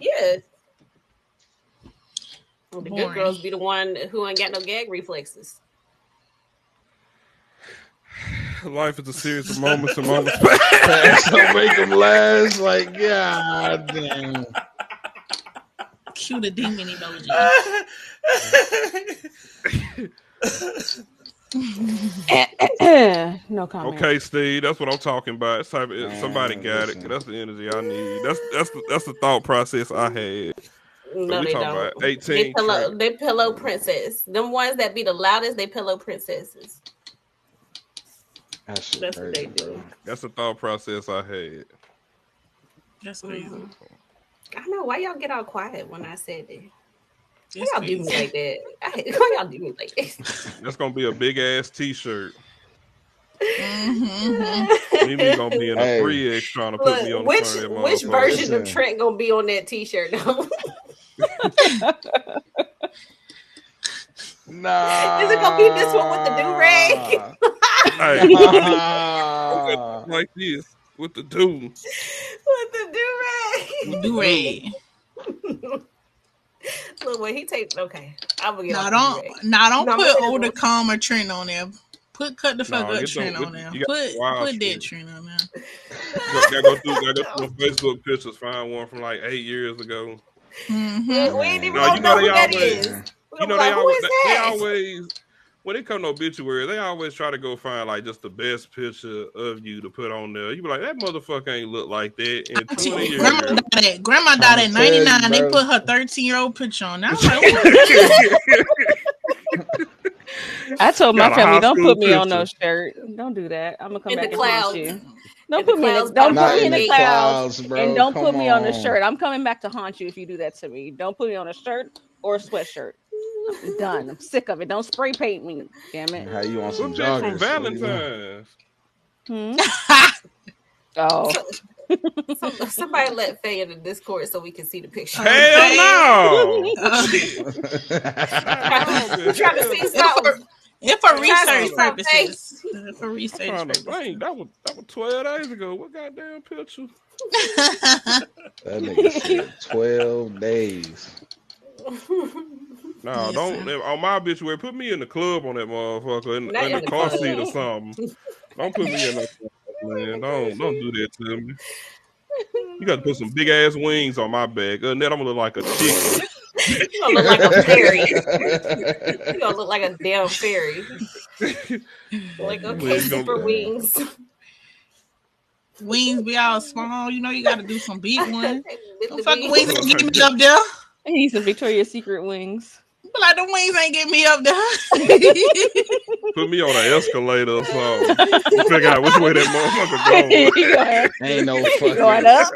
Speaker 2: Yeah. Well, the good girls be the one who ain't got no gag reflexes.
Speaker 6: Life is a series of moments and moments.
Speaker 3: So make them last. Like, God damn.
Speaker 4: Cue the demon emoji.
Speaker 1: No comment.
Speaker 6: Okay, Steve, that's what I'm talking about. Somebody got it. That's the energy I need. That's the thought process I had.
Speaker 2: No, they don't.
Speaker 6: About 18.
Speaker 2: They pillow princess. Them ones that be the loudest, they pillow princesses.
Speaker 3: That's
Speaker 2: what they do.
Speaker 6: That's the thought process I had.
Speaker 4: That's crazy.
Speaker 2: I know why y'all get all quiet when I said that. Why y'all do me like that? Why y'all do me like that?
Speaker 6: That's gonna be a big ass T-shirt. Mimi gonna be in a 3X trying to put me on the front of that.
Speaker 2: Which version of Trent gonna be on that T-shirt though?
Speaker 3: Nah.
Speaker 2: Is it gonna be this one with the do-rag?
Speaker 6: Like this with the do.
Speaker 2: With the do-rag.
Speaker 4: Do-rag.
Speaker 2: Look, when he takes okay, I'm gonna get.
Speaker 4: Don't put older calmer Trent on there. Cut the fuck up Trent on there. Put that Trent on there.
Speaker 6: Gotta go through Facebook pictures. Find one from like 8 years ago.
Speaker 4: Mm-hmm.
Speaker 2: We ain't even gonna know who that is.
Speaker 6: You know, they always, when it come to obituary, they always try to go find like just the best picture of you to put on there. You be like, that motherfucker ain't look like that in 20 years.
Speaker 4: Grandma died at 99. They put her 13-year-old picture on. I was like,
Speaker 1: I told my family, don't put me on no shirt. Don't do that. I'm gonna come back and haunt you. Don't put me in the clouds, bro. And don't put me on a shirt. I'm coming back to haunt you if you do that to me. Don't put me on a shirt or a sweatshirt. I'm done. I'm sick of it. Don't spray paint me. Damn it.
Speaker 3: How you want some joggers
Speaker 6: from Valentine's?
Speaker 2: Oh. Somebody let Faye in the Discord so we can see the picture.
Speaker 6: Hell no!
Speaker 2: Trying to see something.
Speaker 4: If for research purposes. For research purposes.
Speaker 6: That was 12 days ago. What goddamn picture?
Speaker 3: That nigga said 12 days.
Speaker 6: No, don't on my obituary. Put me in the club on that motherfucker in the car seat or something. Don't put me in that man. Don't do that to me. You got to put some big ass wings on my back. And then I'm gonna look like a chicken.
Speaker 2: You gonna look like a fairy. You gonna look like a damn fairy. Like, okay, super wings.
Speaker 4: Wings be all small. You know you got to do some big ones. Don't fucking wings ain't getting me up there.
Speaker 1: I need some Victoria's Secret wings.
Speaker 4: But like the wings ain't getting me up there.
Speaker 6: Put me on an escalator or something. Figure out which way that motherfucker
Speaker 3: going. Ain't no fucking
Speaker 1: going up.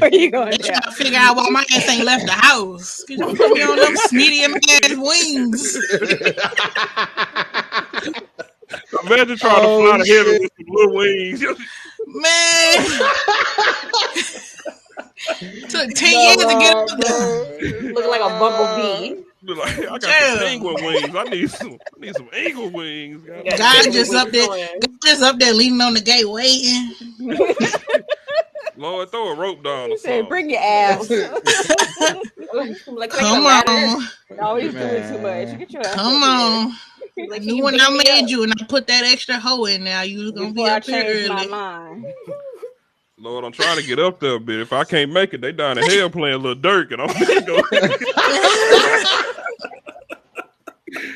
Speaker 1: Or you going down?
Speaker 4: Trying to figure out why my ass ain't left the house. Cause you put me on them medium ass wings.
Speaker 6: Imagine trying to fly to heaven with some little wings.
Speaker 4: Man. Took 10 years to get up there.
Speaker 2: Looking like a bumblebee.
Speaker 6: Like, I got some penguin wings. I need some eagle wings.
Speaker 4: God just up there leaning on the gate waiting.
Speaker 6: Lord, throw a rope down or something.
Speaker 1: Bring your ass.
Speaker 2: Like,
Speaker 4: come on.
Speaker 1: Always doing too much. Get your ass.
Speaker 4: Come on. Like when I made you and I put that extra hoe in there, you was gonna be up here early.
Speaker 1: My mind.
Speaker 6: Lord, I'm trying to get up there a bit. If I can't make it, they down in hell playing a little Dirk, and I'm gonna go.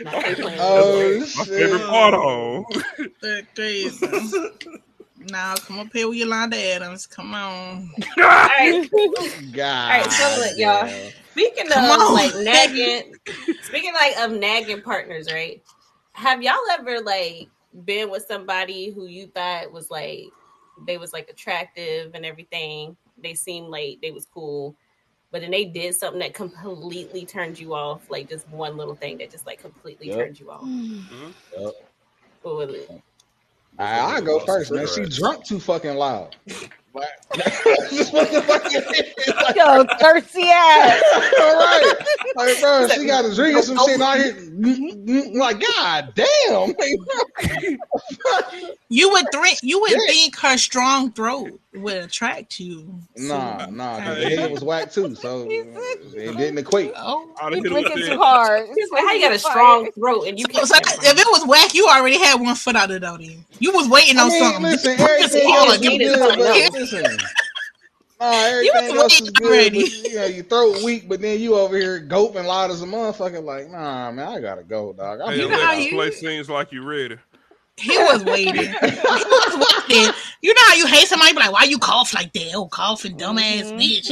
Speaker 6: My favorite part of.
Speaker 4: That's crazy. Now come up here with Yolanda Adams. Come on.
Speaker 2: All right. God. All right. So look, y'all. Speaking of nagging partners, right? Have y'all ever like been with somebody who you thought was like they was like attractive and everything? They seemed like they was cool, but then they did something that completely turned you off, like just one little thing that just like completely turned you off.
Speaker 3: Yep.
Speaker 2: What was it?
Speaker 3: I go first, man. She drunk too fucking loud. Yo,
Speaker 1: thirsty ass.
Speaker 3: All right. Like, bro, she got to drink some shit out here. Like, god damn.
Speaker 4: You would think her strong throat would attract you.
Speaker 3: Nah, because the head was whack too, so it didn't equate.
Speaker 1: You're blinking too hard.
Speaker 2: How you got a strong throat and you can't?
Speaker 4: So if it was whack, you already had one foot out the door. You was waiting on something.
Speaker 3: Listen, everything else is good, but listen. Everything else is good. But, your throat weak, but then you over here gulping loud as a motherfucker. Like, nah, man, I gotta go, dog.
Speaker 6: You know how you play scenes like you ready.
Speaker 4: He was waiting. You know how you hate somebody, be like, why you cough like that? Oh, coughing, dumbass bitch.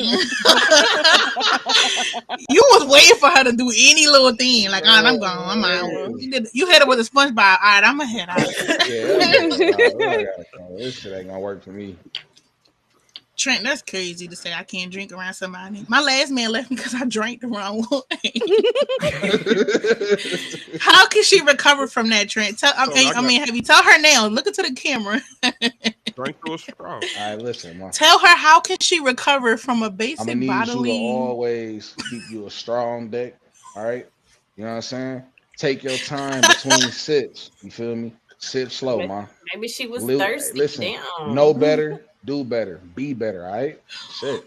Speaker 4: You was waiting for her to do any little thing. Like, all right, I'm gone. I'm out. You hit her with a SpongeBob. All right, I'm going to head out.
Speaker 3: This shit ain't going to work for me.
Speaker 4: Trent, that's crazy to say I can't drink around somebody. My last man left me because I drank the wrong way. How can she recover from that, Trent? Have you tell her now? Look into the camera.
Speaker 6: Drink through a straw.
Speaker 3: All right, listen, man.
Speaker 4: Tell her how can she recover from a basic bodily.
Speaker 3: I'm gonna need you to always keep you a strong dick. All right, you know what I'm saying? Take your time between sips. You feel me? Sip slow, man.
Speaker 2: Maybe she was thirsty.
Speaker 3: Listen,
Speaker 2: damn.
Speaker 3: Know better. Do better. Be better, all right? Shit.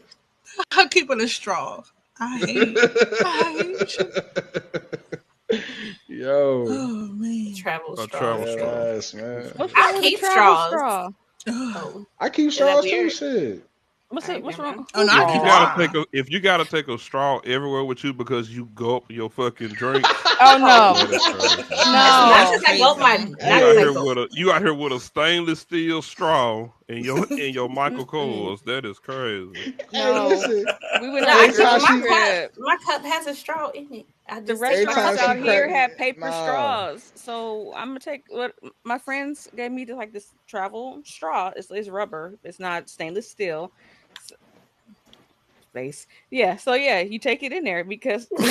Speaker 4: I'll keep it a straw. I hate
Speaker 3: you. Yo.
Speaker 4: Oh, man.
Speaker 2: Travel straw.
Speaker 3: Yes, man.
Speaker 2: I keep straws.
Speaker 3: I keep straws too, shit.
Speaker 1: What's wrong?
Speaker 4: Oh no,
Speaker 6: if you gotta take a straw everywhere with you because you gulp your fucking drink.
Speaker 1: Oh no,
Speaker 2: not just I gulp my.
Speaker 6: You out here with a stainless steel straw in your Michael Kors. That is crazy.
Speaker 1: No, we went
Speaker 2: my cup has a straw in it.
Speaker 1: The restaurants out here have paper straws, so I'm gonna take what my friends gave me to like this travel straw. It's rubber. It's not stainless steel. Space. Yeah. So yeah, you take it in there because. Don't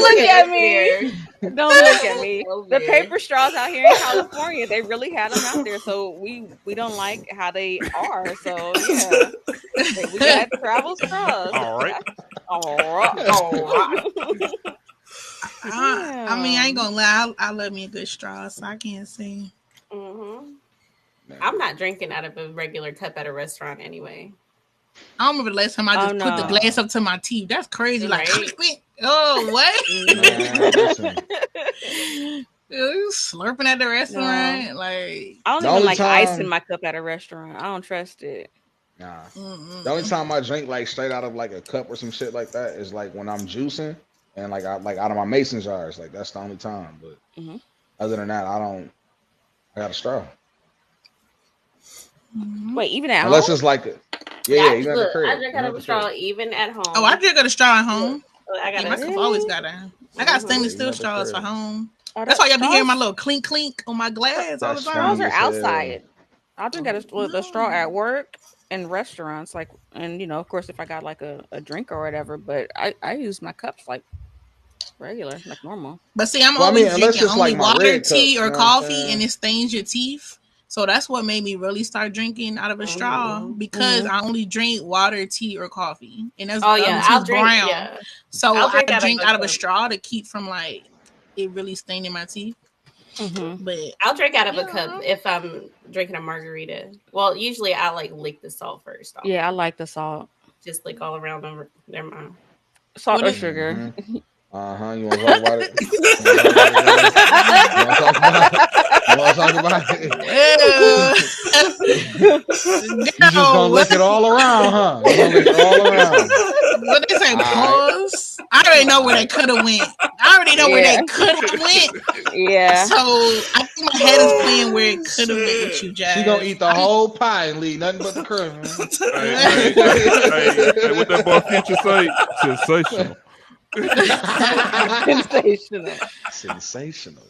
Speaker 1: look at me. Don't look at me. The paper straws out here in California, they really had them out there. So we don't like how they are. So yeah, we got travel straws.
Speaker 6: All right.
Speaker 4: I mean, I ain't gonna lie. I love me a good straw, so I can't say.
Speaker 2: Mm-hmm. I'm not drinking out of a regular cup at a restaurant anyway.
Speaker 4: I don't remember the last time I just put the glass up to my teeth. That's crazy. Right. Like, oh, what? Slurping at the restaurant.
Speaker 1: No.
Speaker 4: Like,
Speaker 1: I don't even like ice in my cup at a restaurant. I don't trust it.
Speaker 3: Nah. The only time I drink like straight out of like a cup or some shit like that is like when I'm juicing and like out of my mason jars. Like that's the only time. But other than that, I got a straw.
Speaker 1: Wait, even at
Speaker 3: unless
Speaker 1: home?
Speaker 3: it's like even at the crib.
Speaker 2: I drink out of a straw even at home.
Speaker 4: Oh, I drink out of a straw at home.
Speaker 2: I
Speaker 4: my cup always got a. I got stainless steel straws for home. That's why y'all be hearing my little clink clink on my glass all the time.
Speaker 1: Straws are outside. I drink out of a straw at work and restaurants, like, and of course, if I got like a drink or whatever. But I use my cups like regular, like normal.
Speaker 4: But see, I'm always drinking only water, tea, or coffee, and it stains your teeth. So that's what made me really start drinking out of a straw because I only drink water, tea, or coffee, and that's
Speaker 2: I'll drink
Speaker 4: brown.
Speaker 2: Yeah.
Speaker 4: So I drink out of a straw to keep from like it really staining my teeth. But
Speaker 2: I'll drink out of a cup if I'm drinking a margarita. Well, usually I like lick the salt first.
Speaker 1: Yeah, I like the salt.
Speaker 2: Just lick all around them. Their mouth.
Speaker 1: Salt or sugar.
Speaker 3: You want to talk about it? You want to talk about it? You just gonna lick it all around, huh? You gonna lick it all around.
Speaker 4: What they say? Pause. I already know where they could have went. I already know where they could have went.
Speaker 1: Yeah.
Speaker 4: So I think my head is playing where it could have went with you, Jazz.
Speaker 3: She gonna eat the whole pie and leave nothing but the crumb.
Speaker 6: Hey, what that boy Future say? Sensational.
Speaker 3: Sensational.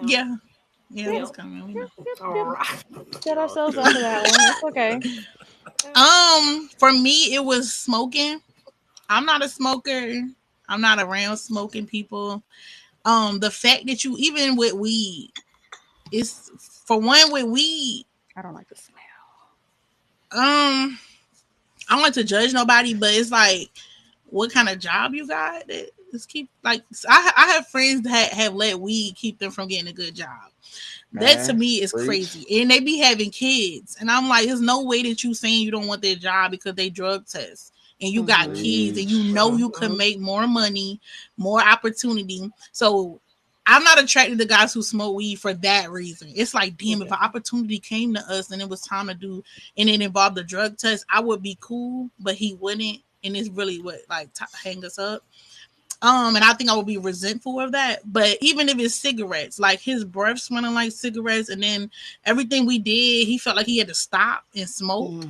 Speaker 4: Yeah, it's coming.
Speaker 2: All right.
Speaker 1: Get ourselves onto that one. It's
Speaker 4: okay. For me, it was smoking. I'm not a smoker. I'm not around smoking people. The fact that you even with weed, it's for one with weed.
Speaker 1: I don't like the smell.
Speaker 4: I don't like to judge nobody, but it's like, what kind of job you got? Just keep like I have friends that have let weed keep them from getting a good job. That to me is crazy, and they be having kids, and I'm like, there's no way that you saying you don't want their job because they drug test, and you got kids, and you could make more money, more opportunity. So I'm not attracted to guys who smoke weed for that reason. It's like, damn, if an opportunity came to us and it was time to do, and it involved the drug test, I would be cool, but he wouldn't. And it's really what like hang us up. And I think I would be resentful of that. But even if it's cigarettes, like his breath smelling like cigarettes, and then everything we did, he felt like he had to stop and smoke.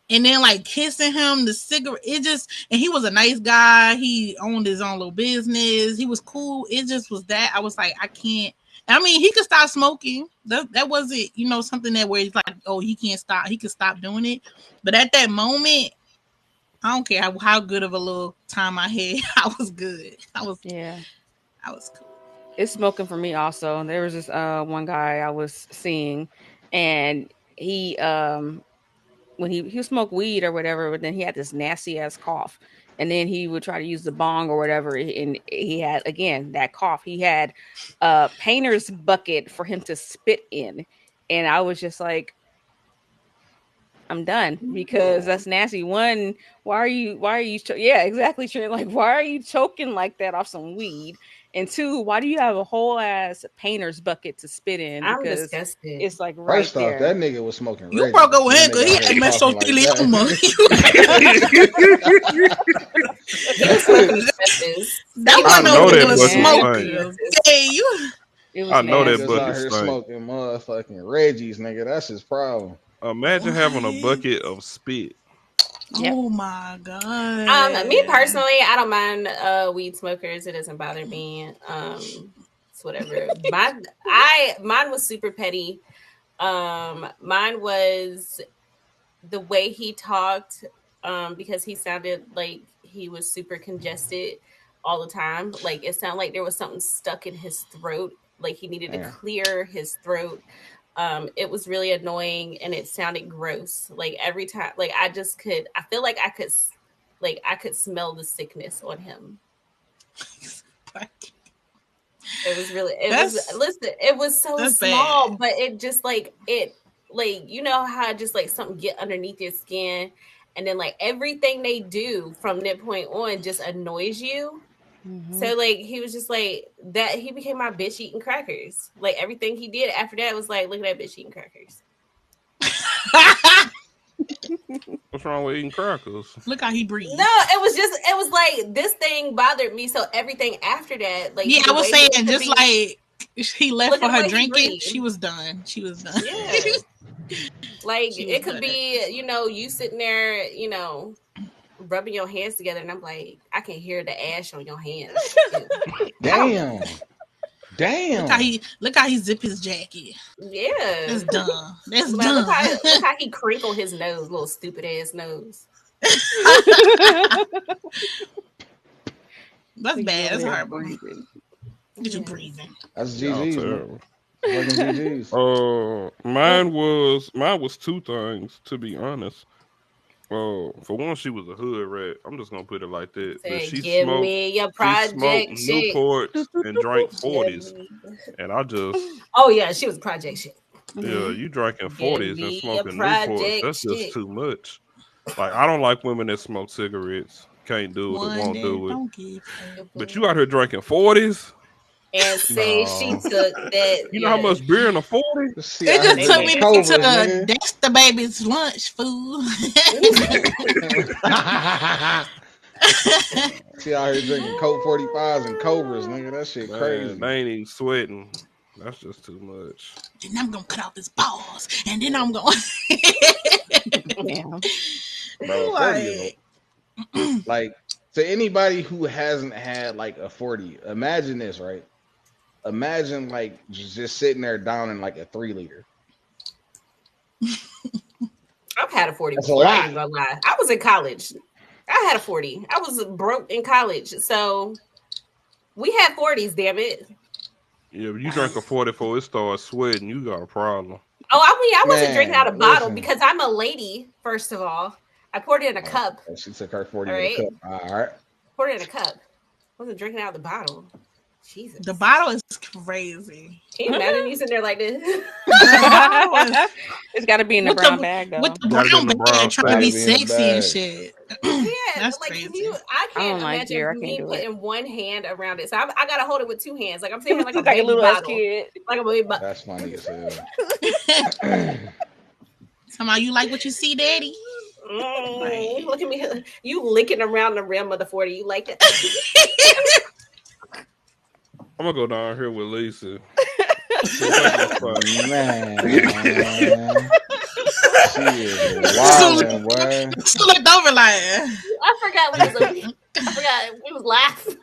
Speaker 4: And then like kissing him, the cigarette, and he was a nice guy. He owned his own little business. He was cool. It just was that I was like, I can't. I mean, he could stop smoking. That wasn't, something that where he's like, oh, he can't stop. He could stop doing it. But at that moment, I don't care how good of a little time I had. I was good. I was cool.
Speaker 1: It's smoking for me also. There was this one guy I was seeing, and he when he would smoke weed or whatever, but then he had this nasty ass cough, and then he would try to use the bong or whatever, and he had again that cough. He had a painter's bucket for him to spit in, and I was just like, I'm done because that's nasty. One, why are you yeah, exactly. Like, why are you choking like that off some weed? And 2, why do you have a whole ass painter's bucket to spit in?
Speaker 2: I'm
Speaker 1: Because
Speaker 2: disgusted.
Speaker 1: it's like right
Speaker 3: First off,
Speaker 1: there.
Speaker 3: that nigga was smoking.
Speaker 4: You
Speaker 3: Reggie.
Speaker 4: broke a
Speaker 3: That
Speaker 4: leg
Speaker 3: nigga
Speaker 4: he
Speaker 3: out
Speaker 4: had
Speaker 3: here talking
Speaker 4: mesothelioma.
Speaker 2: He was smoking asbestos.
Speaker 4: That
Speaker 2: He
Speaker 6: I
Speaker 4: wasn't
Speaker 6: know
Speaker 4: no
Speaker 6: that
Speaker 4: good
Speaker 6: bucket
Speaker 4: smoke.
Speaker 6: stank.
Speaker 4: Hey, you.
Speaker 1: It was
Speaker 6: I know that
Speaker 3: Niggas
Speaker 1: nasty.
Speaker 3: out
Speaker 6: bucket
Speaker 3: here
Speaker 6: stank.
Speaker 3: smoking motherfucking Reggie's, nigga. That's his problem.
Speaker 6: Imagine having a bucket of spit.
Speaker 1: Yep.
Speaker 4: Oh my god.
Speaker 2: Me personally, I don't mind weed smokers. It doesn't bother me. It's whatever. Mine was super petty. Mine was the way he talked, because he sounded like he was super congested all the time. Like it sounded like there was something stuck in his throat. Like he needed to clear his throat. It was really annoying and it sounded gross. Like every time, like I feel like I could smell the sickness on him. It was really, it was so small,
Speaker 4: bad.
Speaker 2: but it just like, you know how just like something get underneath your skin and then like everything they do from that point on just annoys you.
Speaker 1: Mm-hmm.
Speaker 2: So like he was just like that. He became my bitch eating crackers. Like everything he did after that was like, look at that bitch eating crackers.
Speaker 6: What's wrong with eating crackers?
Speaker 4: Look how he breathes.
Speaker 2: No, it was like this thing bothered me. So everything after that, like
Speaker 4: yeah, I was saying just like he left for her drinking. She was done.
Speaker 2: Yeah. Like it could be, you know, you sitting there, you know, rubbing your hands together, and I'm like, I can hear the ash on your hands.
Speaker 3: Damn.
Speaker 4: Look how he zip his jacket.
Speaker 2: Yeah,
Speaker 4: that's dumb. That's
Speaker 2: like,
Speaker 4: dumb.
Speaker 2: Look how he crinkle his nose, little stupid ass nose.
Speaker 4: That's bad. That's horrible. Get you breathing.
Speaker 3: That's GG's.
Speaker 6: Mine was 2 things, to be honest. For one, she was a hood rat. I'm just gonna put it like that.
Speaker 2: She smoked
Speaker 6: Newports and drank 40s, and I just.
Speaker 2: Oh yeah, she was project shit.
Speaker 6: Yeah, you drinking 40s and smoking Newports. That's just too much. Like I don't like women that smoke cigarettes. Can't do it. Won't do it. But you out here drinking 40s.
Speaker 2: And say she took that.
Speaker 6: You know how much beer in a 40?
Speaker 4: It just took me to that's the baby's lunch food.
Speaker 3: She out here drinking Coke 45s and Cobras, nigga. That shit crazy.
Speaker 6: They ain't even sweating. That's just too much.
Speaker 4: Then I'm gonna cut off his balls, and then I'm going.
Speaker 3: Bro, like to anybody who hasn't had like a 40, imagine this, right? Imagine like just sitting there down in like a 3-liter.
Speaker 2: I've had a 40 before. I ain't gonna lie. I was in college. I had a 40. I was broke in college, so we had 40s. Damn it.
Speaker 6: Yeah, but you drank a 40 before it started sweating. You got a problem.
Speaker 2: Oh, I mean, I wasn't drinking out of bottle because I'm a lady. First of all, I poured it in a cup.
Speaker 3: She took her 40 in a cup. All right.
Speaker 2: Poured it in a cup. I wasn't drinking out of the bottle. Jesus.
Speaker 4: The bottle is crazy.
Speaker 2: Can you imagine you sitting there like this?
Speaker 1: It's got to be in the brown bag, though.
Speaker 4: With the brown bag, trying to be sexy and shit.
Speaker 2: Yeah,
Speaker 4: that's
Speaker 2: like,
Speaker 4: crazy.
Speaker 2: I can't imagine me putting one hand around it. So I got to hold it with 2 hands. Like I'm saying, like a baby
Speaker 1: little
Speaker 2: bottle.
Speaker 1: kid.
Speaker 2: Like a baby bottle.
Speaker 3: That's funny as hell.
Speaker 4: Somehow you like what you see, Daddy?
Speaker 2: Look at me. You licking around the rim of the 40. You like that?
Speaker 6: I'm gonna go down here with Lisa.
Speaker 3: Man. She is wilding, boy.
Speaker 4: She looked over like.
Speaker 2: I forgot we was laughing.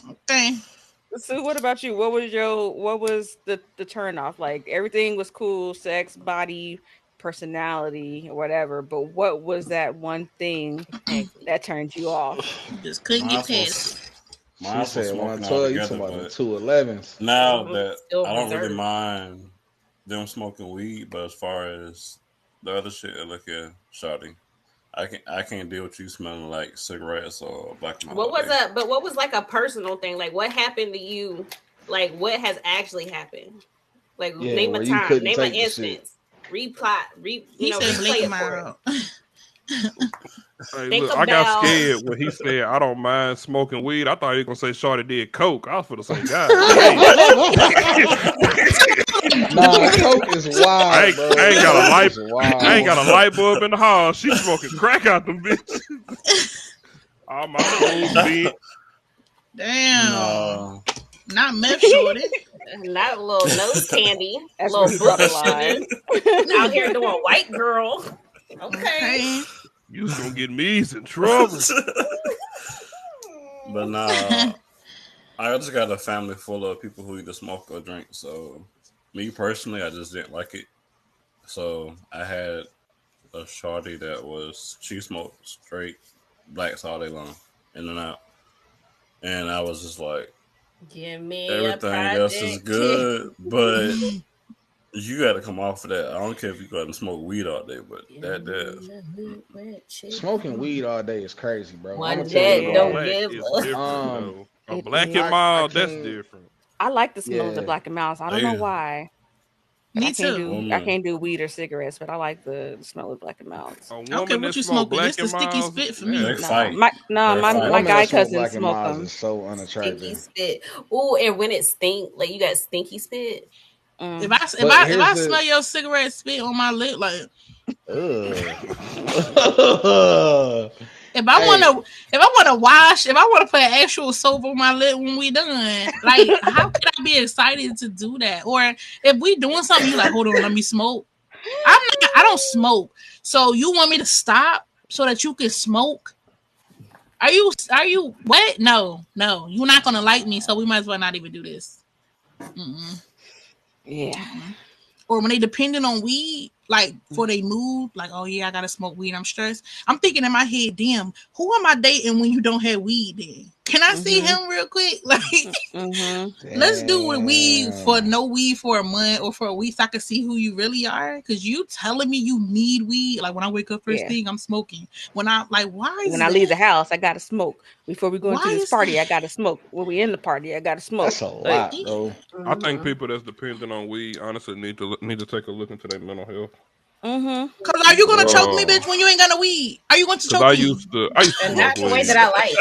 Speaker 4: Okay.
Speaker 1: So what about you? What was the turn off? Like everything was cool, sex, body, personality, or whatever. But what was that one thing that turned you off?
Speaker 4: Just couldn't get past.
Speaker 3: Mine said 112. You talking about the 211s?
Speaker 5: Now that I don't really mind them smoking weed, but as far as the other shit, look at shawty. I can't deal with you smelling like cigarettes or black.
Speaker 2: What was like a personal thing? Like what happened to you? Like what has actually happened? Like name a time, name an instance. Replot, replay it for it.
Speaker 6: Hey, look, I got scared when he said I don't mind smoking weed. I thought he was gonna say Shorty did coke. I was gonna say, God,
Speaker 3: nah, coke is wild, bro.
Speaker 6: I ain't got a light bulb in the hall. She smoking crack out them bitches. All my clothes bent.
Speaker 4: Damn. No. Not meth, Shorty.
Speaker 2: Not a little nose candy. A little bullshit. Out here doing white girl. Okay.
Speaker 6: You was gonna get me in trouble.
Speaker 5: But nah, I just got a family full of people who either smoke or drink. So me personally, I just didn't like it. So I had a shorty she smoked straight blacks all day long, in and out. And I was just like,
Speaker 2: give me
Speaker 5: everything else is good, but you got to come off of that. I don't care if you go out and smoke weed all day, but
Speaker 3: smoking weed all day is crazy, bro.
Speaker 2: One day don't give
Speaker 6: a Black and Mild, that's different.
Speaker 1: I like the smell of the Black and Milds. I don't know why.
Speaker 4: Me too.
Speaker 1: I can't do weed or cigarettes, but I like the smell of Black and Milds.
Speaker 4: Okay, what you smoking? It's the sticky spit for me.
Speaker 1: My guy cousin smoke them.
Speaker 3: Is so unattractive.
Speaker 2: Sticky spit. Ooh, and when it stink, like you got stinky spit.
Speaker 4: If I smell your cigarette spit on my lip, like, if I want to put actual soap on my lip when we done, like, how can I be excited to do that? Or if we doing something, you like, hold on, let me smoke. I don't smoke, so you want me to stop so that you can smoke? Are you what? No, you're not gonna like me, so we might as well not even do this.
Speaker 1: Yeah.
Speaker 4: Or when they depending on weed, like for their mood, like, oh yeah, I gotta smoke weed, I'm stressed. I'm thinking in my head, damn, who am I dating when you don't have weed then? Can I see him real quick? Like, let's do weed for a month or for a week so I can see who you really are. Because you telling me you need weed. Like when I wake up first thing, I'm smoking. When I leave
Speaker 1: the house, I gotta smoke. Before we go into this party, I gotta smoke. When we in the party, I gotta smoke.
Speaker 3: That's a lot, bro.
Speaker 6: I think people that's dependent on weed honestly need to take a look into their mental health.
Speaker 4: Because are you gonna choke me, bitch, when you ain't got no weed? Are you going to choke me?
Speaker 6: I used to
Speaker 2: and that's the way that I like.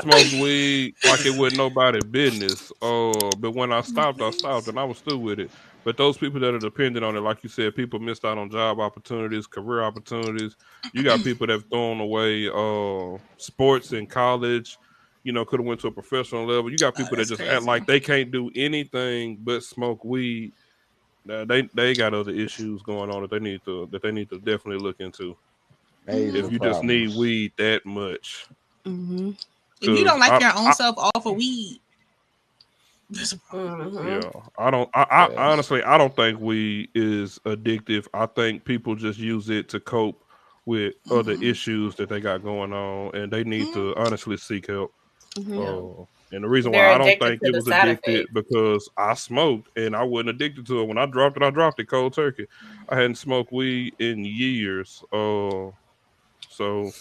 Speaker 6: Smoke weed like it wasn't nobody's business. But when I stopped, and I was through with it. But those people that are dependent on it, like you said, people missed out on job opportunities, career opportunities. You got people that have thrown away sports in college. You know, could have went to a professional level. You got people that just act like they can't do anything but smoke weed. They got other issues going on that they need to definitely look into. If you just need weed that much.
Speaker 4: If you don't like your own self off of weed,
Speaker 6: I honestly, I don't think weed is addictive. I think people just use it to cope with other issues that they got going on, and they need to honestly seek help. And the reason why I don't think it was addicted because I smoked and I wasn't addicted to it. When I dropped it cold turkey. I hadn't smoked weed in years. So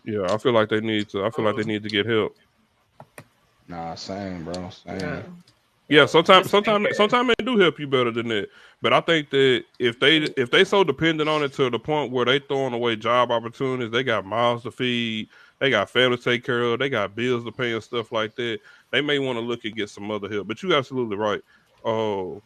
Speaker 6: yeah, I feel like they need to get help.
Speaker 3: Nah, same, bro. Same.
Speaker 6: Yeah, sometimes they do help you better than that. But I think that if they so dependent on it to the point where they throwing away job opportunities, they got mouths to feed, they got family to take care of, they got bills to pay and stuff like that, they may want to look and get some other help. But you're absolutely right.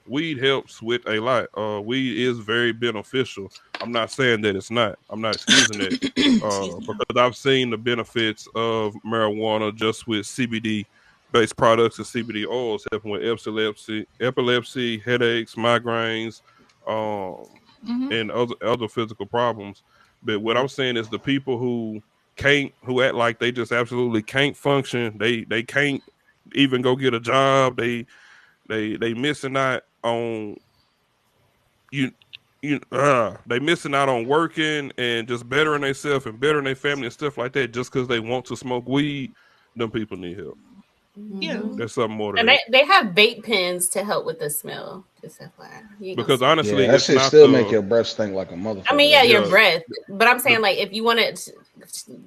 Speaker 6: Weed helps with a lot. Weed is very beneficial. I'm not saying that it's not. I'm not excusing it because I've seen the benefits of marijuana just with CBD-based products and CBD oils helping with epilepsy, headaches, migraines, and other physical problems. But what I'm saying is the people who act like they just absolutely can't function. They can't even go get a job. They missing out on they missing out on working and just bettering themselves and bettering their family and stuff like that just because they want to smoke weed. Them people need help.
Speaker 2: Yeah,
Speaker 6: there's something more to
Speaker 2: and
Speaker 6: that.
Speaker 2: They have vape pens to help with the smell. Just FYI.
Speaker 6: Because honestly,
Speaker 3: that shit still make your breath stink like a motherfucker.
Speaker 2: I mean, your breath. But I'm saying, like, if you want to,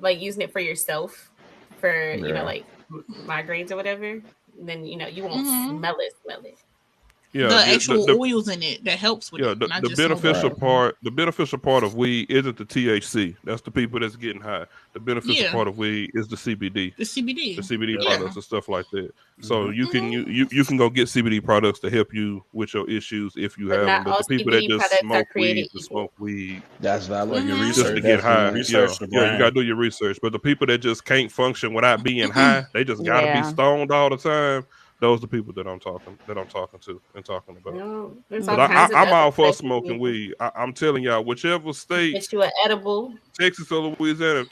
Speaker 2: like, using it for yourself, for you know, like migraines or whatever, then you know you won't smell it.
Speaker 4: the actual oils in it that helps with it.
Speaker 6: The beneficial part of weed isn't the THC. That's the people that's getting high. The beneficial part of weed is the CBD.
Speaker 4: The
Speaker 6: CBD products and stuff like that. So you can go get CBD products to help you with your issues if you have them. But the people that just smoke weed,
Speaker 3: that's valid.
Speaker 6: Your research just to get high. You gotta do your research. But the people that just can't function without being high, they just gotta be stoned all the time. Those are the people that I'm talking to and talking about.
Speaker 2: No,
Speaker 6: but I'm all for smoking weed. I'm telling y'all, whichever state,
Speaker 2: get you an edible,
Speaker 6: Texas or Louisiana,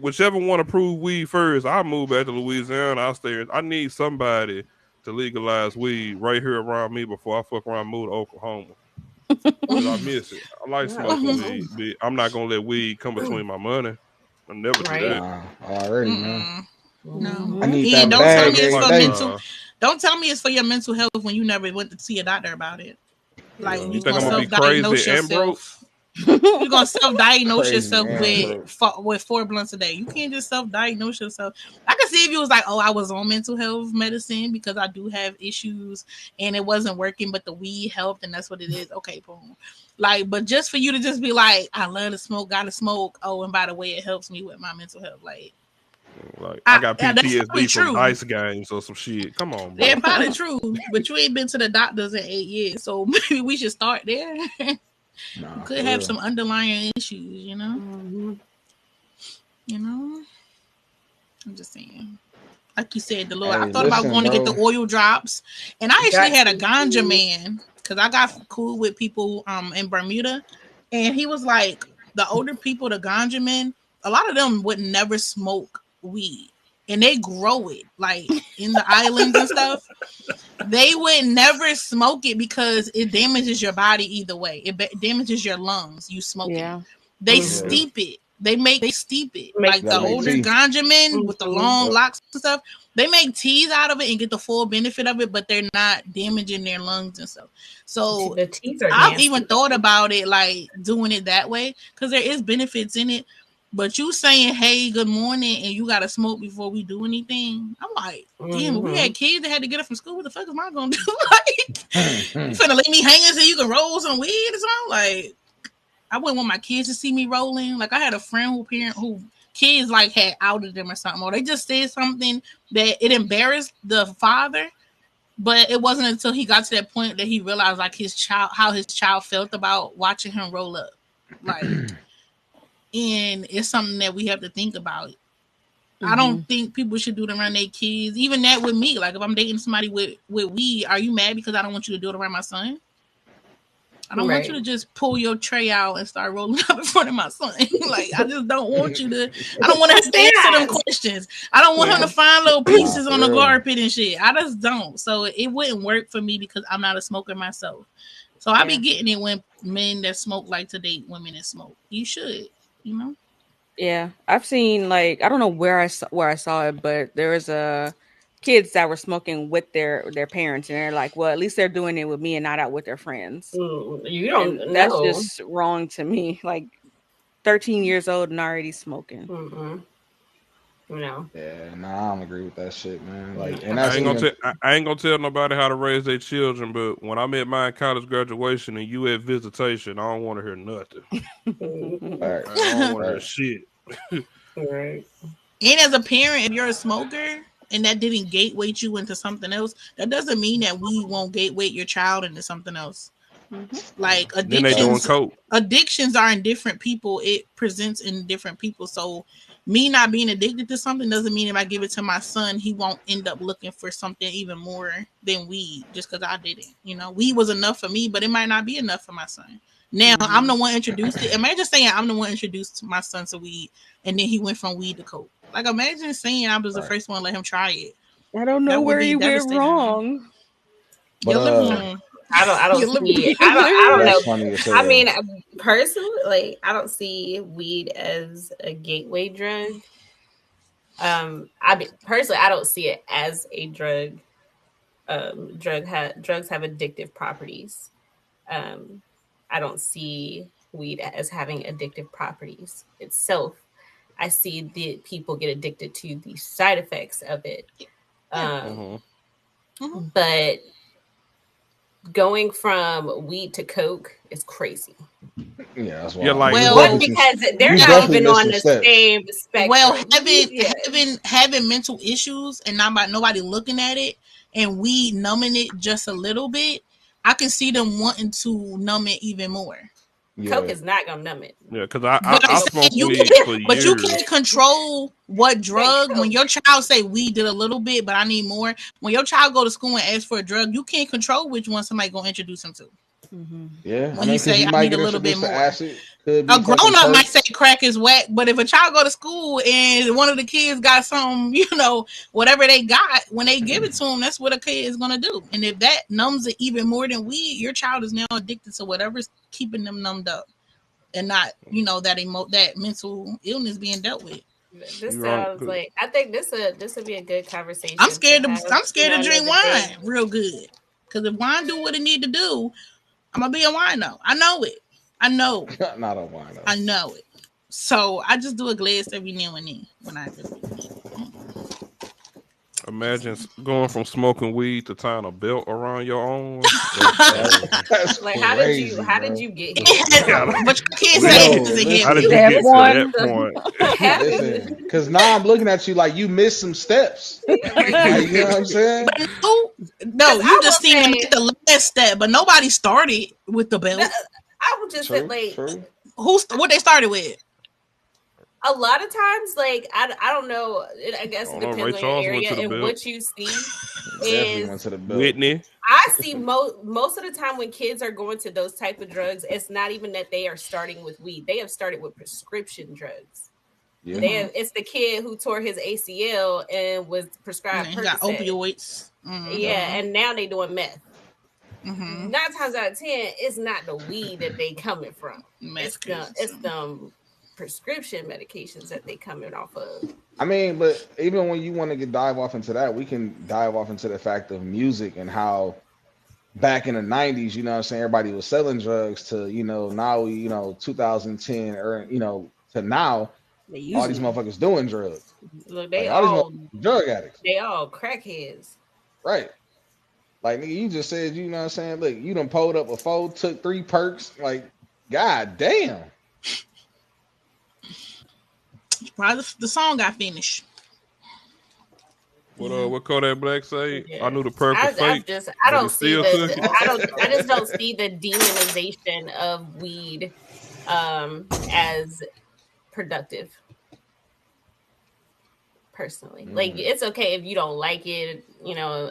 Speaker 6: whichever one approve weed first, I'll move back to Louisiana. I'll stay. I need somebody to legalize weed right here around me before I fuck around and move to Oklahoma. I miss it. I like smoking weed, but I'm not gonna let weed come between my money. I'll never do that.
Speaker 3: Already, man.
Speaker 4: No,
Speaker 3: I need that bag.
Speaker 4: Don't tell me it's for your mental health when you never went to see a doctor about it. Like
Speaker 6: you think I'm gonna be crazy and broke?
Speaker 4: You're gonna self-diagnose yourself with 4 blunts a day. You can't just self-diagnose yourself. I can see if you was like, oh, I was on mental health medicine because I do have issues and it wasn't working, but the weed helped and that's what it is. Okay, boom. Like, but just for you to just be like, I love to smoke, gotta smoke. Oh, and by the way, it helps me with my mental health. Like
Speaker 6: I got PTSD from ice games or some shit. Come on, bro.
Speaker 4: Yeah, probably true. But you ain't been to the doctors in 8 years, so maybe we should start there. You could have some underlying issues, you know. You know, I'm just saying. Like you said, the Lord. I thought about going to get the oil drops, and I actually had a ganja man because I got cool with people in Bermuda, and he was like, the older people, the ganja men, a lot of them would never smoke weed, and they grow it like in the islands and stuff. They would never smoke it because it damages your body either way. It damages your lungs. You smoke it. They steep it. They steep it. Like the older ganja men with the long locks and stuff, they make teas out of it and get the full benefit of it, but they're not damaging their lungs and stuff. So I've even thought about it, like doing it that way, because there is benefits in it. But you saying, hey, good morning, and you got to smoke before we do anything. I'm like, damn, we had kids that had to get up from school. What the fuck am I going to do? Like, you finna leave me hanging so you can roll some weed or something? Like, I wouldn't want my kids to see me rolling. Like, I had a friend who kids, like, had outed them or something. Or they just said something that it embarrassed the father. But it wasn't until he got to that point that he realized, like, how his child felt about watching him roll up. Like... And it's something that we have to think about. I don't think people should do it around their kids. Even that with me. Like, if I'm dating somebody with weed, are you mad because I don't want you to do it around my son? I don't want you to just pull your tray out and start rolling up in front of my son. Like, I just don't want you to. I don't want to have to answer them questions. I don't want him to find little pieces on the carpet and shit. I just don't. So it wouldn't work for me because I'm not a smoker myself. So I be getting it when men that smoke like to date women that smoke. You should. You know?
Speaker 1: Yeah, I've seen, like, I don't know where I saw it, but there was kids that were smoking with their parents, and they're like, well, at least they're doing it with me and not out with their friends.
Speaker 2: You don't know.
Speaker 1: That's just wrong to me. Like, 13 years old and already smoking.
Speaker 2: No.
Speaker 3: Yeah, I don't agree with that shit, man. Like, and
Speaker 6: I ain't gonna tell nobody how to raise their children, but when I'm at my college graduation and you at visitation, I don't want to hear nothing. I don't want to hear shit.
Speaker 2: Right.
Speaker 4: And as a parent, if you're a smoker and that didn't gateway you into something else, that doesn't mean that we won't gateway your child into something else. Like addictions are in different people. It presents in different people. So me not being addicted to something doesn't mean if I give it to my son, he won't end up looking for something even more than weed just because I didn't. You know, weed was enough for me, but it might not be enough for my son. Now I'm the one introduced it. Imagine saying I'm the one introduced my son to weed, and then he went from weed to coke. Like, imagine saying I was the first one to let him try it.
Speaker 1: I don't know where you went wrong.
Speaker 3: But,
Speaker 2: I don't see it. I don't know. I mean, personally, like, I don't see weed as a gateway drug. Personally, I don't see it as a drug. Drugs have addictive properties. I don't see weed as having addictive properties itself. I see the people get addicted to the side effects of it. But going from weed to coke is crazy.
Speaker 3: Yeah, that's why.
Speaker 6: Yeah, like
Speaker 2: One, because they're not even on the same spectrum.
Speaker 4: Well, having mental issues and nobody looking at it, and we numbing it just a little bit, I can see them wanting to numb it even more.
Speaker 2: Coke is not gonna numb it.
Speaker 6: Yeah, because I smoked weed for years.
Speaker 4: But you can't control what drug. When your child say we did a little bit, but I need more. When your child go to school and ask for a drug, you can't control which one somebody gonna introduce him to.
Speaker 3: Mm-hmm. Yeah,
Speaker 4: when he say I need a little bit more.
Speaker 3: Acid,
Speaker 4: a grown up might say crack is whack, but if a child go to school and one of the kids got some, whatever they got, when they give it to them, that's what a kid is gonna do. And if that numbs it even more than weed, your child is now addicted to whatever's keeping them numbed up, and not that mental illness being dealt with.
Speaker 2: This sounds like, I think this would be a good conversation.
Speaker 4: I'm scared to drink wine real good, because if wine do what it need to do, I'm gonna be a wino. I know it. I know.
Speaker 3: Not a wino.
Speaker 4: I know it. So I just do a glass every now and then when I do it.
Speaker 6: Imagine going from smoking weed to tying a belt around your own.
Speaker 3: That's
Speaker 2: like,
Speaker 3: crazy,
Speaker 2: how did you get here?
Speaker 4: But you can't say it doesn't
Speaker 6: How did you get to that
Speaker 3: point? Because now I'm looking at you like you missed some steps. Like, you know what I'm saying?
Speaker 4: No, you just seen them at the last step, but nobody started with the belt.
Speaker 2: I would just say, like,
Speaker 4: what they started with.
Speaker 2: A lot of times, like, I don't know. I guess it depends on your area and what you see. Is
Speaker 6: Whitney.
Speaker 2: I see most of the time when kids are going to those type of drugs, it's not even that they are starting with weed. They have started with prescription drugs. Yeah. It's the kid who tore his ACL and was prescribed Percocet.
Speaker 4: Got opioids.
Speaker 2: Mm-hmm. Yeah, and now they doing meth. Mm-hmm. 9 times out of 10, it's not the weed that they coming from. It's them prescription medications that they coming off of.
Speaker 3: I mean, but even when you want to dive off into that, we can dive off into the fact of music and how back in the 90s, you know what I'm saying, everybody was selling drugs to, now 2010 or to now, all these motherfuckers doing drugs.
Speaker 2: Look, they all
Speaker 3: drug addicts.
Speaker 2: They all crackheads.
Speaker 3: Right. Like, nigga, you just said, you know what I'm saying? Look, you done pulled up a 4, took 3 perks. Like, god damn.
Speaker 4: Probably the song got finished.
Speaker 6: What Kodak Black say? Yeah. I knew the perk was fake.
Speaker 2: I just don't see the demonization of weed as productive. Personally, like, it's okay if you don't like it,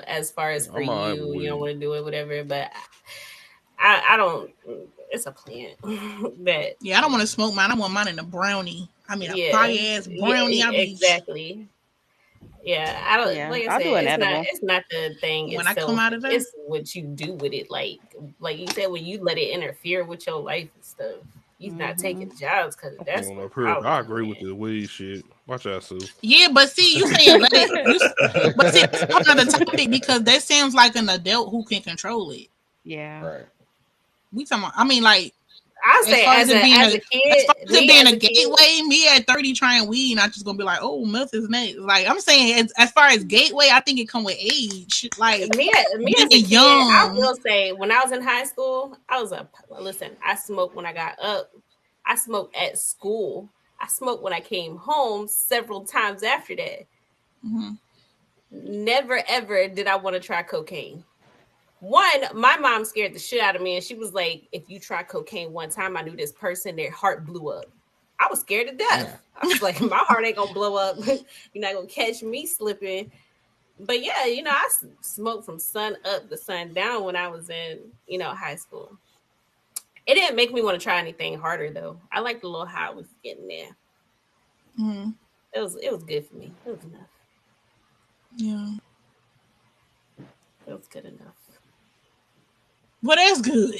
Speaker 2: as far as for you, you don't want to do it, whatever. But I don't. It's a plant that.
Speaker 4: Yeah, I don't want to smoke mine. I want mine in a brownie. I mean, a fire ass brownie.
Speaker 2: Yeah, exactly. Yeah, I don't. Yeah, like I said, it's not the thing.
Speaker 4: When I come out of it,
Speaker 2: it's what you do with it. Like you said, when you let it interfere with your life and stuff. He's not taking jobs because that's.
Speaker 6: I agree with the weed shit. Watch out, Sue.
Speaker 4: Yeah, but see, you saying let it. But see, it's another topic because that sounds like an adult who can control it.
Speaker 1: Yeah.
Speaker 3: Right.
Speaker 4: We talking about, I mean, like,
Speaker 2: I say as a kid,
Speaker 4: as far as it being a gateway, me at 30 trying weed, not just gonna be like, oh, meth is next. Like, I'm saying, as far as gateway, I think it come with age. Like,
Speaker 2: me as a kid, young. I will say, when I was in high school, I smoked when I got up. I smoked at school. I smoked when I came home several times after that. Mm-hmm. Never ever did I want to try cocaine. One, my mom scared the shit out of me, and she was like, if you try cocaine one time, I knew this person, their heart blew up. I was scared to death. I was like, my heart ain't gonna blow up. You're not gonna catch me slipping. But yeah, I smoked from sun up to sun down when I was in, high school. It didn't make me want to try anything harder though. I liked the little high I was getting there. Mm-hmm. It was good for me. It was enough.
Speaker 4: Yeah.
Speaker 2: It was good enough.
Speaker 4: Well, that's good.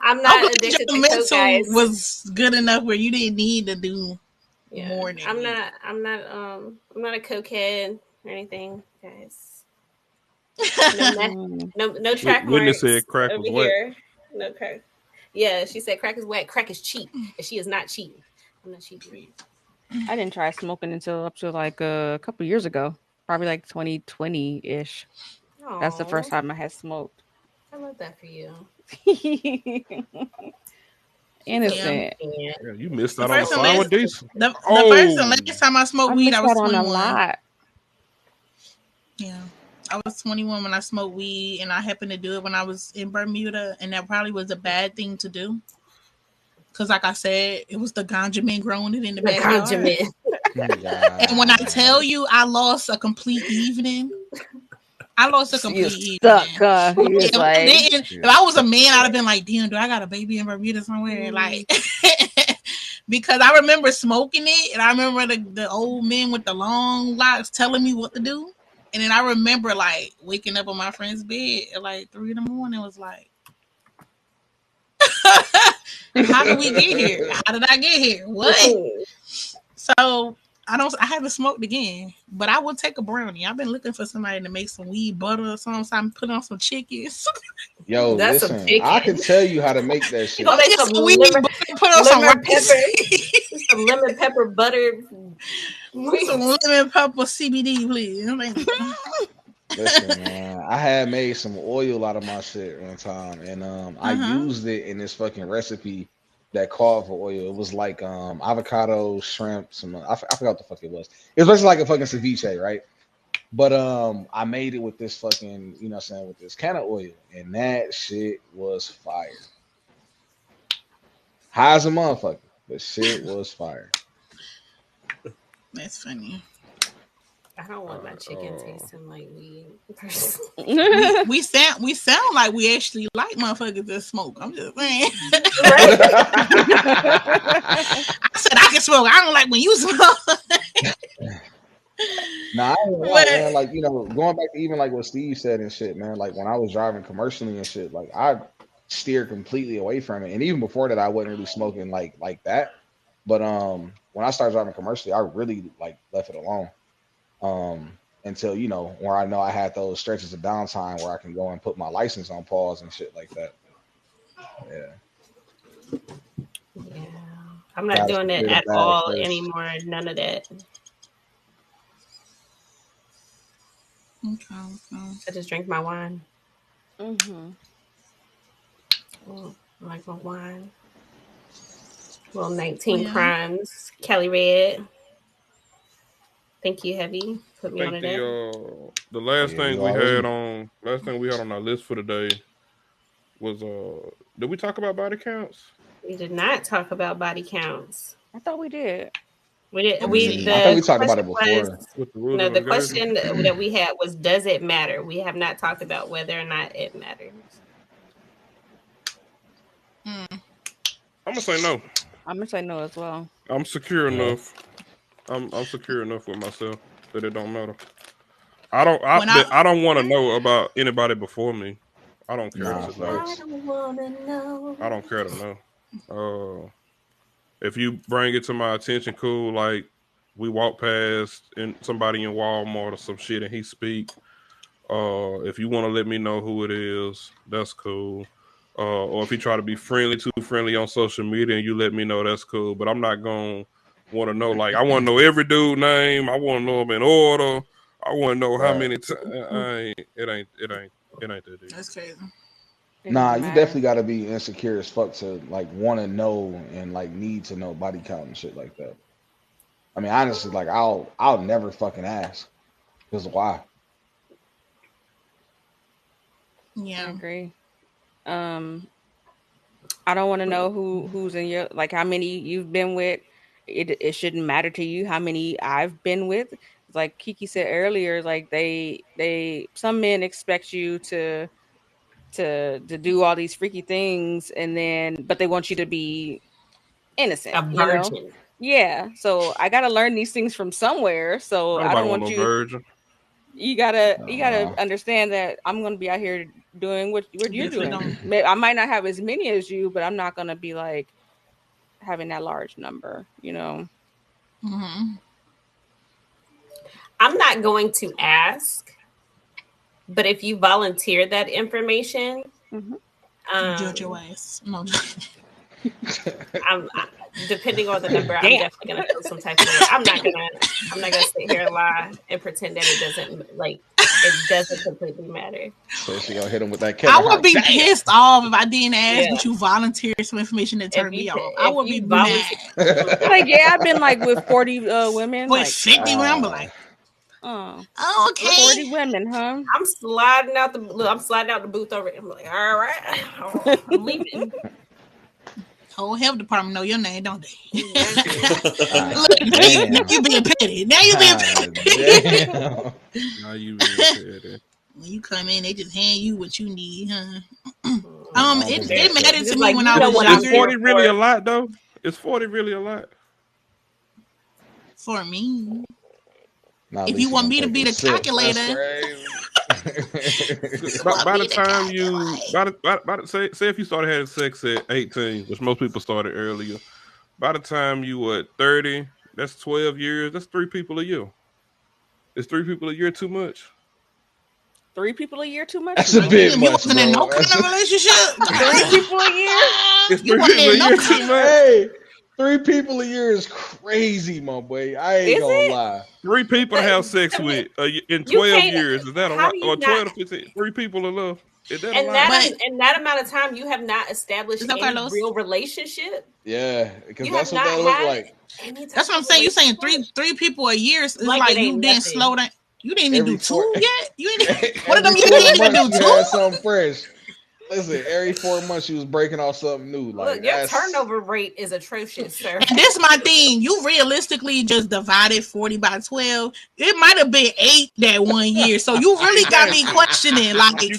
Speaker 2: I'm not addicted to coke, guys.
Speaker 4: Was good enough where you didn't need to do more than
Speaker 2: I'm not a cokehead or anything, guys. No track marks.
Speaker 6: Witness said crack was wet.
Speaker 2: Here. No crack. Yeah, she said crack is wet. Crack is cheap, and she is not cheap. I'm not cheap.
Speaker 1: I didn't try smoking until up to like a couple years ago, probably like 2020-ish. That's the first
Speaker 2: Aw,
Speaker 1: time I had smoked.
Speaker 2: I love that for you. She's so
Speaker 4: Yeah.
Speaker 1: Innocent.
Speaker 2: innocent.
Speaker 6: Yeah, you missed
Speaker 4: The
Speaker 6: out on the
Speaker 4: first and
Speaker 6: sign with
Speaker 4: last,
Speaker 6: decent.
Speaker 4: the first and
Speaker 6: Oh,
Speaker 4: last time I smoked
Speaker 1: I
Speaker 4: weed, I
Speaker 1: missed
Speaker 4: was
Speaker 1: out on a
Speaker 4: 21.
Speaker 1: lot.
Speaker 4: Yeah. I was 21 when I smoked weed, and I happened to do it when I was in Bermuda, and that probably was a bad thing to do. Because, like I said, it was the ganja men growing it in the
Speaker 2: The
Speaker 4: backyard.
Speaker 2: condiment.
Speaker 4: And when I tell
Speaker 3: God.
Speaker 4: you I lost a complete evening, I lost a
Speaker 1: You
Speaker 4: complete
Speaker 1: stuck,
Speaker 4: evening.
Speaker 1: huh? He was
Speaker 4: If I
Speaker 1: like,
Speaker 4: didn't, if I was a man, I'd have been like, damn, do I got a baby in Bermuda somewhere? Like, because I remember smoking it, and I remember the old men with the long locks telling me what to do. And then I remember like waking up on my friend's bed at like 3 in the morning, was like, how did we get here? How did I get here? What? So I haven't smoked again, but I would take a brownie. I've been looking for somebody to make some weed butter or something, so I'm put on some chickens.
Speaker 3: Yo,
Speaker 2: That's some
Speaker 3: listen, I can
Speaker 2: chicken.
Speaker 3: tell you how to make that
Speaker 2: You
Speaker 3: shit.
Speaker 2: gonna
Speaker 4: I'm
Speaker 2: make
Speaker 4: just
Speaker 2: some
Speaker 4: some weed butter, put on some
Speaker 2: lemon
Speaker 4: rice.
Speaker 2: pepper, some lemon pepper butter.
Speaker 4: Some lemon pepper CBD, please. Thank you.
Speaker 3: Listen, man, I had made some oil out of my shit one time, and I used it in this fucking recipe that called for oil. It was like avocado, shrimp, some I forgot what the fuck it was. It was basically like a fucking ceviche, right? But I made it with this fucking, you know what I'm saying, with this can of oil, and that shit was fire. High as a motherfucker, but shit was fire.
Speaker 4: That's funny.
Speaker 2: I don't want my chicken tasting like weed.
Speaker 4: We sound like we actually like motherfuckers that smoke. I'm just saying. I said I can smoke. I don't like when you smoke.
Speaker 3: Nah, I ain't gonna lie,
Speaker 4: But
Speaker 3: man. Like, you know, going back to even like what Steve said and shit, man. Like when I was driving commercially and shit, like I steered completely away from it. And even before that, I wasn't really smoking like that. But when I started driving commercially, I really like left it alone. Until you know, where I know I had those stretches of downtime where I can go and put my license on pause and shit like that. Yeah.
Speaker 2: Yeah, I'm not
Speaker 3: Gotta
Speaker 2: doing it
Speaker 3: secure the
Speaker 2: at
Speaker 3: bag
Speaker 2: all
Speaker 3: first.
Speaker 2: anymore. None of that.
Speaker 4: okay.
Speaker 2: I just drink my wine.
Speaker 1: mm-hmm.
Speaker 2: I like my wine. Well, 19
Speaker 4: Yeah.
Speaker 2: crimes. Kelly Red. Thank you, Heavy. Put
Speaker 6: I
Speaker 2: me on
Speaker 6: think
Speaker 2: it.
Speaker 6: the last
Speaker 3: Yeah,
Speaker 6: thing
Speaker 3: you
Speaker 6: we had
Speaker 3: already.
Speaker 6: on our list for today was did we talk about body counts?
Speaker 2: We did not talk about body counts.
Speaker 1: I thought we did.
Speaker 2: We did.
Speaker 4: What was
Speaker 2: We
Speaker 4: it?
Speaker 3: I think we
Speaker 2: the
Speaker 3: talked about
Speaker 2: question
Speaker 3: it
Speaker 2: was
Speaker 3: before.
Speaker 6: With the rules
Speaker 2: no.
Speaker 6: and
Speaker 2: The
Speaker 6: regulations?
Speaker 2: question that we had was, does it matter? We have not talked about whether or not it matters.
Speaker 6: I'm gonna say no.
Speaker 1: I'm gonna say no as well.
Speaker 6: I'm secure
Speaker 3: Yeah.
Speaker 6: enough. I'm secure enough with myself that it don't matter.
Speaker 4: When I
Speaker 6: I don't want to know about anybody before me. I don't care
Speaker 3: Nah,
Speaker 6: to know.
Speaker 2: I
Speaker 3: facts.
Speaker 2: don't wanna know.
Speaker 6: I don't care to know. If you bring it to my attention, cool. Like we walk past and somebody in Walmart or some shit, and he speak. If you want to let me know who it is, that's cool. Or if you try to be too friendly on social media, and you let me know, that's cool. But I'm not gonna want to know. Like I want to know every dude name. I want to know them in order. I want to know how
Speaker 3: Right.
Speaker 6: many times. It ain't that deep.
Speaker 4: That's crazy.
Speaker 1: It
Speaker 3: Nah,
Speaker 1: doesn't
Speaker 3: you
Speaker 1: matter.
Speaker 3: definitely got to be insecure as fuck to like want to know and like need to know body count and shit like that. I mean, honestly, like I'll never fucking ask because why?
Speaker 1: I
Speaker 4: Yeah.
Speaker 1: agree. Um, I don't want to know who's in your like how many you've been with. It shouldn't matter to you how many I've been with. Like Kiki said earlier, like they some men expect you to do all these freaky things and then but they want you to be innocent,
Speaker 2: A
Speaker 1: you know?
Speaker 2: virgin.
Speaker 1: Yeah. So I gotta learn these things from somewhere. So I
Speaker 6: Nobody
Speaker 1: don't
Speaker 6: want
Speaker 1: want
Speaker 6: no
Speaker 1: you
Speaker 6: virgin.
Speaker 1: you gotta
Speaker 3: Uh,
Speaker 1: understand that I'm gonna be out here doing what you're
Speaker 4: Definitely
Speaker 1: doing.
Speaker 4: don't.
Speaker 1: I might not have as many as you, but I'm not gonna be like having that large number, you know.
Speaker 4: Mm-hmm.
Speaker 2: I'm not going to ask, but if you volunteer that information,
Speaker 1: Mm-hmm.
Speaker 4: Judge your
Speaker 2: um,
Speaker 4: ass. No.
Speaker 2: depending on the number, I'm
Speaker 1: Damn.
Speaker 2: definitely gonna feel some type of way. I'm not gonna sit here and lie and pretend that it doesn't like it doesn't completely matter.
Speaker 3: So she gonna hit him with that.
Speaker 4: I would be pissed off if I didn't ask, but you volunteered some information that turned me off. I would be mad.
Speaker 1: Like, yeah, I've been like with 40 women.
Speaker 4: With
Speaker 1: like
Speaker 4: 50 women, I'm like,
Speaker 1: oh,
Speaker 4: okay.
Speaker 1: 40 women, huh?
Speaker 2: I'm sliding out the booth over. I'm like, all right, I'm leaving.
Speaker 4: Whole health department know your name, don't they? Look, now you being petty. Now you being petty.
Speaker 6: Now you being petty.
Speaker 4: When you come in, they just hand you what you need, huh? It mattered to me
Speaker 2: like,
Speaker 4: when I was
Speaker 6: Is
Speaker 4: younger.
Speaker 6: 40 really a lot, though? Is 40 really a lot?
Speaker 4: For me.
Speaker 3: Nah,
Speaker 4: if you want me to be the calculator.
Speaker 6: by the time you say if you started having sex at 18, which most people started earlier, by the time you were 30, that's 12 years. That's 3 people a year. Is 3 people a year too much?
Speaker 1: 3 people a year too much?
Speaker 3: That's a bit much.
Speaker 4: You wasn't in no kind of relationship.
Speaker 1: 3 people a year?
Speaker 6: It's 3 people a year too much.
Speaker 3: Hey, 3 people a year is crazy, my boy. I ain't gonna lie.
Speaker 6: 3 people to have sex with in 12 years. Is that a lot? Or 12 to 15? 3 people in love. Is that a lot?
Speaker 2: In that amount of time, you have not established any real relationship.
Speaker 3: Yeah, because that's what that look like.
Speaker 4: That's what I'm saying. You're saying three people a year. It's like you didn't slow down. You didn't even do 2 yet. You ain't. One of them you didn't even do 2.
Speaker 3: Had something fresh. Listen, every 4 months she was breaking off something new. Like,
Speaker 2: look, your turnover rate is atrocious, sir.
Speaker 4: And this is my thing. You realistically just divided 40 by 12. It might have been 8 that 1 year. So you really got me questioning. Like
Speaker 6: you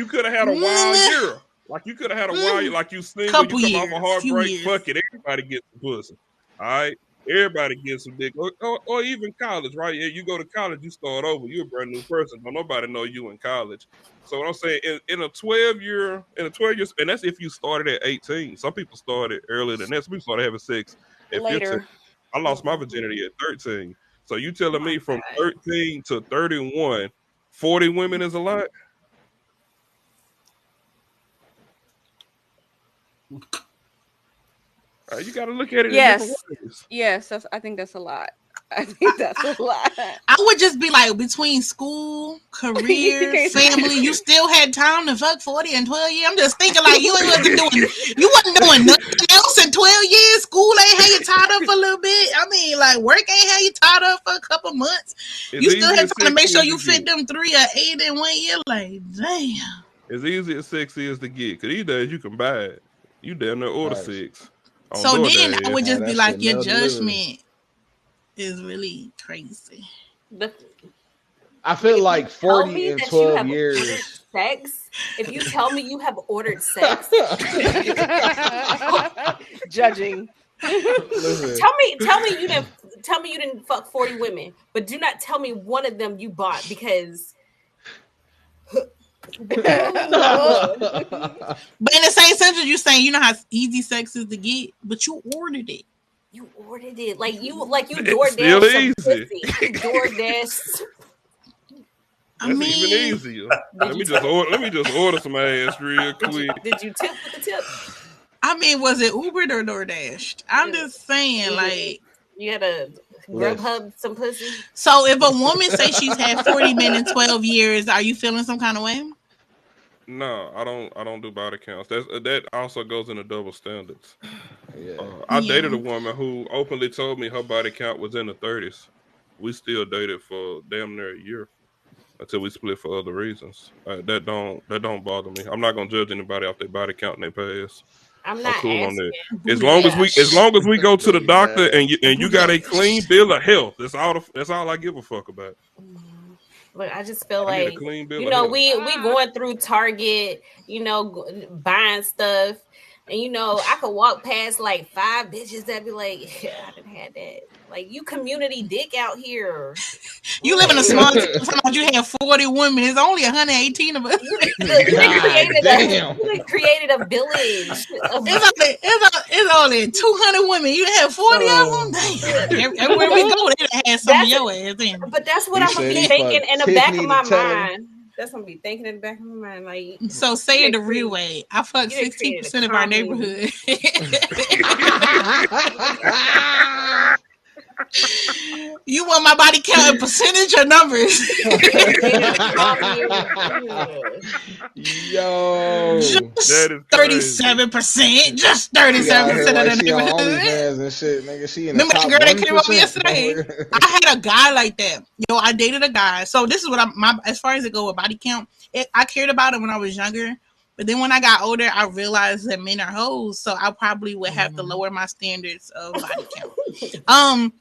Speaker 6: could have had a wild year. Like you could have had a wild year. Like you single, you come off a heartbreak. Fuck it, everybody gets some pussy. All right. Everybody gets some dick, or even college, right? Yeah, you go to college, you start over. You're a brand new person. But nobody know you in college. So what I'm saying, in a 12 years, and that's if you started at 18. Some people started earlier than that. Some people started having sex at
Speaker 1: later.
Speaker 6: 15. I lost my virginity at 13. So you telling me from 13 to 31, 40 women is a lot? You got to look at it.
Speaker 1: Yes, I think that's a lot. I think that's a lot.
Speaker 4: I would just be like, between school, career, family, you still had time to fuck 40 and 12 years. I'm just thinking like you wasn't doing nothing else in 12 years. School ain't had you tied up for a little bit. I mean, like work ain't had you tied up for a couple months. You still had time to make sure you fit them 3 or 8 in 1 year. Like, damn.
Speaker 6: As easy as sex is to get, because these days you can buy it. You damn near order 6.
Speaker 4: So then I would just be like, your judgment is really crazy.
Speaker 3: I feel like 40 and 12 years.
Speaker 2: Sex. If you tell me you have ordered sex,
Speaker 1: judging.
Speaker 3: Listen.
Speaker 2: Tell me you didn't fuck 40 women, but do not tell me one of them you bought because.
Speaker 4: But in the same sentence, you're saying you know how easy sex is to get, but you ordered it.
Speaker 2: You ordered it like you DoorDash some pussy. DoorDash.
Speaker 6: That's even easier. Let me just order some ass real quick.
Speaker 2: Did you tip with the tip?
Speaker 4: I mean, was it Ubered or DoorDashed? I'm just saying, like
Speaker 2: you had a Grubhub some pussy.
Speaker 4: So if a woman says she's had 40 men in 12 years, are you feeling some kind of way?
Speaker 6: No, I don't do body counts. That also goes into double standards. Yeah. I dated a woman who openly told me her body count was in the 30s. We still dated for damn near a year until we split for other reasons. That don't bother me. I'm not gonna judge anybody off their body count and their past.
Speaker 2: I'm not cool on that.
Speaker 6: As long as we go to the doctor and you got a clean bill of health, that's all I give a fuck about.
Speaker 2: But I just feel like we going through Target, buying stuff, and I could walk past like 5 bitches that be like, yeah, I done had that. Like, you community dick out here.
Speaker 4: You live in a small town. You have 40 women. There's only 118 of us.
Speaker 2: You created a village.
Speaker 4: It's only 200 women. You have 40 of them. Damn. Everywhere we go, they have some of your ass in.
Speaker 2: But that's what I'm gonna be thinking in the back of my mind. That's what I'm be thinking in the back of my mind. Like,
Speaker 4: so say it the real way. I fuck 16% of our neighborhood. You want want my body count in percentage or numbers?
Speaker 3: Yo,
Speaker 4: just 37%. Just 37% of the
Speaker 3: she on
Speaker 4: neighborhood.
Speaker 3: OnlyFans and shit, nigga. She in the
Speaker 4: Remember
Speaker 3: top
Speaker 4: the girl that
Speaker 3: 1%.
Speaker 4: came over yesterday? I had a guy like that. Yo, I dated a guy. So this is what as far as it go with body count, I cared about it when I was younger. But then when I got older, I realized that men are hoes. So I probably would have to lower my standards of body count.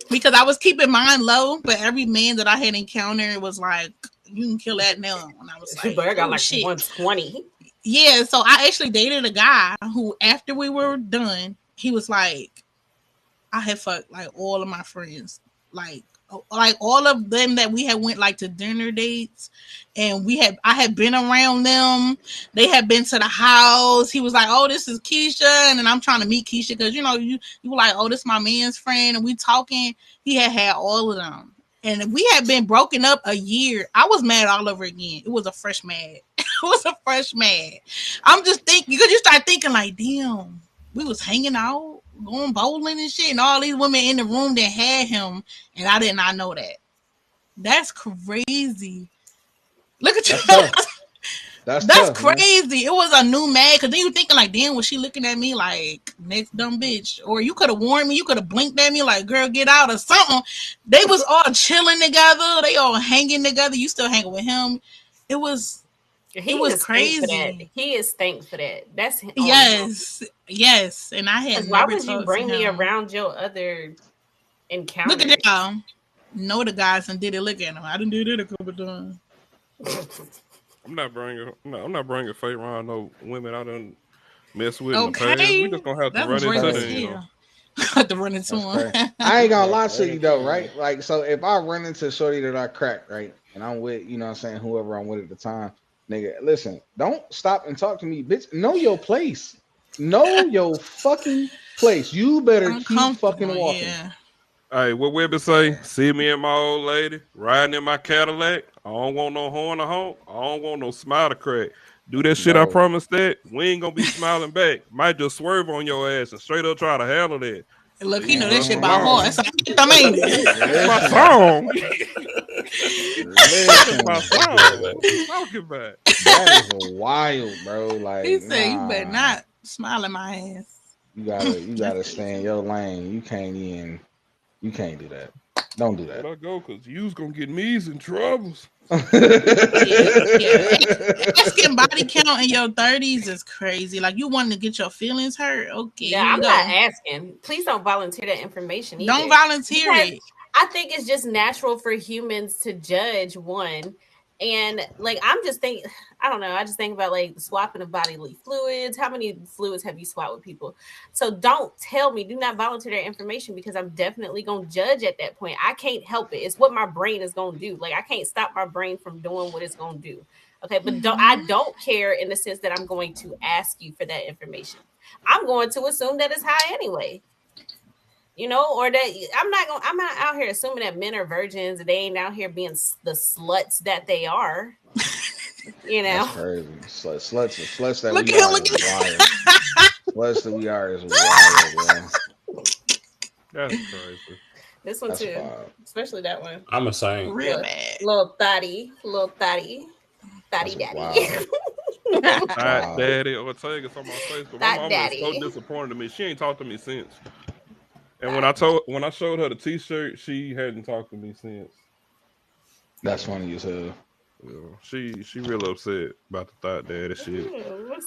Speaker 4: Because I was keeping mine low, but every man that I had encountered was like, you can kill that now. And I was like,
Speaker 2: but I got like 120.
Speaker 4: Yeah, so I actually dated a guy who, after we were done, he was like, I had fucked like all of my friends, like all of them that we had went like to dinner dates, and I had been around them. They had been to the house. He was like, "Oh, this is Keisha," and then I'm trying to meet Keisha because you were like, "Oh, this is my man's friend," and we talking. He had all of them, and we had been broken up a year. I was mad all over again. It was a fresh mad. It was a fresh mad. I'm just thinking, because you start thinking like, damn, we was hanging out, going bowling and shit, and all these women in the room that had him, and I did not know that. That's crazy. Look at you. That's crazy. Man. It was a new mad, because then you thinking like, damn, was she looking at me like, next dumb bitch? Or you could have warned me, you could have blinked at me like, girl, get out or something. They was all chilling together. They all hanging together. You still hanging with him. It was crazy.
Speaker 2: He is thanked for that. That's
Speaker 4: yes. And I had.
Speaker 2: Why would you bring me around your other encounters?
Speaker 4: Look at y'all. Know the guys and did it. Look at him. I done did it a couple times.
Speaker 6: I'm not bringing fate around no women I done mess with.
Speaker 4: Okay.
Speaker 6: In the past. We just gonna have to run into them.
Speaker 4: Have to run into him.
Speaker 3: I ain't gonna lie to you though, right? Like, so if I run into a shorty that I crack, right, and I'm with, you know what I'm saying, whoever I'm with at the time, nigga, listen, don't stop and talk to me, bitch. Know your place. Know your fucking place. You better keep fucking walking.
Speaker 6: Yeah. Hey, what Webby say? See me and my old lady riding in my Cadillac. I don't want no horn to honk. I don't want no smile to crack. Do that shit I promised that. We ain't gonna be smiling back. Might just swerve on your ass and straight up try to handle that.
Speaker 4: Look, he know that shit by heart. That's
Speaker 6: my song. That's my song. What you talking about?
Speaker 3: That is wild, bro. Like,
Speaker 4: he said, you better not smile at my ass.
Speaker 3: You gotta stay in your lane. You can't do that. Don't do that.
Speaker 6: Let I go, because you's gonna get me's in troubles.
Speaker 4: Asking body count in your 30s is crazy. Like, you wanting to get your feelings hurt. Okay.
Speaker 2: Yeah, I'm not asking. Please don't volunteer that information either.
Speaker 4: Don't volunteer it.
Speaker 2: I think it's just natural for humans to judge one. And like, I'm just thinking, I don't know. I just think about like swapping of bodily fluids. How many fluids have you swapped with people? So don't tell me, do not volunteer that information, because I'm definitely going to judge at that point. I can't help it. It's what my brain is going to do. Like, I can't stop my brain from doing what it's going to do. Okay. But I don't care in the sense that I'm going to ask you for that information. I'm going to assume that it's high anyway. You know, or that I'm not out here assuming that men are virgins and they ain't out here being the sluts that they are. You know,
Speaker 3: that's crazy. Sluts that we are is wild. Sluts that we are is wild, bro.
Speaker 6: That's crazy.
Speaker 2: This one too, especially that one.
Speaker 5: I'm a saying,
Speaker 4: real bad.
Speaker 2: Little thotty daddy.
Speaker 6: Daddy, or tag us on my Facebook. My mama is so disappointed in me. She ain't talked to me since. And when I showed her the T-shirt, she hadn't talked to me since.
Speaker 3: That's funny as hell.
Speaker 6: Yeah, she real upset about the thought daddy shit.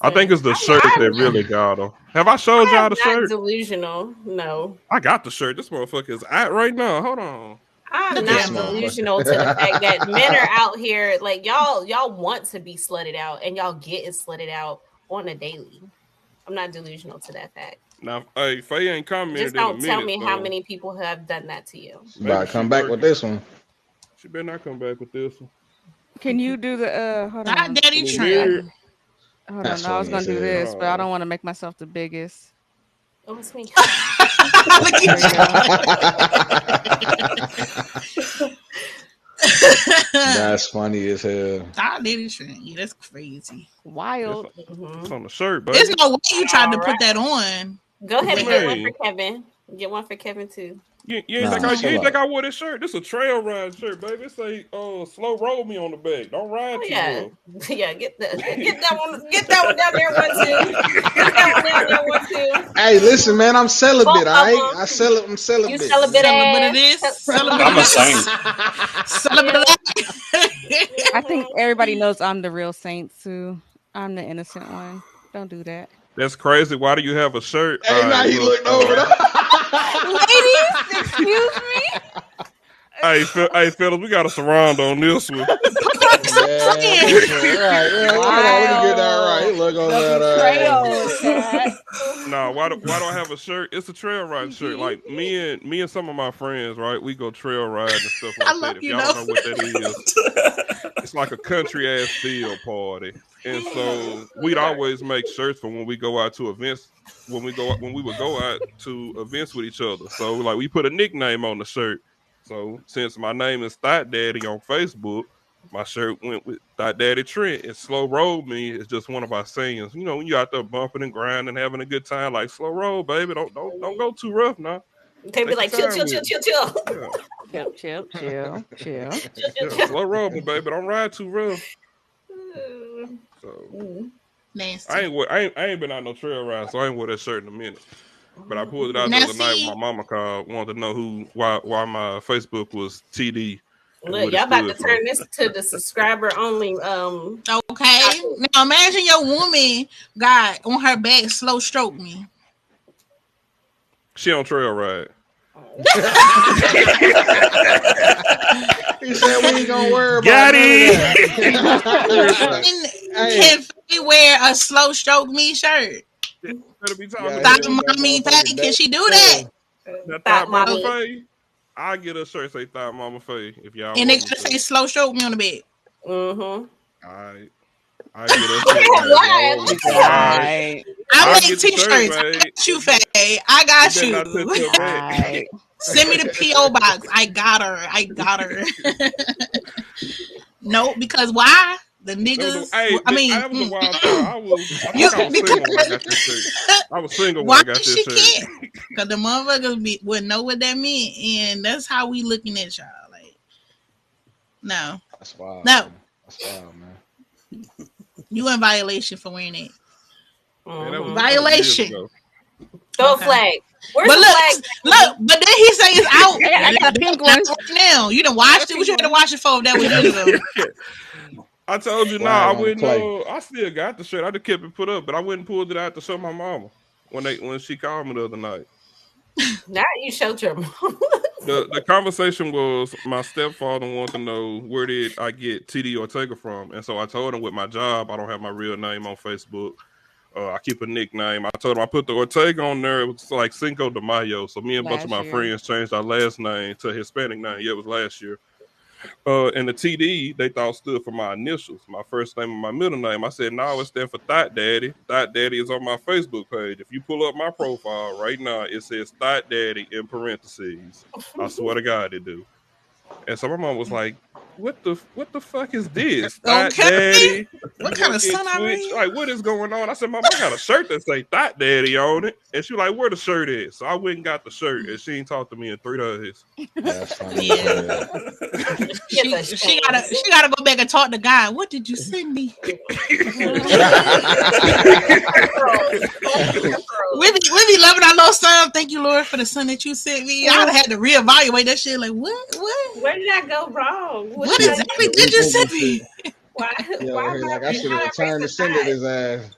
Speaker 6: I think it's the shirt that really got her. Have I showed y'all the shirt?
Speaker 2: Delusional, no.
Speaker 6: I got the shirt. This motherfucker is out right now. Hold on.
Speaker 2: I'm not delusional to the fact that men are out here like y'all want to be slutted out and y'all getting slutted out on a daily. I'm not delusional to that fact.
Speaker 6: Now, hey, Faye ain't commented.
Speaker 2: Just don't tell me how many people have done that to you.
Speaker 3: She better come back with this one.
Speaker 6: She better not come back with this one.
Speaker 1: Can you do the hold on?
Speaker 4: Daddy trend.
Speaker 1: Hold on, I was gonna do this, but I don't want to make myself the biggest.
Speaker 2: Oh, it's me.
Speaker 3: That's funny as hell.
Speaker 4: Daddy trend. Yeah, that's crazy.
Speaker 1: Wild.
Speaker 6: It's on the shirt, but
Speaker 4: there's no way you tried to put that on.
Speaker 2: Go ahead and get one for Kevin. Get one for Kevin too.
Speaker 6: You ain't think I wore this shirt? This is a trail ride shirt, baby. It say slow roll me on the back. Don't ride too
Speaker 2: well. Yeah, get that one down there one too. Get that one down there one too.
Speaker 3: Hey, listen, man, I'm celibate, all right? I'm celibate.
Speaker 2: You celibate
Speaker 4: of this. Celibate
Speaker 5: I'm a saint.
Speaker 4: Celibate of that.
Speaker 1: I think everybody knows I'm the real saint too. I'm the innocent one. Don't do that.
Speaker 6: That's crazy. Why do you have a shirt?
Speaker 3: Hey, now he looked over there.
Speaker 1: Ladies, excuse me.
Speaker 6: Hey, fellas, we got a surround on this one.
Speaker 3: Right. Yeah, let me get that right. Look on that.
Speaker 6: No, why do I have a shirt? It's a trail riding shirt. Like me and some of my friends, right? We go trail riding and stuff like that. If y'all don't know what that is, it's like a country ass field party. And so we'd always make shirts for when we go out to events. When we would go out to events with each other. So like we put a nickname on the shirt. So since my name is Thought Daddy on Facebook, my shirt went with Thought Daddy Trent. And Slow Roll Me is just one of our sayings. You know, when you out there bumping and grinding, having a good time, like slow roll, baby. Don't go too rough now.
Speaker 2: They be like chill.
Speaker 6: Yeah, slow roll me, baby. Don't ride too rough. So
Speaker 4: nasty.
Speaker 6: I ain't been out no trail ride, so I ain't wore that shirt in a minute. But I pulled it out the other night when my mama called, wanted to know why my Facebook was TD.
Speaker 2: Look, y'all about to turn this to the subscriber only.
Speaker 4: Okay. Now imagine your woman got on her back slow stroke me.
Speaker 6: She on trail ride.
Speaker 3: He said we ain't gonna worry about
Speaker 6: Got it.
Speaker 4: Can Faye wear a slow stroke me shirt? Thought mommy Faye, can she do that?
Speaker 6: Thought Mama Faye. I get a shirt say Thought Mama Faye if y'all.
Speaker 4: And they just say slow stroke me on the bed.
Speaker 2: Mm-hmm.
Speaker 6: Alright. I get a shirt.
Speaker 4: I make t-shirts. I got you, Faye. I got you. Send me the P.O. box. I got her. No, because why? The niggas.
Speaker 6: I was a wild card. I was single when I got this shirt. I was single when I got this shirt.
Speaker 4: Because the motherfuckers would know what that meant, and that's how we looking at y'all. Like, no.
Speaker 3: That's wild.
Speaker 4: No.
Speaker 3: That's wild, man.
Speaker 4: You in violation for wearing it.
Speaker 6: Man,
Speaker 4: violation.
Speaker 2: Throw a flag. Where's
Speaker 4: but
Speaker 2: the flag?
Speaker 4: Look, but then he say it's out.
Speaker 1: I got a pink one
Speaker 4: now. You done watched it. What you had to watch it for? That was years ago.
Speaker 6: I told you, I wouldn't know. I still got the shirt. I just kept it put up, but I wouldn't pull it out to show my mama when she called me the other night.
Speaker 2: Now you showed your mom.
Speaker 6: The conversation was my stepfather wanted to know where did I get TD Ortega from, and so I told him with my job I don't have my real name on Facebook. I keep a nickname. I told him I put the Ortega on there. It was like Cinco de Mayo, so me and a bunch of my friends changed our last name to a Hispanic name. Yeah, it was last year. And the TD they thought stood for my initials, my first name and my middle name. I said, no, it stands for Thought Daddy. Thought Daddy is on my Facebook page. If you pull up my profile right now, it says Thought Daddy in parentheses. I swear to God it do. And so my mom was like, what the fuck is this? Thought Daddy.
Speaker 4: What kind of son I mean?
Speaker 6: Like, what is going on? I said, Mom, I got a shirt that say Thought Daddy on it. And she was like, where the shirt is? So I went and got the shirt, and she ain't talked to me in 3 days.
Speaker 3: That's funny.
Speaker 4: Yeah. she gotta go back and talk to God. What did you send me? we be loving our little son. Thank you, Lord, for the son that you sent me. I'd have had to reevaluate that shit. Like, what?
Speaker 2: Where did I go wrong?
Speaker 4: What exactly did you send me?
Speaker 2: Why
Speaker 3: I should have returned the sender his ass.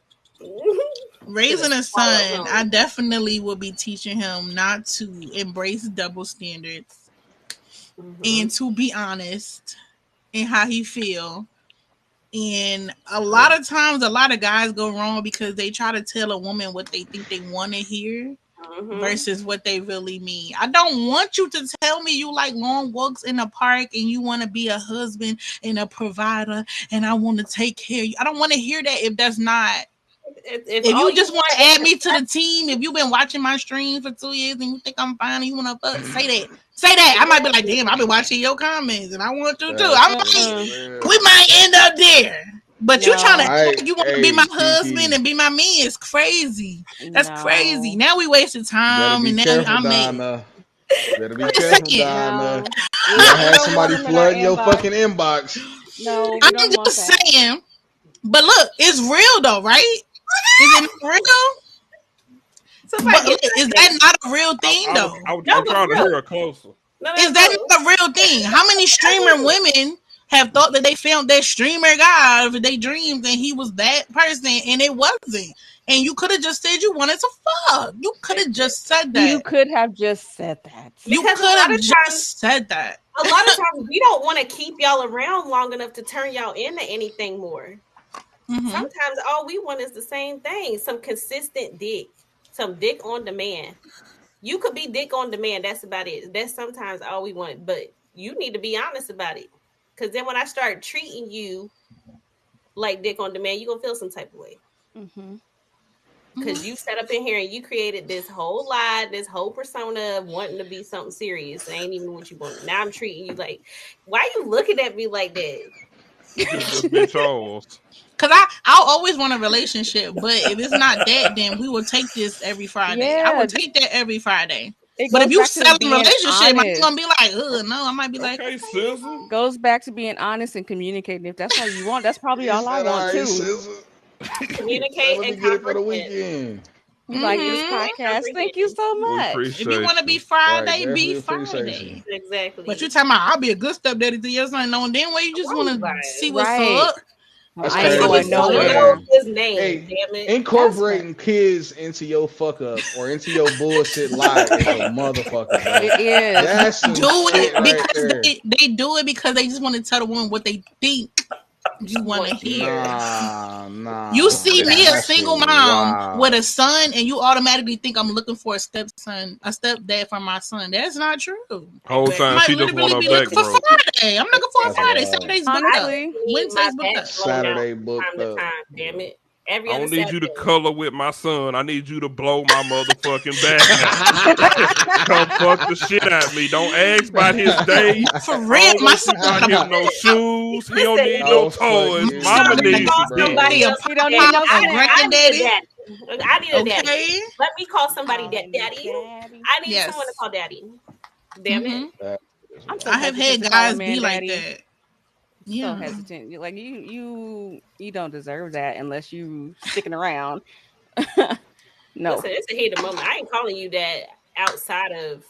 Speaker 4: Raising a son, I definitely will be teaching him not to embrace double standards and to be honest in how he feel. And a lot of times, a lot of guys go wrong because they try to tell a woman what they think they want to hear versus what they really mean. I don't want you to tell me you like long walks in the park and you want to be a husband and a provider and I want to take care of you. I don't want to hear that if that's not. If you just want to add me to the team, if you've been watching my streams for 2 years and you think I'm fine and you want to say that. Say that. I might be like, damn, I've been watching your comments and I want to too. I'm like, we might end up there. But you trying to act like you want to be my
Speaker 3: Kiki.
Speaker 4: husband and be my man is crazy. That's crazy. Now we wasted
Speaker 3: Better
Speaker 4: time,
Speaker 3: be
Speaker 4: and now
Speaker 3: careful,
Speaker 4: I'm mad.
Speaker 3: Donna. Better be
Speaker 4: I'm just
Speaker 3: careful,
Speaker 4: saying.
Speaker 3: Donna.
Speaker 1: No.
Speaker 3: You gonna have
Speaker 1: don't
Speaker 3: somebody
Speaker 1: want 'em in our
Speaker 3: flooding your
Speaker 1: inbox.
Speaker 3: fucking inbox.
Speaker 1: No, we
Speaker 4: I'm
Speaker 1: don't want
Speaker 4: just
Speaker 1: that.
Speaker 4: saying. But look, it's real though, right? Is it real?
Speaker 2: So
Speaker 4: But look, is that not a real thing though?
Speaker 6: I'm
Speaker 2: No, but
Speaker 6: trying to
Speaker 2: real.
Speaker 6: hear her closer.
Speaker 2: No,
Speaker 4: Is that not a real thing? How many streamer women have thought that they found their streamer guy out of their dreams and he was that person and it wasn't? And you could have just said you wanted to fuck. You could have just said that.
Speaker 1: You could have just said that.
Speaker 4: You
Speaker 2: Because
Speaker 4: could have just said that.
Speaker 2: A lot of times we don't want to keep y'all around long enough to turn y'all into anything more.
Speaker 4: Mhm.
Speaker 2: Sometimes all we want is the same thing: some consistent dick, some dick on demand. You could be dick on demand. That's about it. That's sometimes all we want. But you need to be honest about it. Because then when I start treating you like dick on demand, you're going to feel some type of way.
Speaker 1: Mm-hmm.
Speaker 2: Because you sat up in here and you created this whole lie, this whole persona of wanting to be something serious. It ain't even what you want. Now I'm treating you like, why you looking at me like that?
Speaker 6: Just be Charles.
Speaker 4: Cause I'll always want a relationship, but if it's not that, then we will take this every Friday. I will take that every Friday. But if you selling a relationship, I'm gonna be like, no, I might be like,
Speaker 6: okay, Sizzle.
Speaker 1: Goes back to being honest and communicating. If that's all you want, that's probably all I want too.
Speaker 2: Communicate
Speaker 3: Let me
Speaker 2: and
Speaker 3: get it for the weekend.
Speaker 1: Like this podcast. Thank you so much.
Speaker 4: If you want to be Friday,
Speaker 3: Right,
Speaker 4: be
Speaker 3: definitely
Speaker 4: Friday.
Speaker 2: Exactly.
Speaker 4: But you talking about I'll be a good stepdaddy to your son, knowing then way you just want to see what's up.
Speaker 3: That's
Speaker 1: I ain't
Speaker 3: crazy.
Speaker 1: going nowhere.
Speaker 2: Know his name,
Speaker 3: Hey,
Speaker 2: damn it.
Speaker 3: incorporating kids into your fuck up or into your bullshit lie is a motherfucker. Bro.
Speaker 1: It is.
Speaker 3: That's some
Speaker 4: Do
Speaker 3: shit
Speaker 4: it
Speaker 3: right
Speaker 4: because
Speaker 3: there.
Speaker 4: they do it because they just want to tell the woman what they think you want to hear.
Speaker 3: Nah.
Speaker 4: You see me, a
Speaker 3: That
Speaker 4: single
Speaker 3: shit
Speaker 4: mom
Speaker 3: wild.
Speaker 4: with a son, and you automatically think I'm looking for a stepdad for my son. That's not true.
Speaker 6: Whole time she just want her
Speaker 4: be
Speaker 6: back,
Speaker 4: looking for
Speaker 6: bro.
Speaker 4: Friday. I'm looking for a Friday. Saturday's booked up.
Speaker 1: Honestly,
Speaker 4: Wednesday's booked up.
Speaker 3: Saturday booked
Speaker 2: time to
Speaker 3: up.
Speaker 2: time, damn it. Every
Speaker 6: I
Speaker 2: other
Speaker 6: don't need you to
Speaker 2: Saturday.
Speaker 6: color with my son. I need you to blow my motherfucking back. Come fuck the shit out of me. Don't ask about his day.
Speaker 4: For real, my son
Speaker 6: got him no shoes. He don't need no toys.
Speaker 3: fucking
Speaker 6: Mama needs
Speaker 2: call
Speaker 6: you,
Speaker 2: somebody
Speaker 6: bro.
Speaker 2: else.
Speaker 1: He don't need no
Speaker 2: I
Speaker 1: snacks.
Speaker 2: need a daddy. I need a daddy.
Speaker 4: Okay.
Speaker 2: Let me call somebody daddy. I need
Speaker 4: Yes.
Speaker 2: someone to call daddy. Damn it.
Speaker 4: I have had guys be like that.
Speaker 1: So hesitant. You're like you don't deserve that unless you sticking around. No.
Speaker 2: Listen, it's a heated moment. I ain't calling you that outside of.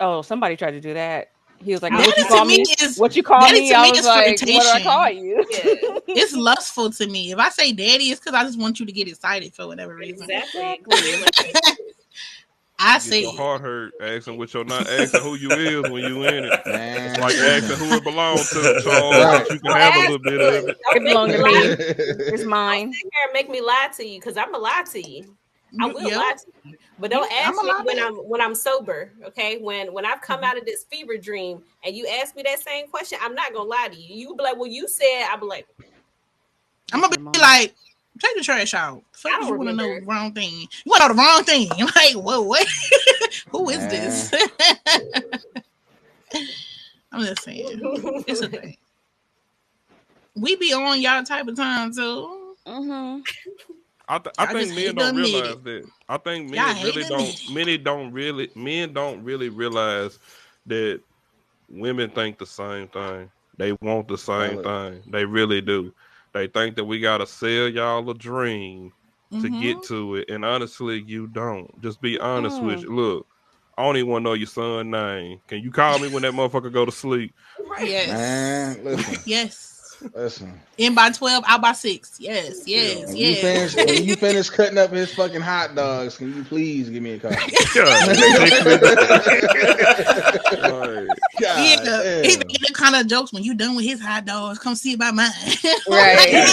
Speaker 1: Oh, somebody tried to do that. He was like,
Speaker 4: Daddy
Speaker 1: "What you call me? What you call me?" I was like, "What do I call you?"
Speaker 2: Yeah.
Speaker 4: It's lustful to me. If I say daddy, it's because I just want you to get excited for whatever reason.
Speaker 2: Exactly.
Speaker 4: I
Speaker 6: Get
Speaker 4: say
Speaker 6: your heart hurt asking what you're not asking who you is when you in it.
Speaker 3: Man,
Speaker 6: it's like asking who it belongs to, Charles. But you can have a little bit of it.
Speaker 1: It belongs to me. It's mine.
Speaker 2: Don't sit here and make me lie to you because I'm gonna lie to you. I will lie to you, but don't ask me when I'm sober. Okay, when I've come out of this fever dream and you ask me that same question, I'm not gonna lie to you. You be like, "Well, you said," I be like,
Speaker 4: "I'm gonna be like, take the trash out." Fuck, you want to know the wrong thing? You want to know the wrong thing? Like, what? Who is this? I'm just saying, it's a thing. We be on y'all type of time too.
Speaker 1: Mm-hmm.
Speaker 6: I think men don't realize that. I think men don't really realize that women think the same thing. They want the same thing. They really do. They think that we gotta sell y'all a dream to get to it. And honestly, you don't. Just be honest with you. Look, I don't even want to know your son's name. Can you call me when that motherfucker go to sleep?
Speaker 4: Yes.
Speaker 3: Man, listen.
Speaker 4: Yes.
Speaker 3: Listen.
Speaker 4: In by 12, out by 6. Yes.
Speaker 3: When you finish cutting up his fucking hot dogs, can you please give me a call?
Speaker 4: Yeah, he making the kind of jokes when you done with his hot dogs. Come see about mine.
Speaker 1: Right.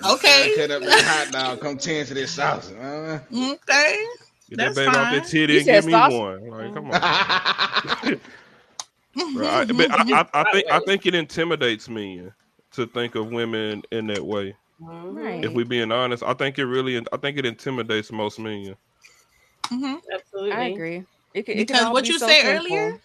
Speaker 4: Okay.
Speaker 3: Cut up that hot dog. Come tend to this sausage.
Speaker 4: Okay.
Speaker 6: Get that baby off that titty and give me one. Like, come on. I think it intimidates men to think of women in that way.
Speaker 1: Right.
Speaker 6: If we're being honest, I think it intimidates most men.
Speaker 2: Absolutely,
Speaker 1: I agree.
Speaker 4: Because what you said earlier,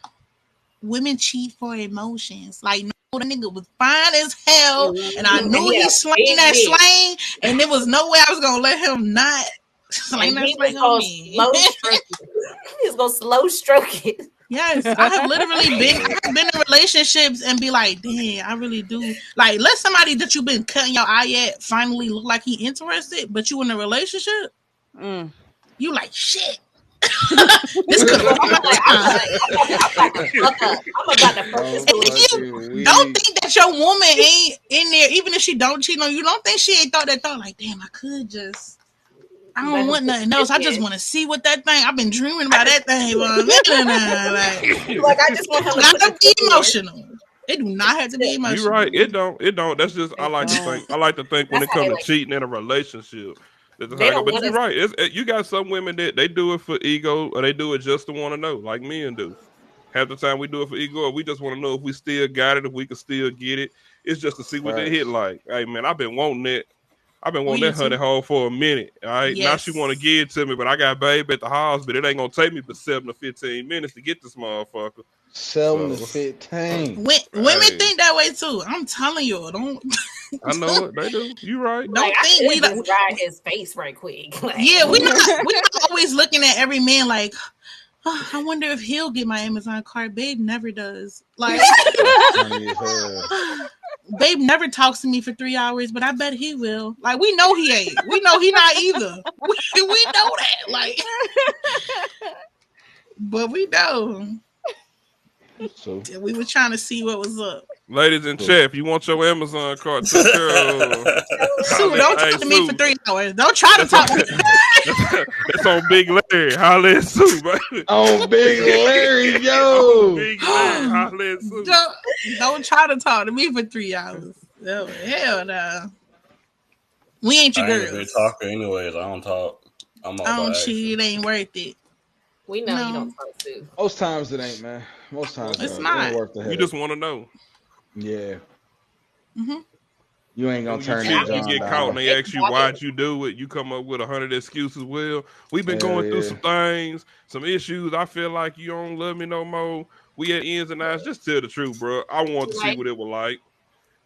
Speaker 4: women cheat for emotions. Like, no the nigga was fine as hell, and I knew he slang that
Speaker 2: big
Speaker 4: slang, and there was no way I was gonna let him not slang that slang on me.
Speaker 2: Slow stroke it. He was gonna slow stroke it.
Speaker 4: Yes, I have literally been in relationships and be like, damn, I really do. Like, let somebody that you've been cutting your eye at finally look like he interested, but you in a relationship, you like, shit. This could have been
Speaker 2: I'm about to
Speaker 4: don't think that your woman ain't in there, even if she don't cheat on you. Don't think she ain't thought that thought, like, damn, I could just. I don't want nothing else. I just want to see what that thing. I've been dreaming about that thing. Like I just want him to be emotional. It do not have to be emotional.
Speaker 6: You're right. It don't. That's just I like to think. I like to think when it comes to cheating in a relationship. But you're right. You got some women that they do it for ego, or they do it just to want to know, like men do. Half the time we do it for ego, or we just want to know if we still got it, if we can still get it. It's just to see what they hit like. Hey man, I've been wanting that. I've been wanting that honey hole for a minute. All right. Yes. Now she want to give it to me, but I got babe at the house, but it ain't gonna take me but 7 to 15 minutes to get this motherfucker.
Speaker 3: 7 to 15.
Speaker 4: Women think that way too. I'm telling you, don't.
Speaker 6: I know it. They do. You right.
Speaker 2: Don't think we just ride his face right quick. Like,
Speaker 4: yeah, we're not always looking at every man like, oh, I wonder if he'll get my Amazon card. Babe never does. Like, babe never talks to me for 3 hours, but I bet he will. Like, we know he ain't. We know he not either. We know that. Like, but we know. So we were trying to see what was up.
Speaker 6: Ladies in chat, if you want your Amazon card, Sue,
Speaker 4: don't talk to me for 3 hours. Don't try to talk to me.
Speaker 6: That's on Big Larry. Holla at Sue, baby.
Speaker 3: On Big Larry, yo.
Speaker 6: Big Larry, holla at Sue.
Speaker 4: Don't try to talk to me for 3 hours. Oh, hell no. We ain't your girls.
Speaker 5: I ain't a good talker anyways. I don't talk.
Speaker 4: I don't cheat. It ain't worth it.
Speaker 2: We know you don't talk to.
Speaker 3: Most times it ain't, man. Most times
Speaker 4: it's not.
Speaker 6: You just want to know.
Speaker 3: Yeah. Mm-hmm. You ain't gonna turn
Speaker 6: it. You get caught and they ask you why'd you do it. You come up with 100 excuses. Well, we've been going through some things, some issues. I feel like you don't love me no more. We at ends and outs. Just tell the truth, bro. I want to see what it was like.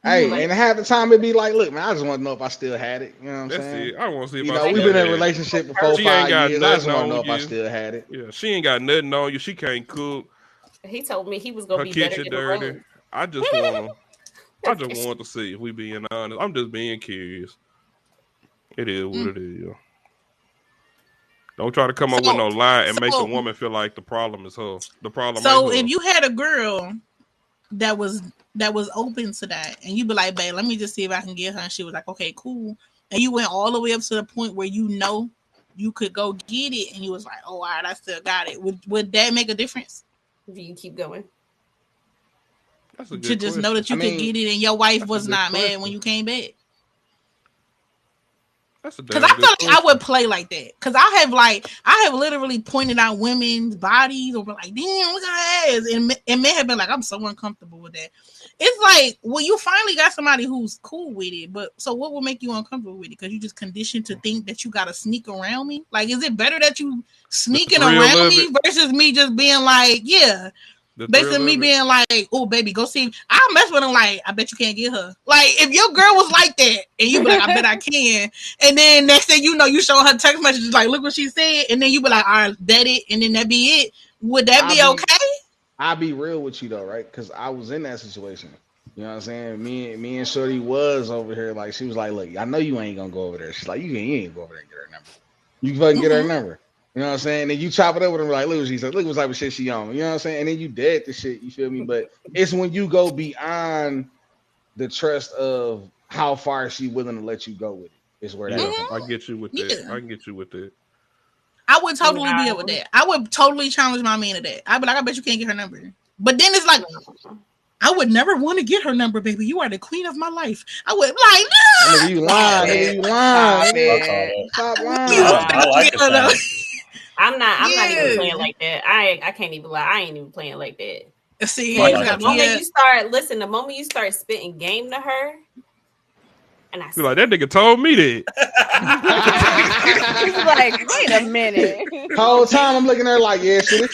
Speaker 3: Hey, and half the time it'd be like, look, man, I just want to know if I still had it. You know what I'm saying?
Speaker 6: It. I want to see if
Speaker 3: we've been in a relationship for 4 or 5 years. I just want to know if I still had it.
Speaker 6: Yeah, she ain't got nothing on you. She can't cook.
Speaker 2: He told me he was gonna be better than dirty.
Speaker 6: I just want to see if we being honest. I'm just being curious. It is what it is. Don't try to come up with no lie and make a woman feel like the problem is her. The problem.
Speaker 4: So if you had a girl that was open to that, and you be like, babe, let me just see if I can get her, and she was like, okay, cool, and you went all the way up to the point where you know you could go get it, and you was like, oh, all right, I still got it. Would that make a difference?
Speaker 2: Do you keep going?
Speaker 4: To just know that you could get it and your wife was not mad when you came back. Because I feel like I would play like that. Because I have literally pointed out women's bodies or been like, damn, look at her ass. And men have been like, I'm so uncomfortable with that. It's like, well, you finally got somebody who's cool with it. But so what will make you uncomfortable with it? Because you just conditioned to think that you got to sneak around me? Like, is it better that you sneaking around me versus me just being like, yeah. Basically, me being like, "Oh, baby, go see." I mess with him like, "I bet you can't get her." Like, if your girl was like that, and you be like, "I bet I can," and then next thing you know, you show her text messages like, "Look what she said," and then you be like, "All right, that it," and then that be it. Would that be okay?
Speaker 3: I'll be real with you though, right? Because I was in that situation. You know what I'm saying? Me and Shorty was over here. Like, she was like, "Look, I know you ain't gonna go over there." She's like, "You ain't go over there and get her number. You fucking get her number." You know what I'm saying? And then you chop it up with them like, look what she said. Look what type of shit she on. You know what I'm saying? And then you dead the shit. You feel me? But it's when you go beyond the trust of how far is she willing to let you go with it. Is where that
Speaker 6: I get you with that. I can get you with that.
Speaker 4: I would totally be able with that. I would totally challenge my man to that. I'd be like, I bet you can't get her number. But then it's like, I would never want to get her number, baby. You are the queen of my life. I would like, no.
Speaker 3: You lying. You lying. Stop lying.
Speaker 5: I like it.
Speaker 2: I'm not even playing like that. I can't even lie. I ain't even playing like that.
Speaker 4: See,
Speaker 2: the moment you start spitting game to her, And I
Speaker 6: feel like that nigga told me that.
Speaker 1: He's like, wait a minute.
Speaker 3: The whole time I'm looking at her like, yeah, shit, it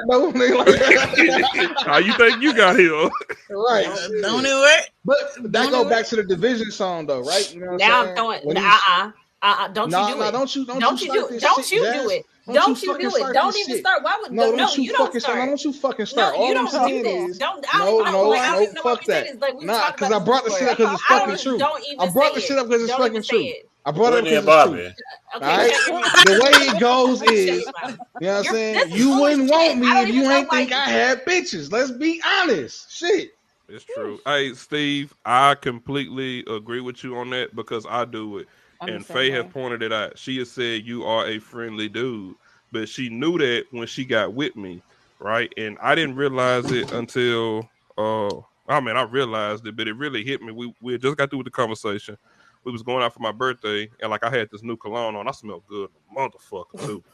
Speaker 3: don't work though.
Speaker 6: How you think you got here?
Speaker 3: Right.
Speaker 4: Don't it work?
Speaker 3: But that go back to the Division song though, right? You know what
Speaker 2: now
Speaker 3: I'm
Speaker 2: throwing
Speaker 3: When
Speaker 2: don't you do it.
Speaker 3: Don't you
Speaker 2: do
Speaker 3: it.
Speaker 2: Don't you do it. Don't you do it. Don't even start. Why would
Speaker 3: no,
Speaker 2: you don't start.
Speaker 3: Don't you fucking start.
Speaker 2: No,
Speaker 3: All
Speaker 2: you
Speaker 3: I'm
Speaker 2: don't do
Speaker 3: saying
Speaker 2: this.
Speaker 3: is
Speaker 2: Don't
Speaker 3: fuck that. Nah, because I brought the shit up because it's fucking true. I brought the shit up because it's fucking true. I brought it up because it's true.
Speaker 2: Okay,
Speaker 3: the way it goes is, you know what I'm saying? You wouldn't want me if you ain't think I had bitches. Let's be honest. Shit.
Speaker 6: It's true. Hey, Steve, I completely agree with you on that because I do it. And Faye has pointed it out. She has said you are a friendly dude, but she knew that when she got with me, right? And I didn't realize it until, I realized it, but it really hit me. We just got through with the conversation. We was going out for my birthday, and like I had this new cologne on. I smelled good, motherfucker too.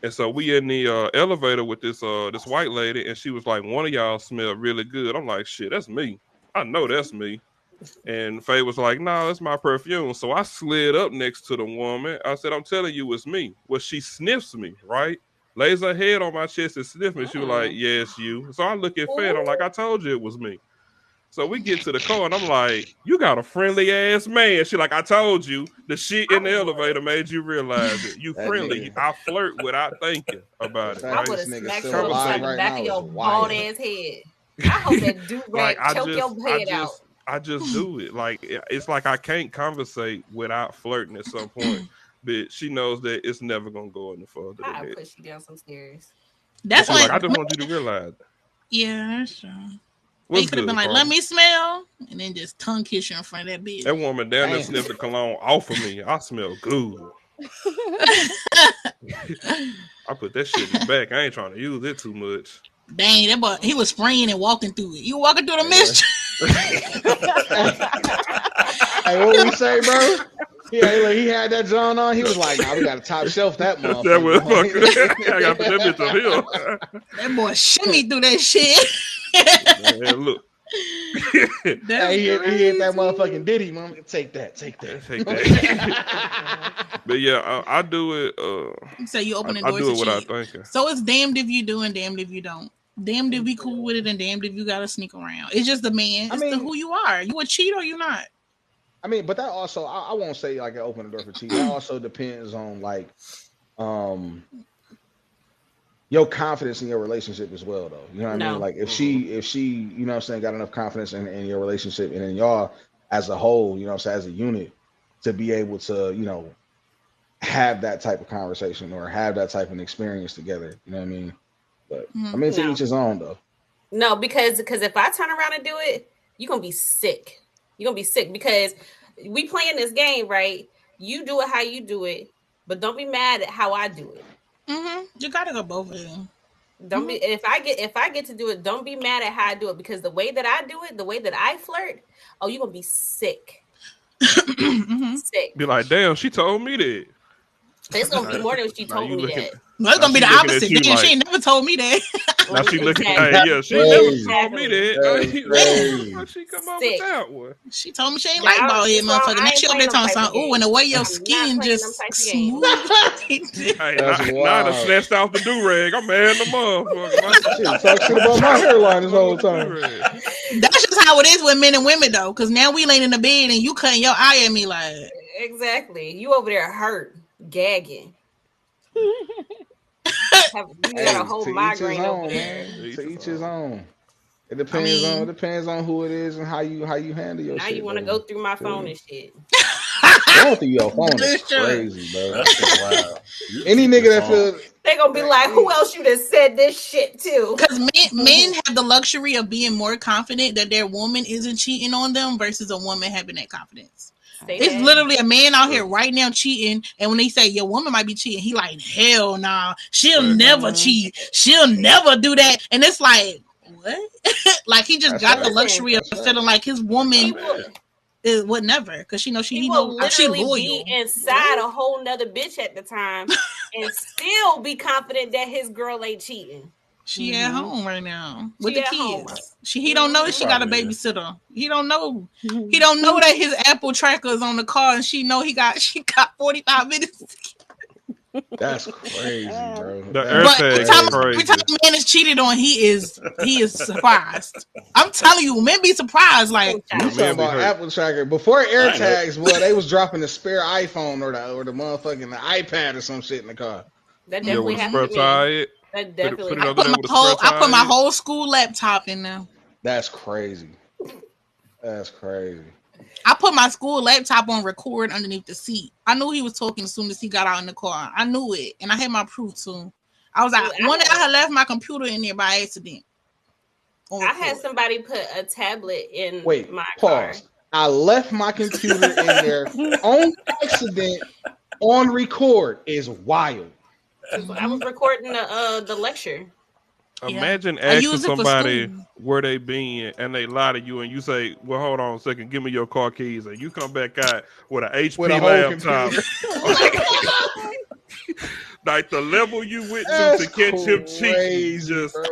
Speaker 6: And so we in the elevator with this white lady, and she was like, "One of y'all smell really good." I'm like, "Shit, that's me. I know that's me." And Faye was like, "No, that's my perfume." So I slid up next to the woman. I said, "I'm telling you, it's me." Well, she sniffs me, right? Lays her head on my chest and sniffs me. She was like, "Yes, you." So I look at Faye, and I'm like, "I told you it was me." So we get to the car, and I'm like, "You got a friendly ass man." She like, "I told you, the shit in the elevator made you realize it. You friendly." I flirt without thinking about it.
Speaker 2: I would have smacked you upside the back of your bald ass head. I hope that do-rag choke your head out.
Speaker 6: I just do it. Like, it's like I can't conversate without flirting at some point. But she knows that it's never gonna go any further than that.
Speaker 2: I'll push you down some stairs.
Speaker 4: That's
Speaker 6: like, I just want you to realize that.
Speaker 4: Yeah, that's true. They could have been like, "Let me smell," and then just tongue kiss you in front of that bitch.
Speaker 6: That woman down there sniffed the cologne off of me. I smell good. I put that shit in the back. I ain't trying to use it too much.
Speaker 4: Dang, that boy, he was spraying and walking through it. You walking through the mist?
Speaker 3: Hey, what we say, bro? Yeah, he had that John on. He was like, "Nah, we got to top shelf that motherfucker."
Speaker 6: That motherfucker. I got to put that bitch up here.
Speaker 4: That boy shimmy through that shit.
Speaker 6: Man, look.
Speaker 3: Hey, he hit that motherfucking Diddy, mom. Take that.
Speaker 6: But yeah, I do it.
Speaker 4: So you open the
Speaker 6: I
Speaker 4: doors
Speaker 6: do it
Speaker 4: to
Speaker 6: without
Speaker 4: cheat.
Speaker 6: thinking.
Speaker 4: So it's damned if you do and damned if you don't. Damned if you cool with it and damned if you gotta sneak around. It's just the man. It's who you are. You a cheat or you not?
Speaker 3: I mean, but that also, I won't say like I open the door for cheating. That also depends on like, your confidence in your relationship as well, though. You know what I mean? Like if she, you know what I'm saying, got enough confidence in your relationship and in y'all as a whole, you know what I'm saying, as a unit, to be able to, you know, have that type of conversation or have that type of experience together. You know what I mean? But I mean, to each his own, though.
Speaker 2: No, because if I turn around and do it, you're gonna be sick. You're gonna be sick because we playing this game, right? You do it how you do it, but don't be mad at how I do it.
Speaker 4: Mm-hmm. You gotta go both of them.
Speaker 2: Don't be if I get to do it, don't be mad at how I do it because the way that I do it, the way that I flirt, you're gonna be sick. Sick.
Speaker 6: Be like, damn, she told me that.
Speaker 2: It's gonna be more than she told me that.
Speaker 4: No, it's gonna be the opposite. Like, she ain't never told me that.
Speaker 6: Now she looking at she never told me that. She come up with that one.
Speaker 4: She told me she ain't like bald head motherfucker. Now she up there talking something. Ooh, and the way your skin just smooth.
Speaker 6: Hey, now I snatched off the do-rag. I'm mad at the motherfucker.
Speaker 3: Talk shit about my hairline this whole time.
Speaker 4: That's just how it is with men and women though. Cause now we laying in the bed and you cutting your eye at me like.
Speaker 2: Exactly. You over there hurt, gagging. You got a whole migraine over there.
Speaker 3: To each his own. It depends on who it is and how you handle your shit.
Speaker 2: Now you want to go through my phone and shit.
Speaker 3: Going through your phone is crazy, bro. That's wild. Any nigga that feels
Speaker 2: they gonna be like, who else you just said this shit to?
Speaker 4: Because men have the luxury of being more confident that their woman isn't cheating on them versus a woman having that confidence. It's literally a man out here right now cheating, and when they say your woman might be cheating, he like, hell nah, she'll never cheat, she'll never do that, and it's like, what? Like he just got the luxury of feeling like his woman would never, because she knows she loyal.
Speaker 2: Be inside a whole nother bitch at the time, and still be confident that his girl ain't cheating.
Speaker 4: She at home right now with
Speaker 2: She
Speaker 4: the
Speaker 2: at home.
Speaker 4: kids. He don't know that she got a
Speaker 5: Probably
Speaker 4: babysitter. He don't know. He don't know that his Apple tracker is on the car, and she got 45 minutes.
Speaker 3: That's crazy, bro.
Speaker 6: The
Speaker 3: That's
Speaker 6: AirTag
Speaker 4: But
Speaker 6: is
Speaker 4: every
Speaker 6: crazy.
Speaker 4: time a man is cheated on, he is surprised. I'm telling you, men be surprised. Like,
Speaker 3: You
Speaker 6: man
Speaker 3: talking
Speaker 6: be
Speaker 3: about
Speaker 6: hurt.
Speaker 3: Apple Tracker before
Speaker 5: I know.
Speaker 3: AirTags? Boy, they was dropping the spare iPhone or the motherfucking iPad or some shit in the car.
Speaker 2: That
Speaker 6: Yeah,
Speaker 2: definitely
Speaker 6: with a
Speaker 2: happened
Speaker 6: spare
Speaker 2: to me.
Speaker 6: tire.
Speaker 2: That
Speaker 6: Put
Speaker 2: definitely
Speaker 6: it
Speaker 4: I
Speaker 6: over
Speaker 2: happened.
Speaker 6: there with a spare
Speaker 4: put my
Speaker 6: tire.
Speaker 4: whole school laptop in there.
Speaker 3: That's crazy. That's crazy.
Speaker 4: I put my school laptop on record underneath the seat. I knew he was talking as soon as he got out in the car. I knew it, and I had my proof too. I was like, one day I had left my computer in there by accident.
Speaker 2: I had somebody put a tablet in my
Speaker 3: pause.
Speaker 2: car.
Speaker 3: I left my computer in there on accident on record is wild.
Speaker 2: I was recording the lecture.
Speaker 6: Imagine
Speaker 4: I
Speaker 6: asking
Speaker 4: use it for
Speaker 6: somebody
Speaker 4: school.
Speaker 6: where they been and they lie to you and you say, well, hold on a second, give me your car keys. And you come back out with an HP
Speaker 3: With a whole
Speaker 6: laptop.
Speaker 3: computer.
Speaker 6: Like the level you went
Speaker 3: That's
Speaker 6: to catch him cheating.
Speaker 3: crazy,
Speaker 6: Just
Speaker 3: bro.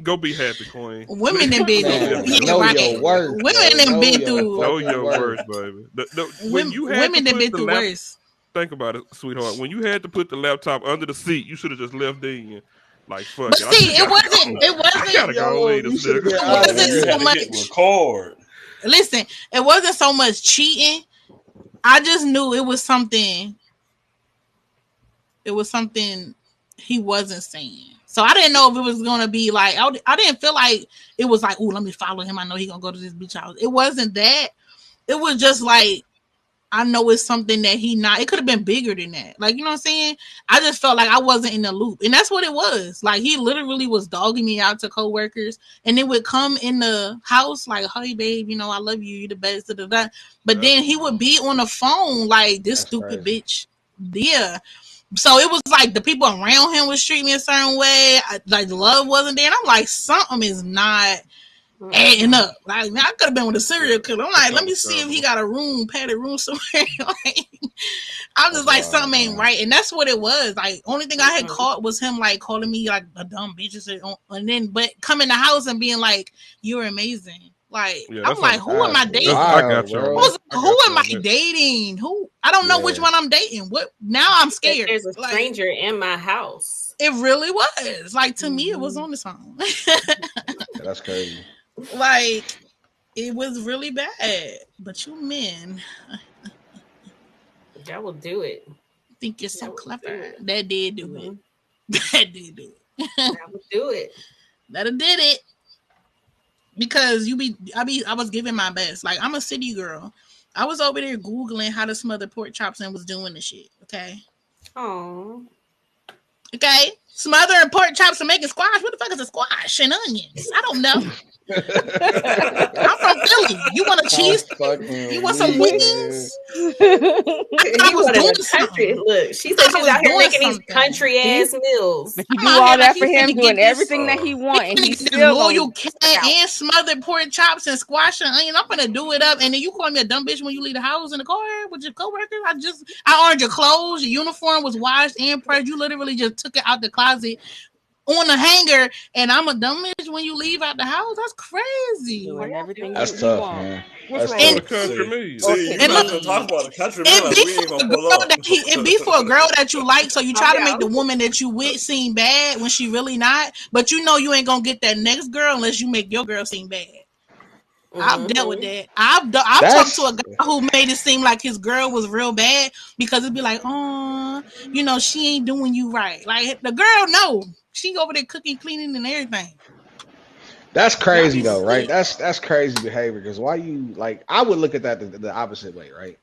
Speaker 6: go be happy, Queen.
Speaker 4: Women have been
Speaker 3: Man,
Speaker 4: yeah,
Speaker 3: know
Speaker 4: right.
Speaker 3: your worth,
Speaker 4: Women
Speaker 3: bro.
Speaker 4: have been
Speaker 3: Know
Speaker 4: through.
Speaker 6: Know
Speaker 3: fucking
Speaker 6: your
Speaker 3: worth.
Speaker 6: words, baby. When you had
Speaker 4: Women
Speaker 6: to
Speaker 4: have
Speaker 6: put
Speaker 4: been
Speaker 6: the
Speaker 4: through worse.
Speaker 6: think about it, sweetheart. When you had to put the laptop under the seat, you should have just left in. Like fuck
Speaker 4: But
Speaker 6: it.
Speaker 4: see, it
Speaker 6: I gotta
Speaker 4: wasn't.
Speaker 6: go leave
Speaker 3: You
Speaker 6: this
Speaker 3: should have been
Speaker 6: nigga.
Speaker 3: out of
Speaker 4: wasn't
Speaker 5: You
Speaker 3: there.
Speaker 5: had to hit record.
Speaker 4: Listen, it wasn't so much cheating. I just knew it was something. It was something he wasn't saying. So I didn't know if it was gonna be like I didn't feel like it was like, oh, let me follow him. I know he gonna go to this beach house. It wasn't that. It was just like I know it's something that he not. It could have been bigger than that. Like, you know what I'm saying? I just felt like I wasn't in the loop, and that's what it was. Like he literally was dogging me out to coworkers, and it would come in the house like, "Hey, babe, you know I love you. You the best." Da, da, da. But then he would be on the phone like this
Speaker 3: That's
Speaker 4: stupid
Speaker 3: crazy.
Speaker 4: bitch. Yeah. So it was like the people around him was treating me a certain way. Like love wasn't there, and I'm like, something is not adding up. Like I could have been with a serial killer. I'm like, let me see if he got a room, padded room somewhere. Like, I'm just like, something ain't right, and that's what it was. Like, only thing I had caught was him like calling me like a dumb bitch, and then but come in the house and being like, "You're amazing." Like, I'm like, who am I dating?
Speaker 6: I got you.
Speaker 4: Who am I dating? Who? I don't know which one I'm dating. What? Now I'm scared.
Speaker 2: There's a stranger in my house.
Speaker 4: It really was. Like, to me, it was on the phone.
Speaker 3: That's crazy.
Speaker 4: Like, it was really bad. But you men,
Speaker 2: Y'all will do it.
Speaker 4: Think you're so clever. That did do it. That did do it.
Speaker 2: That will do it.
Speaker 4: That did it. Because I was giving my best. Like, I'm a city girl. I was over there Googling how to smother pork chops and was doing the shit. Okay.
Speaker 2: Oh.
Speaker 4: Okay. Smothering pork chops and making squash. What the fuck is a squash and onions? I don't know. I'm from Philly. You want a cheese? You want some wings?
Speaker 2: I was doing country. Look, she said she was out here making these country ass meals.
Speaker 1: But you do all that for him, doing everything that he wants, and he's still
Speaker 4: loyal cat and smothered pork chops and squash and onion. I'm gonna do it up, and then you call me a dumb bitch when you leave the house in the car with your coworkers. I ironed your clothes. Your uniform was washed and pressed. You literally just took it out the closet on the hanger, and I'm a dumb bitch when you leave out the house. That's crazy.
Speaker 3: That's tough, man.
Speaker 5: What's
Speaker 3: wrong
Speaker 5: wrong
Speaker 3: with
Speaker 6: country me?
Speaker 5: You're not gonna talk about the country me. Like, we ain't gonna pull up.
Speaker 4: It be for a girl that you like, so you try to make the woman that you with seem bad when she really not. But you know you ain't gonna get that next girl unless you make your girl seem bad. I've dealt with that. I've talked to a guy who made it seem like his girl was real bad because it'd be like, oh, you know, she ain't doing you right. Like the girl, no, she over there cooking, cleaning, and everything.
Speaker 3: That's crazy though, right? That's crazy behavior. Because why you like? I would look at that the opposite way, right?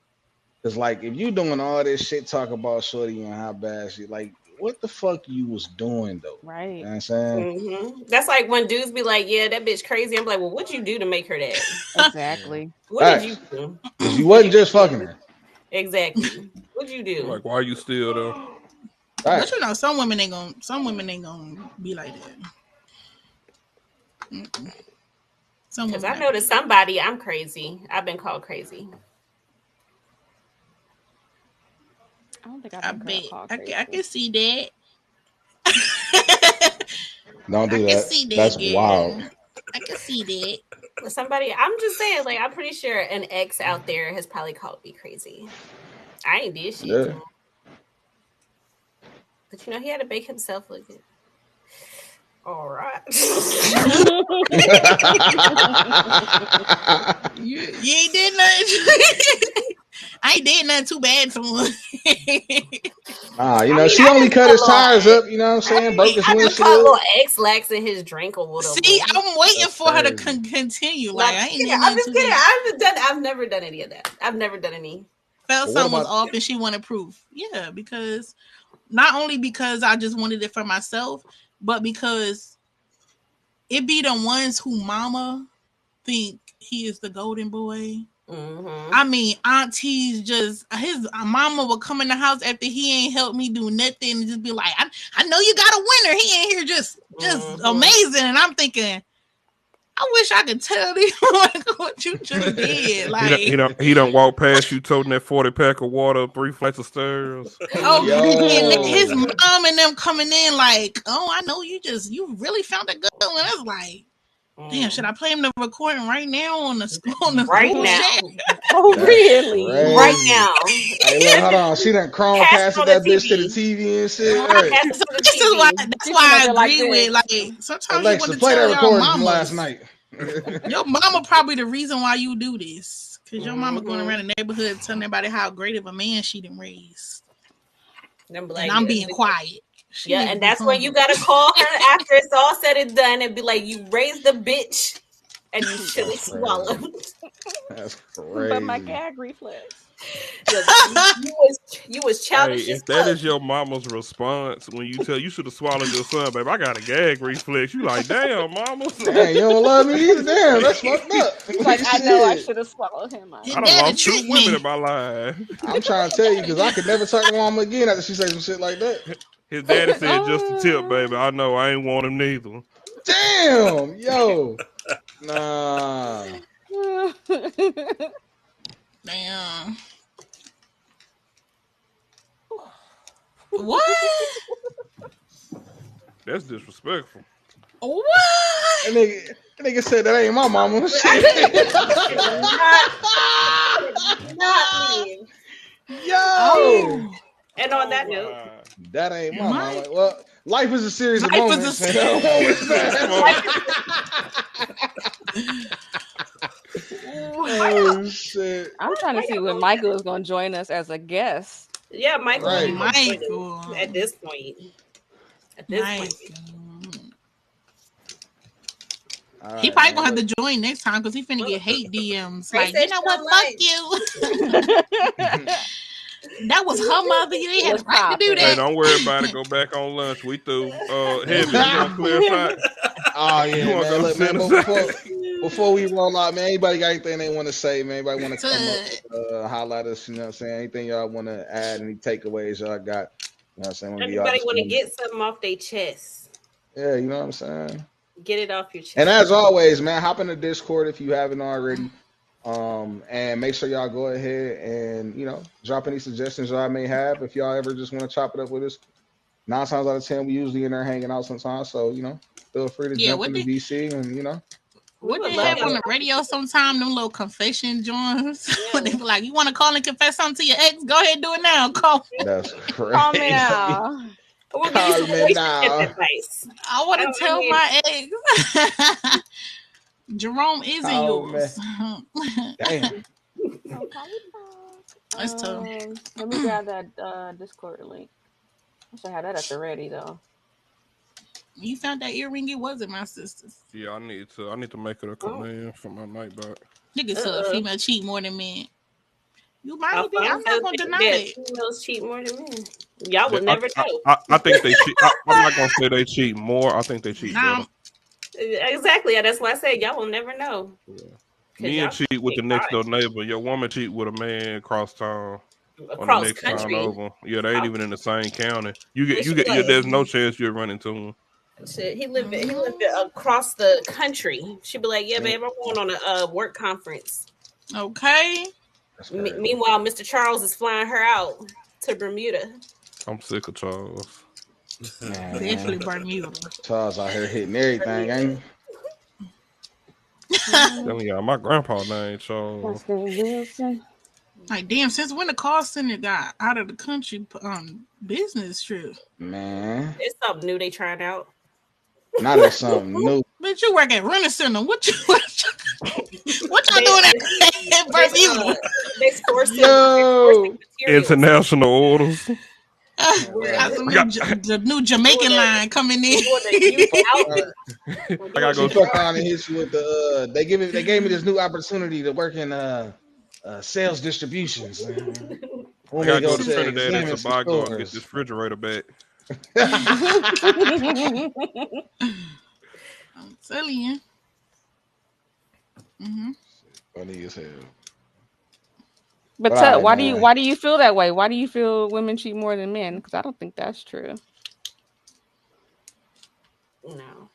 Speaker 3: Because like if you doing all this shit, talk about shorty and how bad she like. What the fuck you was doing though?
Speaker 1: Right.
Speaker 3: You know what I'm saying?
Speaker 2: Mm-hmm. That's like when dudes be like, yeah, that bitch crazy. I'm like, well, what'd you do to make her that?
Speaker 1: Exactly.
Speaker 2: What did you do?
Speaker 3: Because you wasn't just fucking her.
Speaker 2: Exactly. What'd you do?
Speaker 6: Like, why are you still though?
Speaker 4: But you know, some women ain't gonna be like that.
Speaker 2: Because I know to somebody I'm crazy. I've been called crazy.
Speaker 1: I don't think I've been called crazy.
Speaker 4: I can see that.
Speaker 3: Don't do that.
Speaker 4: See that.
Speaker 3: That's
Speaker 4: girl.
Speaker 3: wild.
Speaker 4: I can see that.
Speaker 2: Somebody, I'm just saying, like, I'm pretty sure an ex out there has probably called me crazy. I ain't did shit to him. But he had to make himself look good. All right.
Speaker 4: You ain't did nothing. I ain't did nothing too bad for him.
Speaker 3: She only cut his tires up, you know what I'm saying? Broke his windshield.
Speaker 2: I little ex-lax in his drink or whatever.
Speaker 4: See, I'm waiting for her to continue. Like, I ain't
Speaker 2: I'm just kidding. I've never done any of that. I've never done any.
Speaker 4: Felt something was off and she wanted proof. Yeah, because not only because I just wanted it for myself, but because it be the ones who mama think he is the golden boy. Mm-hmm. I mean, aunties his mama will come in the house after he ain't helped me do nothing and just be like, I know you got a winner. He ain't here just amazing. And I'm thinking, I wish I could tell these what you just did. Like
Speaker 6: he don't walk past you toting that 40-pack of water, 3 flights of stairs.
Speaker 4: Oh, and his mom and them coming in like, oh, I know you really found a good one. I was like, damn, should I play him the recording right now on the
Speaker 2: right now?
Speaker 1: Oh, really?
Speaker 3: Crazy.
Speaker 2: Right now.
Speaker 3: Hey, look, hold on. She done chrome casted that bitch to the TV and shit. Right.
Speaker 4: That's why I agree with like sometimes
Speaker 3: Alexa,
Speaker 4: you want to
Speaker 3: play
Speaker 4: tell
Speaker 3: that recording
Speaker 4: your
Speaker 3: from last night.
Speaker 4: Your mama probably the reason why you do this. Because your mama going around the neighborhood telling everybody how great of a man she done raised. And I'm being quiet.
Speaker 2: And that's when you gotta call her after it's all said and done and be like, you raised the bitch and you should have swallowed.
Speaker 3: That's crazy.
Speaker 1: But my gag reflex.
Speaker 2: You was childish.
Speaker 6: Hey, if that is your mama's response when you tell you should have swallowed your son, babe, I got a gag reflex. You like, damn, mama.
Speaker 3: Hey, you don't love me either. Damn, that's fucked up.
Speaker 1: Like, I know I should have swallowed him.
Speaker 6: I done lost 2 women in my life.
Speaker 3: I'm trying to tell you because I could never talk to mama again after she said some shit like that.
Speaker 6: His daddy said just a tip, baby. I know I ain't want him neither.
Speaker 3: Damn, yo. Nah.
Speaker 4: Damn. What?
Speaker 6: That's disrespectful.
Speaker 4: What?
Speaker 3: That nigga said that ain't my mama.
Speaker 2: Not me.
Speaker 3: Yo.
Speaker 2: Oh. And on that note,
Speaker 3: that ain't my mama. Well, life is a series of
Speaker 4: life
Speaker 3: moments.
Speaker 4: Is a
Speaker 3: oh shit!
Speaker 1: I'm trying to see when Michael is going to join us as a guest.
Speaker 2: Yeah, Michael.
Speaker 3: Right.
Speaker 4: Michael.
Speaker 2: At this point.
Speaker 4: He probably gonna have to join next time because he finna get hate DMs. Like, you know what? Fuck you. That was her mother. You didn't have the right to do that.
Speaker 6: Hey, don't worry about it. Go back on lunch. We through. Heavy, you want clarify?
Speaker 3: Oh yeah, man. Look, man. Before we roll out, man. Anybody got anything they want to say? Man, anybody want to come up, highlight us? You know what I'm saying? Anything y'all want to add? Any takeaways y'all got? You know what I'm saying?
Speaker 2: Everybody want to get something off their chest.
Speaker 3: Yeah, you know what I'm saying.
Speaker 2: Get it off your chest.
Speaker 3: And as always, man, hop in the Discord if you haven't already. And make sure y'all go ahead and, drop any suggestions y'all may have. If y'all ever just want to chop it up with us, 9 times out of 10, we usually in there hanging out sometimes. So, feel free to jump into DC and,
Speaker 4: What they have on the radio sometime, them little confession joints. When they be like, you want to call and confess something to your ex? Go ahead and do it now. Call.
Speaker 3: That's crazy.
Speaker 1: Call me now.
Speaker 2: We'll give you some relationship advice.
Speaker 4: I want to tell my ex. Jerome isn't yours.
Speaker 3: Damn.
Speaker 4: That's tough.
Speaker 1: Let me grab that Discord link. I should have that at the ready though.
Speaker 4: You found that earring? It wasn't my sister's.
Speaker 6: Yeah, I need to make it a command for my night back.
Speaker 4: Niggas said a female cheat more than men. You might be. I'm not gonna deny it.
Speaker 2: Females cheat more than men. Y'all would never know.
Speaker 6: I think they cheat. I'm not gonna say they cheat more. I think they cheat better.
Speaker 2: Exactly. That's why I say y'all will never know.
Speaker 6: Yeah. Men cheat with the next door neighbor. Your woman cheat with a man across town.
Speaker 2: Across the country.
Speaker 6: Over. Yeah, they ain't even in the same county. You get. There's no chance you'll run into him.
Speaker 2: Shit, he lived across the country. She'd be like, "Yeah, babe, I'm going on a work conference."
Speaker 4: Okay.
Speaker 2: Meanwhile, Mr. Charles is flying her out to Bermuda.
Speaker 6: I'm sick of Charles.
Speaker 4: Definitely Bermuda.
Speaker 3: Charles out here hitting everything, ain't he?
Speaker 6: Telling y'all, my grandpa name Charles.
Speaker 4: Like, damn, since when the call center got out of the country business trip?
Speaker 3: Man.
Speaker 2: It's something new they trying out.
Speaker 3: Not that something new.
Speaker 4: But you work at Rent-A-Center. What y'all doing at Bermuda?
Speaker 2: They sourcing
Speaker 6: international orders.
Speaker 4: The new Jamaican line coming in.
Speaker 6: I gotta go.
Speaker 3: Fuck on and hit you with the. They gave me this new opportunity to work in sales distributions.
Speaker 6: I gotta go to Trinidad and Tobago and get this refrigerator back.
Speaker 4: I'm telling you.
Speaker 3: Funny as hell.
Speaker 1: But why do you feel that way? Why do you feel women cheat more than men? Because I don't think that's true.
Speaker 2: No.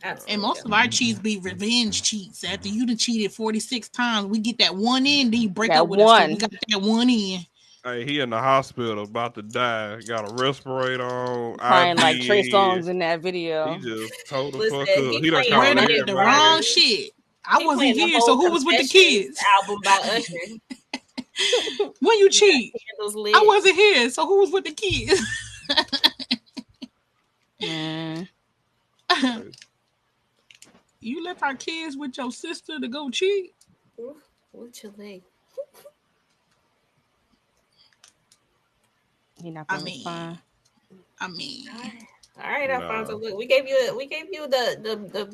Speaker 4: Absolutely. And most of our cheats be revenge cheats. After you done cheated 46 times, we get that one in, then you break up with us. So we got that one in.
Speaker 6: Hey, he in the hospital about to die. Got a respirator on.
Speaker 1: Crying like Trey Songz in that video.
Speaker 6: He just told the fuck up. He done
Speaker 4: called the wrong shit. I wasn't here, so who was with the kids?
Speaker 2: Album by Usher.
Speaker 4: When you cheat, I wasn't here, so who was with the kids? You left our kids with your sister to go cheat?
Speaker 2: What's your leg?
Speaker 1: You're not gonna respond.
Speaker 4: I mean.
Speaker 2: All right, Alfonso. Look, we gave you the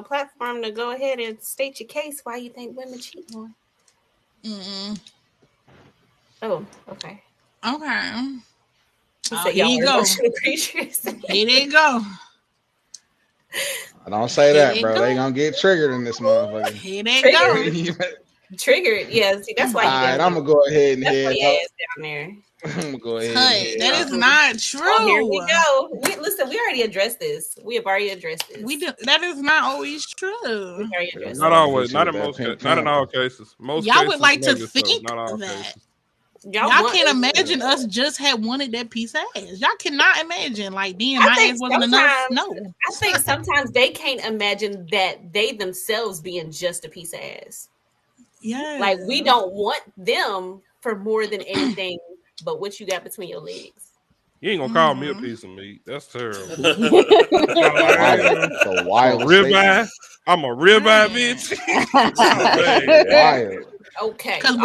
Speaker 2: platform to go ahead and state your case. Why you think women cheat more? Oh, okay.
Speaker 4: Okay.
Speaker 2: Here you go.
Speaker 4: Here they go.
Speaker 3: I don't say that, bro. They gonna get triggered in this motherfucker.
Speaker 4: Here they go.
Speaker 2: Triggered. Yeah. See, that's why.
Speaker 3: All right, I'm gonna go ahead and head
Speaker 2: down there.
Speaker 3: I'm gonna go ahead.
Speaker 4: That is not true.
Speaker 2: Oh, here we go. We already addressed this. We have already addressed this.
Speaker 4: We do. That is not always true.
Speaker 6: Not always. Not in most. Not in all cases. Most.
Speaker 4: Y'all
Speaker 6: cases
Speaker 4: would like to think
Speaker 6: so. Not all
Speaker 4: that.
Speaker 6: Cases.
Speaker 4: Y'all can't imagine us just had wanted that piece of ass. Y'all cannot imagine, like, damn, my ass wasn't enough. No.
Speaker 2: I think sometimes they can't imagine that they themselves being just a piece of ass.
Speaker 4: Yeah.
Speaker 2: Like, we don't want them for more than anything but what you got between your legs.
Speaker 6: You ain't gonna call me a piece of meat. That's terrible.
Speaker 3: The wild
Speaker 6: ribeye. I'm a ribeye bitch.
Speaker 3: Wild.
Speaker 2: Okay.
Speaker 4: Because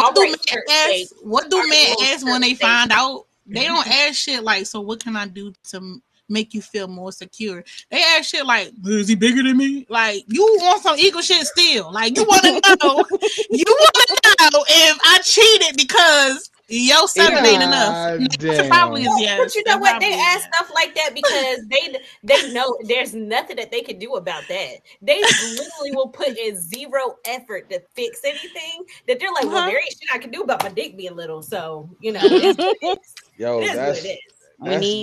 Speaker 4: what do men ask when they find out? They don't ask shit like, so what can I do to make you feel more secure? They ask shit like, is he bigger than me? Like, you want some ego shit still. Like, you want to know if I cheated because your son ain't enough. Probably is yes.
Speaker 2: But you know what? They ask stuff like that because they know there's nothing that they can do about that. They literally will put in zero effort to fix anything. That they're like, well, there ain't shit I can do about my dick being little. So, it is what it is.
Speaker 3: Yo,
Speaker 2: that's what it is.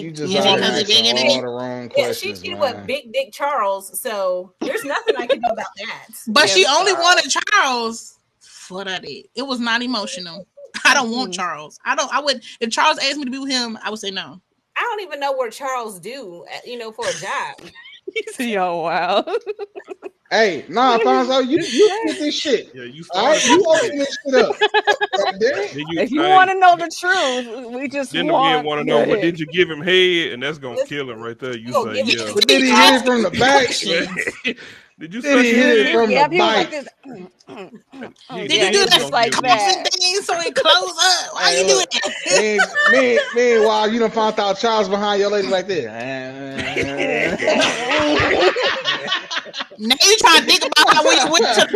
Speaker 3: You just all the wrong questions,
Speaker 2: she was Big Dick Charles, so there's nothing I can do about that.
Speaker 4: But she only wanted Charles for that. It was not emotional. I don't want Charles. I would, if Charles asked me to be with him, I would say no.
Speaker 2: I don't even know what Charles do, for a job.
Speaker 1: Yo, wow.
Speaker 3: Hey, Alfonso, you get this shit.
Speaker 6: Yeah, you
Speaker 3: open this shit up.
Speaker 1: If you want to know the truth, we just
Speaker 6: want to know what did you give him head, and that's gonna kill him right there. You say yeah.
Speaker 3: But did he hit it from the back?
Speaker 6: Did you
Speaker 3: hit it from the back?
Speaker 4: Did you do that like that thing so it close up? Why you doing
Speaker 3: that? Meanwhile, you done found out Charles behind your lady like this.
Speaker 4: Now you trying to think about how we went to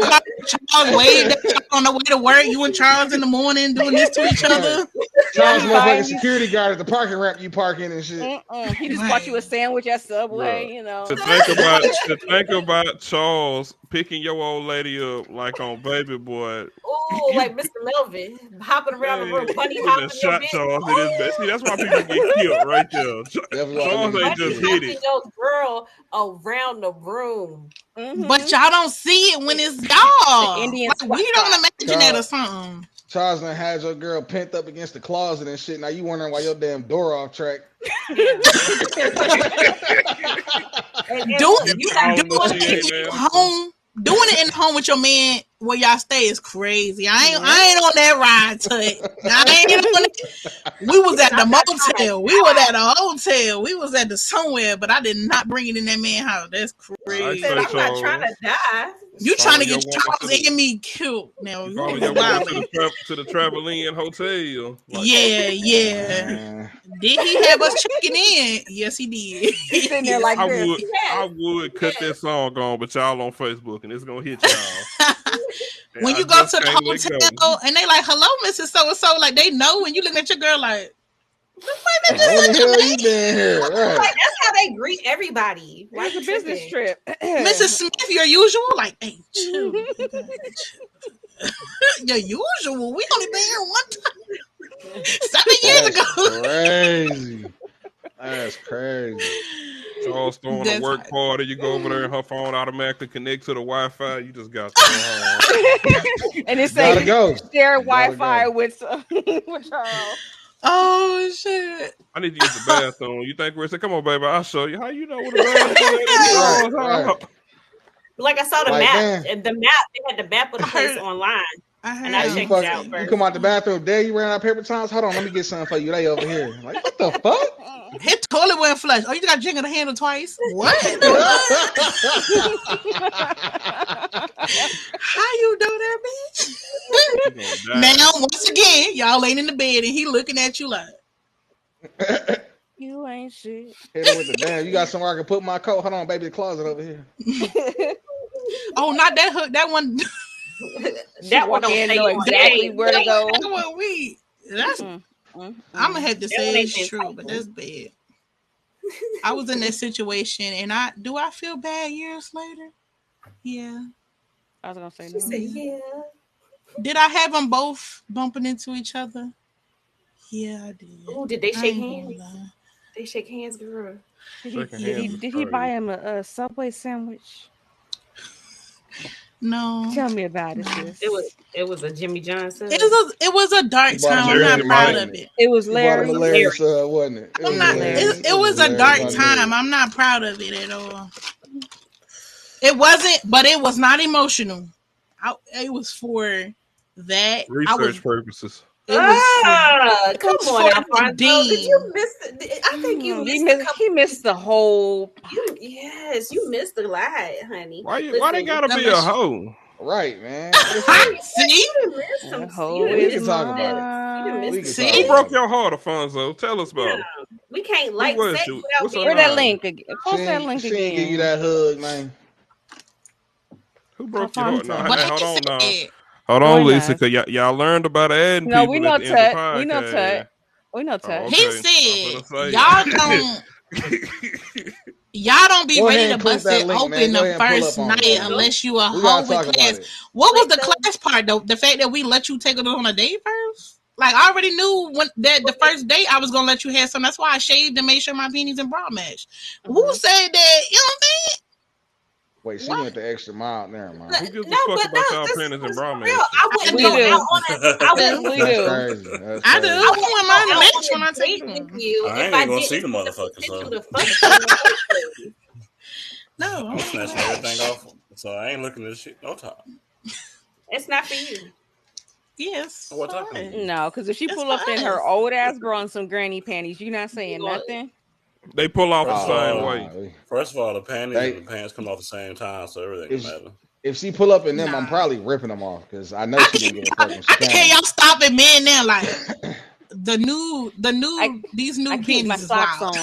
Speaker 4: Charles waved on the way to work. You and Charles in the morning doing this to each other.
Speaker 3: Charles was like a security guard at the parking ramp you park in and shit.
Speaker 1: He just bought you a sandwich at Subway,
Speaker 6: To think about Charles picking your old lady up like on Baby Boy.
Speaker 2: Oh, like Mr. Melvin hopping around the room, bunny hopping.
Speaker 6: Shot Charles in his bed. See, that's why people get killed right there. Charles ain't just hit it.
Speaker 2: Your girl around the room.
Speaker 4: But y'all don't see it when it's y'all. We don't imagine that or something.
Speaker 3: Charles done had your girl pent up against the closet and shit. Now you wondering why your damn door off track.
Speaker 4: Doing it in the home with your man where y'all stay is crazy. I ain't on that ride to it. We was at the motel. We was at the hotel. We was at the somewhere, but I did not bring it in that man's house. That's crazy.
Speaker 2: I'm not trying to die.
Speaker 4: You trying to get Charles and me killed now. You
Speaker 6: to the Traveling Hotel.
Speaker 4: Like, yeah. Did he have us checking in? Yes, he did.
Speaker 1: He's in there like this.
Speaker 6: I would cut that song on, but y'all on Facebook and it's gonna hit y'all.
Speaker 4: When you go to the hotel and they like, hello, Mrs. So-and-so, like they know when you look at your girl like,
Speaker 3: what the hell you been here?
Speaker 2: Right. Like, that's how they greet everybody.
Speaker 1: Why it's a business trip?
Speaker 4: Mrs. Smith, your usual? Like, hey, chill. Your usual? We only been here one time. 7 years ago.
Speaker 3: Crazy. That's crazy.
Speaker 6: Charles throwing a work party, you go over there and her phone automatically connects to the Wi-Fi. You just got to go home.
Speaker 1: And it says share Wi-Fi with Charles.
Speaker 4: Oh shit!
Speaker 6: I need to use the bathroom. You think we're saying, "Come on, baby, I'll show you." How you know what the bathroom is?
Speaker 3: Right.
Speaker 2: Like I saw the map. Man. The map, they had the map of the place online. And I checked it out first.
Speaker 3: You come out the bathroom, there you ran out of paper towels. Hold on, let me get something for you. They over here. Like, what the fuck?
Speaker 4: His toilet went flush. Oh, you got jingle the handle twice? What? How you do that, bitch? Now, once again, y'all laying in the bed and he looking at you like,
Speaker 1: you ain't shit.
Speaker 3: Hit him with the damn. You got somewhere I can put my coat? Hold on, baby, the closet over here.
Speaker 4: Oh, not that hook. That one.
Speaker 2: That one don't know
Speaker 1: exactly where to go.
Speaker 4: That's I'm gonna have to say it's true, but that's bad. I was in that situation, and I feel bad years later? Yeah,
Speaker 1: I was gonna say
Speaker 2: no. Said, yeah.
Speaker 4: Did I have them both bumping into each other? Yeah, I did.
Speaker 2: Oh, did they shake hands? They shake hands, girl.
Speaker 1: Did he buy him a Subway sandwich?
Speaker 4: No.
Speaker 1: Tell me about it, sis.
Speaker 2: It was a Jimmy Johnson.
Speaker 4: It was a dark time. I'm not proud of it.
Speaker 1: It was Larry.
Speaker 3: Wasn't it?
Speaker 4: It was a dark time. I'm not proud of it at all. It wasn't, but it was not emotional. It was for
Speaker 6: that research purposes.
Speaker 2: Come on, Alfonso. Did you miss? I think
Speaker 1: he missed the whole.
Speaker 2: Yes, you missed the lie, honey.
Speaker 6: Why they gotta be a hoe?
Speaker 3: Right, man.
Speaker 4: See,
Speaker 3: we can talk about it.
Speaker 6: Who broke your heart, Alfonso? Tell us about it.
Speaker 2: We can't like sex without being.
Speaker 1: Where that link again? Post that link again.
Speaker 3: She give you that hug, man.
Speaker 6: Who broke your heart? Hold on now. Hold on, Lisa, because y'all learned about adding people.
Speaker 1: No, we know Tut. We know Tut.
Speaker 4: He said, y'all don't be ready to bust it open the first night unless you a hoe with class. What was the class part, though? The fact that we let you take it on a date first? Like, I already knew that the first date I was going to let you have some. That's why I shaved and made sure my panties and bra match. Who said that? You know what I'm saying?
Speaker 3: Wait, she went the extra mile there, man.
Speaker 6: Who gives a fuck about y'all panties and bra match?
Speaker 2: I wouldn't go out on it.
Speaker 1: We do.
Speaker 4: I do. I want mine to match when I take them.
Speaker 5: I ain't even gonna see the motherfuckers.
Speaker 4: No,
Speaker 5: I'm snatching everything off. So I ain't looking at this shit no time.
Speaker 2: It's not for you.
Speaker 4: Yes.
Speaker 5: What time?
Speaker 1: No, because if she pull up in her old ass bra and some granny panties, you're not saying nothing.
Speaker 6: They pull off the same way.
Speaker 5: First of all, the panties and the pants come off the same time, so everything matters.
Speaker 3: If she pull up in them, I'm probably ripping them off because I know she didn't get a fucking.
Speaker 4: I can hear y'all stopping men now, like these new panties is wild.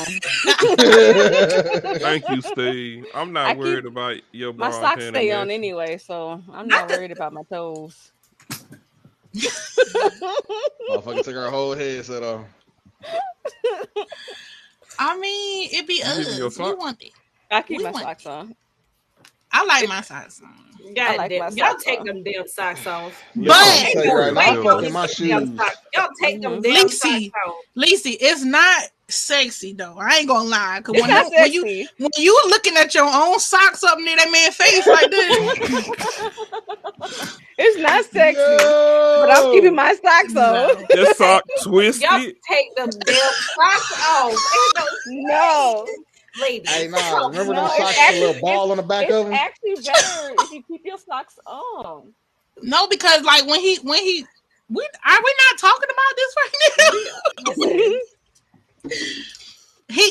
Speaker 6: Thank you, Steve. I'm not worried about your bra.
Speaker 1: My socks stay on anyway, so I'm not worried about my toes.
Speaker 3: Motherfucker took her whole headset off.
Speaker 4: I mean, it be us. You want it.
Speaker 1: I keep my socks on.
Speaker 4: I like my socks on.
Speaker 2: Y'all take them damn socks off.
Speaker 4: But
Speaker 3: I'm fucking my shoes.
Speaker 2: Y'all take them damn socks off.
Speaker 4: Lacey, it's not sexy though. I ain't gonna lie. Cause
Speaker 1: It's not
Speaker 4: when
Speaker 1: sexy.
Speaker 4: you looking at your own socks up near that man's face like this,
Speaker 1: It's not sexy.
Speaker 3: Yo!
Speaker 1: But I'm keeping my socks on.
Speaker 6: Your sock twisted.
Speaker 2: Y'all take them damn socks off.
Speaker 1: No.
Speaker 2: Ladies.
Speaker 3: Hey, nah, remember
Speaker 1: No,
Speaker 3: them
Speaker 1: it's
Speaker 3: socks with a
Speaker 1: actually-
Speaker 3: little ball on the back of
Speaker 1: It's
Speaker 3: them?
Speaker 1: actually better if you keep your socks on.
Speaker 4: no, because like when he we not talking about this right now.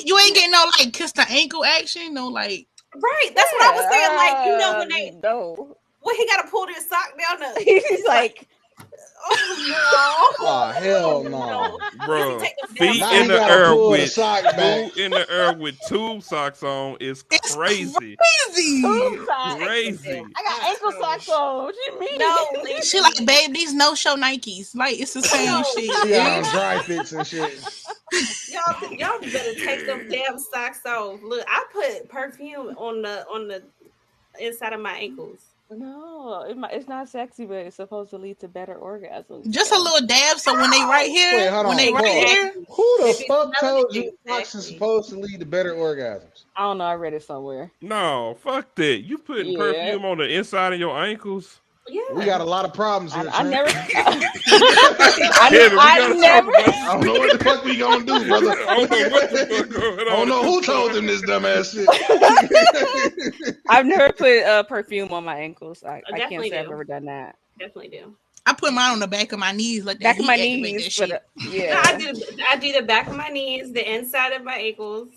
Speaker 4: You ain't getting no like kiss the ankle action, no like.
Speaker 2: Right, that's what I was saying. Like, you know, when they
Speaker 1: No.
Speaker 2: when he gotta pull his sock down the
Speaker 1: He's like,
Speaker 3: Oh, hell no.
Speaker 6: Bro,
Speaker 2: Take them
Speaker 6: feet
Speaker 3: Now
Speaker 6: in
Speaker 3: he
Speaker 6: the
Speaker 3: gotta
Speaker 6: air
Speaker 3: pull the
Speaker 6: with
Speaker 3: sock back.
Speaker 6: two in the air with tube socks on is
Speaker 4: It's
Speaker 6: crazy.
Speaker 4: Crazy.
Speaker 1: "Ooh, socks."
Speaker 6: Crazy.
Speaker 1: I got ankle socks on. What you mean?
Speaker 2: No,
Speaker 4: She like, babe, these no show Nikes. Like it's the same
Speaker 2: No.
Speaker 4: shit.
Speaker 3: She got on dry fits and shit.
Speaker 2: y'all better take them damn socks off. Look, I put perfume on the inside of my ankles.
Speaker 1: No, it's not sexy, but it's supposed to lead to better orgasms.
Speaker 4: Just a little dab, so when they right here,
Speaker 3: Wait, hold
Speaker 4: when
Speaker 3: on,
Speaker 4: they right
Speaker 3: pause.
Speaker 4: here,
Speaker 3: Who the
Speaker 2: If it's
Speaker 3: fuck told
Speaker 2: smelling,
Speaker 3: you socks is
Speaker 2: exactly.
Speaker 3: supposed to lead to better orgasms?
Speaker 1: I don't know. I read it somewhere.
Speaker 6: No, fuck that. You putting
Speaker 1: Yeah.
Speaker 6: perfume on the inside of your ankles?
Speaker 2: Yeah.
Speaker 3: We got a lot of problems here.
Speaker 1: I
Speaker 3: Trent.
Speaker 1: never.
Speaker 6: Kevin, we
Speaker 1: I
Speaker 6: gotta
Speaker 1: never.
Speaker 6: talk about
Speaker 3: I don't know what the fuck we gonna do, brother.
Speaker 6: I don't know what the fuck going on.
Speaker 3: I don't know who told them this dumbass shit.
Speaker 1: I've never put perfume on my ankles. I can't
Speaker 2: definitely
Speaker 1: say I've
Speaker 2: do.
Speaker 1: ever done that.
Speaker 2: Definitely do.
Speaker 4: I put mine on the back of my knees, like that
Speaker 1: Back of my
Speaker 4: heat activate
Speaker 1: knees,
Speaker 4: that
Speaker 1: but
Speaker 4: shit.
Speaker 2: No,
Speaker 1: yeah.
Speaker 2: I do the back of my knees, the inside of my ankles.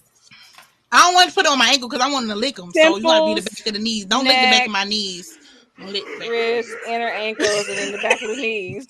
Speaker 4: I don't want to put it on my ankle because I want to lick them. So you gotta be the back of the knees. Don't lick the back
Speaker 1: neck,
Speaker 4: of my knees. Don't lick the back.
Speaker 1: wrists, inner ankles, and then the back of the knees.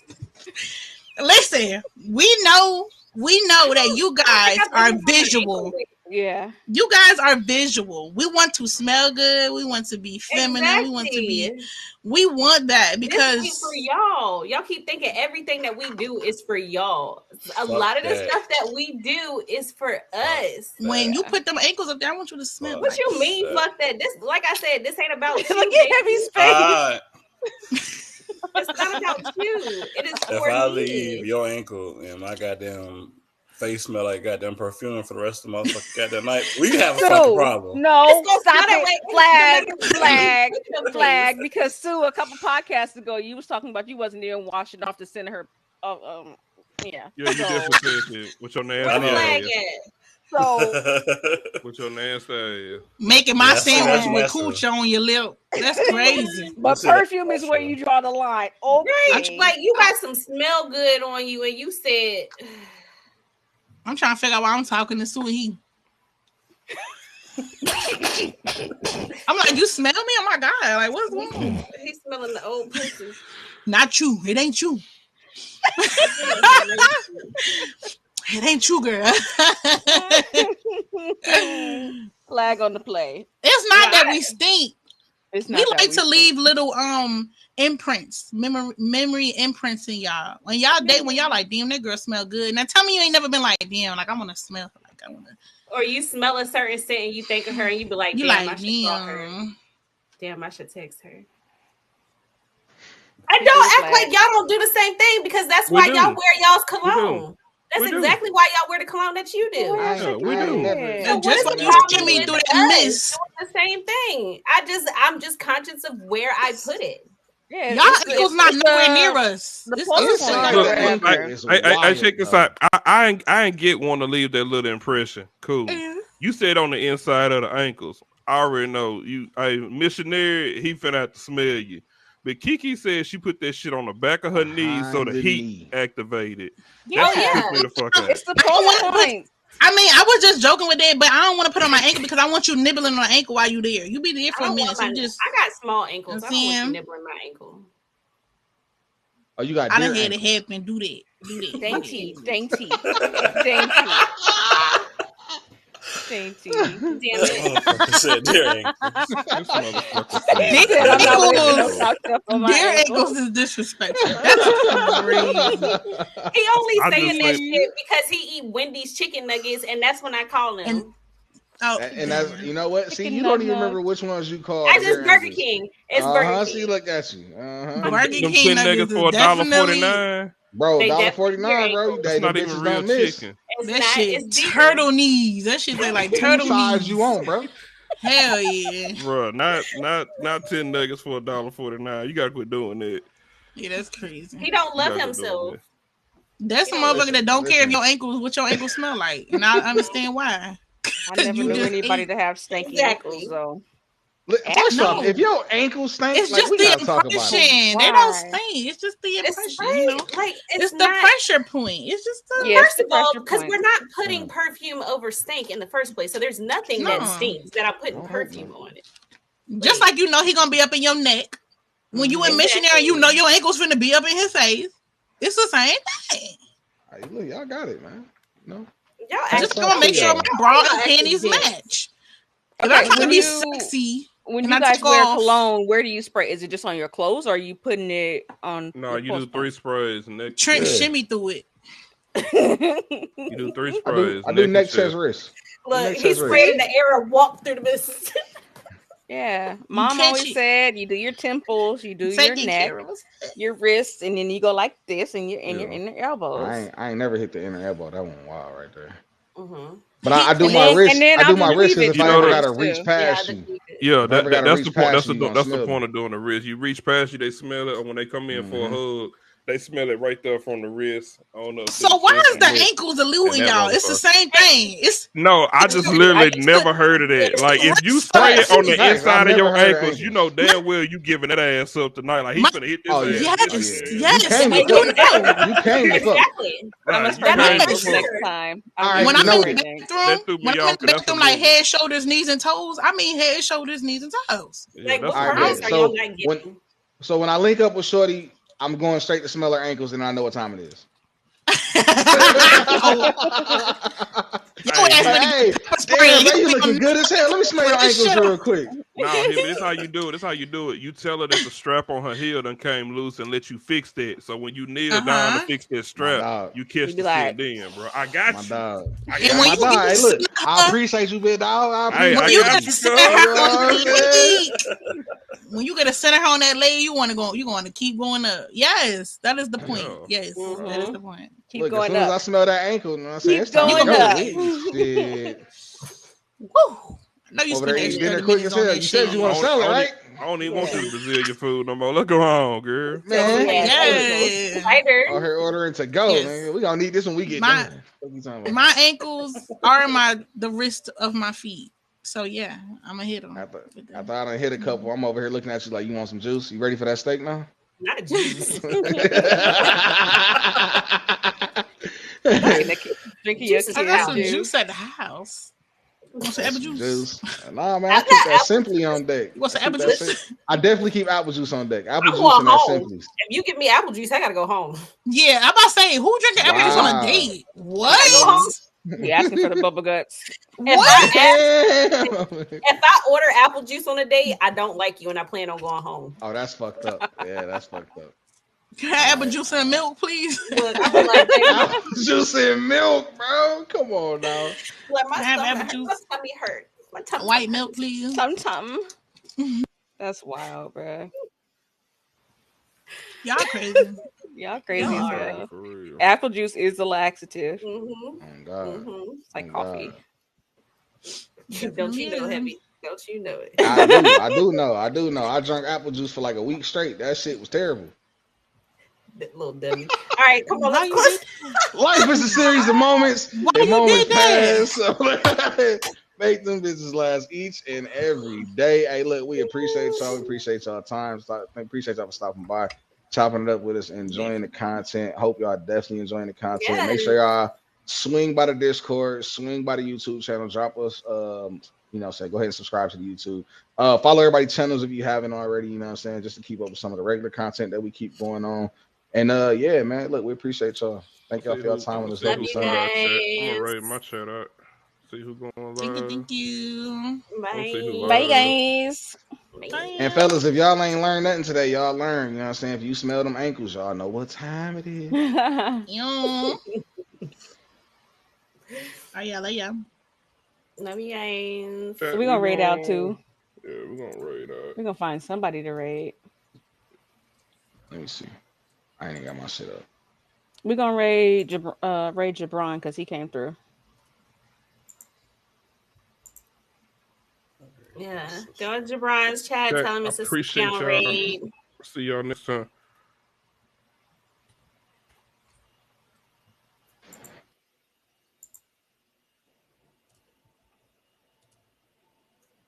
Speaker 4: Listen, we know that you guys are visual.
Speaker 1: Yeah.
Speaker 4: You guys are visual. We want to smell good. We want to be feminine. We want to be. We want that
Speaker 2: This
Speaker 4: because
Speaker 2: ain't for y'all. Y'all keep thinking everything that we do is for y'all. A lot of the
Speaker 5: that.
Speaker 2: stuff that we do is for us.
Speaker 4: when you put them ankles up there, I want you to smell.
Speaker 2: What
Speaker 4: Like
Speaker 2: you mean?
Speaker 5: that.
Speaker 2: Fuck that. This, like I said, this ain't about you.
Speaker 1: Look at Heavy's face.
Speaker 2: It's not about you. It is
Speaker 5: If
Speaker 2: for
Speaker 5: I
Speaker 2: me.
Speaker 5: leave your ankle and my goddamn face smell like goddamn perfume for the rest of the motherfucking goddamn night, we have a fucking problem.
Speaker 1: No,
Speaker 2: It's gonna
Speaker 1: stop
Speaker 2: smell that
Speaker 1: it.
Speaker 2: way.
Speaker 1: Flag. Because Sue, a couple podcasts ago, you was talking about you wasn't even washing off the center of her. Yeah.
Speaker 6: Yeah, you definitely said that with your
Speaker 2: Where
Speaker 6: nasty
Speaker 2: the flag
Speaker 6: ass.
Speaker 2: at?
Speaker 1: So
Speaker 6: With your nasty ass.
Speaker 4: making my
Speaker 5: Yes,
Speaker 4: sandwich
Speaker 5: yes,
Speaker 4: with
Speaker 5: yes,
Speaker 4: cooch on your lip. That's crazy.
Speaker 1: but
Speaker 5: Let's see the
Speaker 1: perfume is where you draw the line.
Speaker 2: Right.
Speaker 1: Okay.
Speaker 2: Like you got some smell good on you, and you said
Speaker 4: I'm trying to figure out why I'm talking to Sue. He. I'm like, you smell me? Oh my god! Like, what's wrong?
Speaker 2: he's smelling the old pussy.
Speaker 4: Not you. It ain't you. It ain't you, girl.
Speaker 1: Flag on the play.
Speaker 4: It's not that we stink.
Speaker 1: It's not
Speaker 4: We
Speaker 1: that
Speaker 4: like to
Speaker 1: stink.
Speaker 4: leave little imprints, memory imprints in y'all. When y'all date, when y'all like, damn, that girl smell good. Now tell me you ain't never been like, damn, like I want to smell her. Like I want to.
Speaker 2: Or you smell a certain scent and you think of her and you be like,
Speaker 4: You
Speaker 2: damn, I
Speaker 4: like,
Speaker 2: should call her.
Speaker 4: damn.
Speaker 2: Damn, I should text her. And don't act like y'all don't do the same thing because that's
Speaker 6: We
Speaker 2: why
Speaker 6: do.
Speaker 2: y'all wear y'all's cologne. That's
Speaker 6: We do.
Speaker 2: exactly why y'all wear the cologne that you do.
Speaker 6: Yeah, we do.
Speaker 4: And
Speaker 2: what
Speaker 4: just
Speaker 2: is
Speaker 4: like
Speaker 2: the
Speaker 4: you
Speaker 2: problem
Speaker 4: skim me
Speaker 2: with
Speaker 4: through
Speaker 2: us
Speaker 4: that mist.
Speaker 2: doing the same thing? I'm just conscious of where I put it.
Speaker 1: Yeah,
Speaker 4: Y'all ankles not nowhere near us.
Speaker 1: the
Speaker 4: This
Speaker 1: plus
Speaker 4: is
Speaker 1: point.
Speaker 3: Inside
Speaker 6: Look,
Speaker 3: the
Speaker 1: Right
Speaker 3: ankle
Speaker 1: there.
Speaker 3: is
Speaker 6: I
Speaker 3: wild,
Speaker 6: check this
Speaker 3: though.
Speaker 6: out. I ain't get one to leave that little impression. Cool. You said on the inside of the ankles. I already know you. Missionary, he finna have to smell you. But Kiki said she put that shit on the back of her knees so
Speaker 3: Behind
Speaker 6: the
Speaker 3: the
Speaker 6: heat
Speaker 3: knee.
Speaker 6: activated.
Speaker 1: Yeah.
Speaker 6: That shit took me the fuck out.
Speaker 1: It's the
Speaker 4: I don't
Speaker 1: plus
Speaker 4: wanna put-
Speaker 1: point.
Speaker 4: I mean, I was just joking with that, but I don't want to put it on my ankle because I want you nibbling on the ankle while you there. You be there for
Speaker 2: I
Speaker 4: a
Speaker 2: don't
Speaker 4: minute,
Speaker 2: want
Speaker 4: so
Speaker 2: my,
Speaker 4: you just.
Speaker 2: I got small ankles. I don't want
Speaker 4: See
Speaker 2: you
Speaker 4: him?
Speaker 2: nibbling my ankle.
Speaker 3: Oh, you got
Speaker 4: I
Speaker 3: deer
Speaker 4: done had it
Speaker 3: ankles.
Speaker 4: happen. Do that. Do that.
Speaker 1: Dainty. Dainty. Dainty.
Speaker 2: Damn it.
Speaker 5: Motherfucker said deer ankles.
Speaker 6: This motherfucker
Speaker 1: He
Speaker 6: said
Speaker 1: said, I'm not
Speaker 4: Ankles.
Speaker 1: leaving no socks up on my
Speaker 4: Their
Speaker 1: ankles.
Speaker 4: ankles is disrespectful. That's crazy.
Speaker 2: He only
Speaker 6: I
Speaker 2: saying
Speaker 6: just
Speaker 2: that
Speaker 6: like-
Speaker 2: shit because he eat Wendy's chicken nuggets, and that's when I call him.
Speaker 4: And- Oh,
Speaker 3: And that's, you know what? See,
Speaker 1: Chicken
Speaker 3: you don't even
Speaker 1: nug
Speaker 3: remember which ones you called.
Speaker 2: I just
Speaker 3: deer
Speaker 2: Burger
Speaker 3: ankles.
Speaker 2: King. It's Burger
Speaker 3: See,
Speaker 2: King.
Speaker 3: look at you. Uh-huh.
Speaker 4: Burger
Speaker 6: them
Speaker 4: King
Speaker 6: 10
Speaker 4: nuggets
Speaker 6: niggas
Speaker 4: is
Speaker 6: for
Speaker 4: definitely.
Speaker 6: $1.49.
Speaker 3: Bro,
Speaker 2: They
Speaker 3: $1.49, bro.
Speaker 2: definitely
Speaker 3: Hey,
Speaker 6: That's
Speaker 3: the
Speaker 6: not
Speaker 3: bitches
Speaker 6: even real
Speaker 3: don't miss.
Speaker 6: chicken.
Speaker 4: That shit turtle knees. That shit they like turtle
Speaker 3: size
Speaker 4: knees.
Speaker 3: You want, bro?
Speaker 4: Hell yeah,
Speaker 6: bro. Not 10 nuggets for $1.49. You gotta quit doing that.
Speaker 4: Yeah, that's crazy.
Speaker 2: He don't love himself.
Speaker 4: That's a motherfucker that don't care if your ankles, what your ankles smell like, and I understand why.
Speaker 1: I never knew anybody to have stanky ankles, though.
Speaker 3: First off, if your ankles stink,
Speaker 4: it's just the impression. They don't stink. It's just the impression. You know,
Speaker 2: like
Speaker 4: it's the pressure point. It's just
Speaker 2: first of all, because we're not putting perfume over stink in the first place, so there's nothing that stinks that I'm putting perfume on it.
Speaker 4: Just like you know he gonna be up in your neck when you in missionary, you know your ankles finna be up in his face. It's the same thing.
Speaker 3: Hey, look, y'all got it, man. No,
Speaker 4: I just gonna make sure my bra and panties match. If I'm trying to be sexy.
Speaker 1: When you guys wear cologne, where do you spray? Is it just on your clothes, or are you putting it on?
Speaker 6: No, you do 3 sprays. And
Speaker 4: Trent shimmy through it.
Speaker 6: You do 3 sprays.
Speaker 3: I do neck, chest, wrist.
Speaker 2: Look, he sprayed in the air and walked through the business.
Speaker 1: Yeah, Mom always said you do your temples, you do your neck, your wrists, and then you go like this, and your inner elbows.
Speaker 3: I ain't never hit the inner elbow. That one wild right there. But I do my wrist. I do my wrist because if I ever gotta reach past you.
Speaker 6: Yeah, that's the point. That's the point of doing the wrist. You reach past you, they smell it, or when they come in for a hug, they smell it right there from the wrist on up.
Speaker 4: So why is the ankles eluding y'all? It's the same thing.
Speaker 6: No, I just literally never heard of that. Like if you spray it on the inside of your ankles, you know damn well you giving that ass up tonight. Like he's gonna hit this ass.
Speaker 4: Yes.
Speaker 3: You came to fuck.
Speaker 1: I'm gonna spray my ankles next time.
Speaker 4: When I'm in the bathroom, like head, shoulders, knees, and toes, I mean head, shoulders, knees, and toes.
Speaker 3: So when I link up with Shorty, I'm going straight to smell her ankles, and I know what time it is. Hey, damn, you looking good as hell. Let me smell your ankles real quick.
Speaker 6: No, this how you do it. This how you do it. You tell her that the strap on her heel done came loose and let you fix that. So when you kneel down to fix that strap, you catch the shit then, bro. I got you.
Speaker 3: Dog. Hey, look, I appreciate you, big dog.
Speaker 4: When you get a center on that leg, you want to keep going up. Yes, that is the point. Yes, that is the point.
Speaker 1: Keep going up.
Speaker 3: As soon as I smell that ankle, you know what I'm saying?
Speaker 1: Keep going up.
Speaker 3: Shit.
Speaker 4: Woo. No, you
Speaker 3: over there eating dinner quick as hell. You said you want to sell it, right?
Speaker 6: I don't even want this Brazilian food no more. Let's go home, girl.
Speaker 3: Man, out here ordering to go, man. We gonna need this when we get done.
Speaker 4: My ankles are the wrist of my feet. So yeah, I'm gonna hit them.
Speaker 3: I thought I done hit a couple. I'm over here looking at you like, you want some juice? You ready for that steak now?
Speaker 2: Not a juice.
Speaker 1: Drinking your
Speaker 4: I got some juice at the house. Want some apple juice?
Speaker 3: Nah, man, I keep that Simply on deck.
Speaker 4: You want some apple juice?
Speaker 3: I definitely keep apple juice on deck. Apple juice and that Simply.
Speaker 2: If you give me apple juice, I gotta go home.
Speaker 4: Yeah, I'm about to say, who drinking apple juice on a date? What?
Speaker 1: You asking for the bubble guts?
Speaker 2: If I order apple juice on a date, I don't like you, and I plan on going home.
Speaker 3: Oh, that's fucked up. Yeah, that's fucked up.
Speaker 4: Can I have apple juice and milk, please?
Speaker 2: Look, I'm like,
Speaker 3: apple juice and milk, bro. Come on now.
Speaker 2: Like my tummy hurt. My tummy
Speaker 4: white milk, please.
Speaker 1: Tum. That's wild, bro.
Speaker 4: Y'all crazy.
Speaker 1: Y'all crazy as hell. Apple juice is a laxative.
Speaker 3: Oh God.
Speaker 1: It's like coffee.
Speaker 2: Don't you know, Heavy? Don't you know it?
Speaker 3: I do know. I drank apple juice for like a week straight. That shit was terrible.
Speaker 2: That little dummy. All right, come on.
Speaker 3: Life is a series of moments. And moments pass. So make them bitches last each and every day. Hey, look, we appreciate y'all. We appreciate y'all time. Appreciate y'all for stopping by, chopping it up with us, enjoying the content. Hope y'all definitely enjoying the content. Yes. Make sure y'all swing by the Discord, swing by the YouTube channel, drop us go ahead and subscribe to the YouTube. Follow everybody's channels if you haven't already, you know what I'm saying, just to keep up with some of the regular content that we keep going on. And yeah, man, look, we appreciate y'all. Thank y'all for your time on this
Speaker 2: Love you guys.
Speaker 6: I'm gonna rate my chat out. See who's going live.
Speaker 4: Thank you.
Speaker 1: Bye guys.
Speaker 3: And fellas, if y'all ain't learned nothing today, y'all learn. You know what I'm saying? If you smell them ankles, y'all know what time it is.
Speaker 4: Oh yeah,
Speaker 2: Love you guys.
Speaker 1: We're gonna raid out too.
Speaker 6: Yeah, we're gonna raid out.
Speaker 1: We're gonna find somebody to raid.
Speaker 3: Let me see. I ain't got my shit up.
Speaker 1: We're gonna raid Jabron because he came through.
Speaker 2: Yeah, go to Jabron's chat.
Speaker 6: Jack,
Speaker 2: Tell him
Speaker 6: I
Speaker 2: it's a
Speaker 6: appreciate
Speaker 2: down
Speaker 6: y'all.
Speaker 2: raid.
Speaker 6: See y'all next time.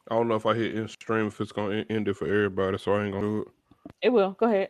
Speaker 6: I don't know if I hit end stream if it's gonna end it for everybody, so I ain't gonna do it.
Speaker 1: It will. Go ahead.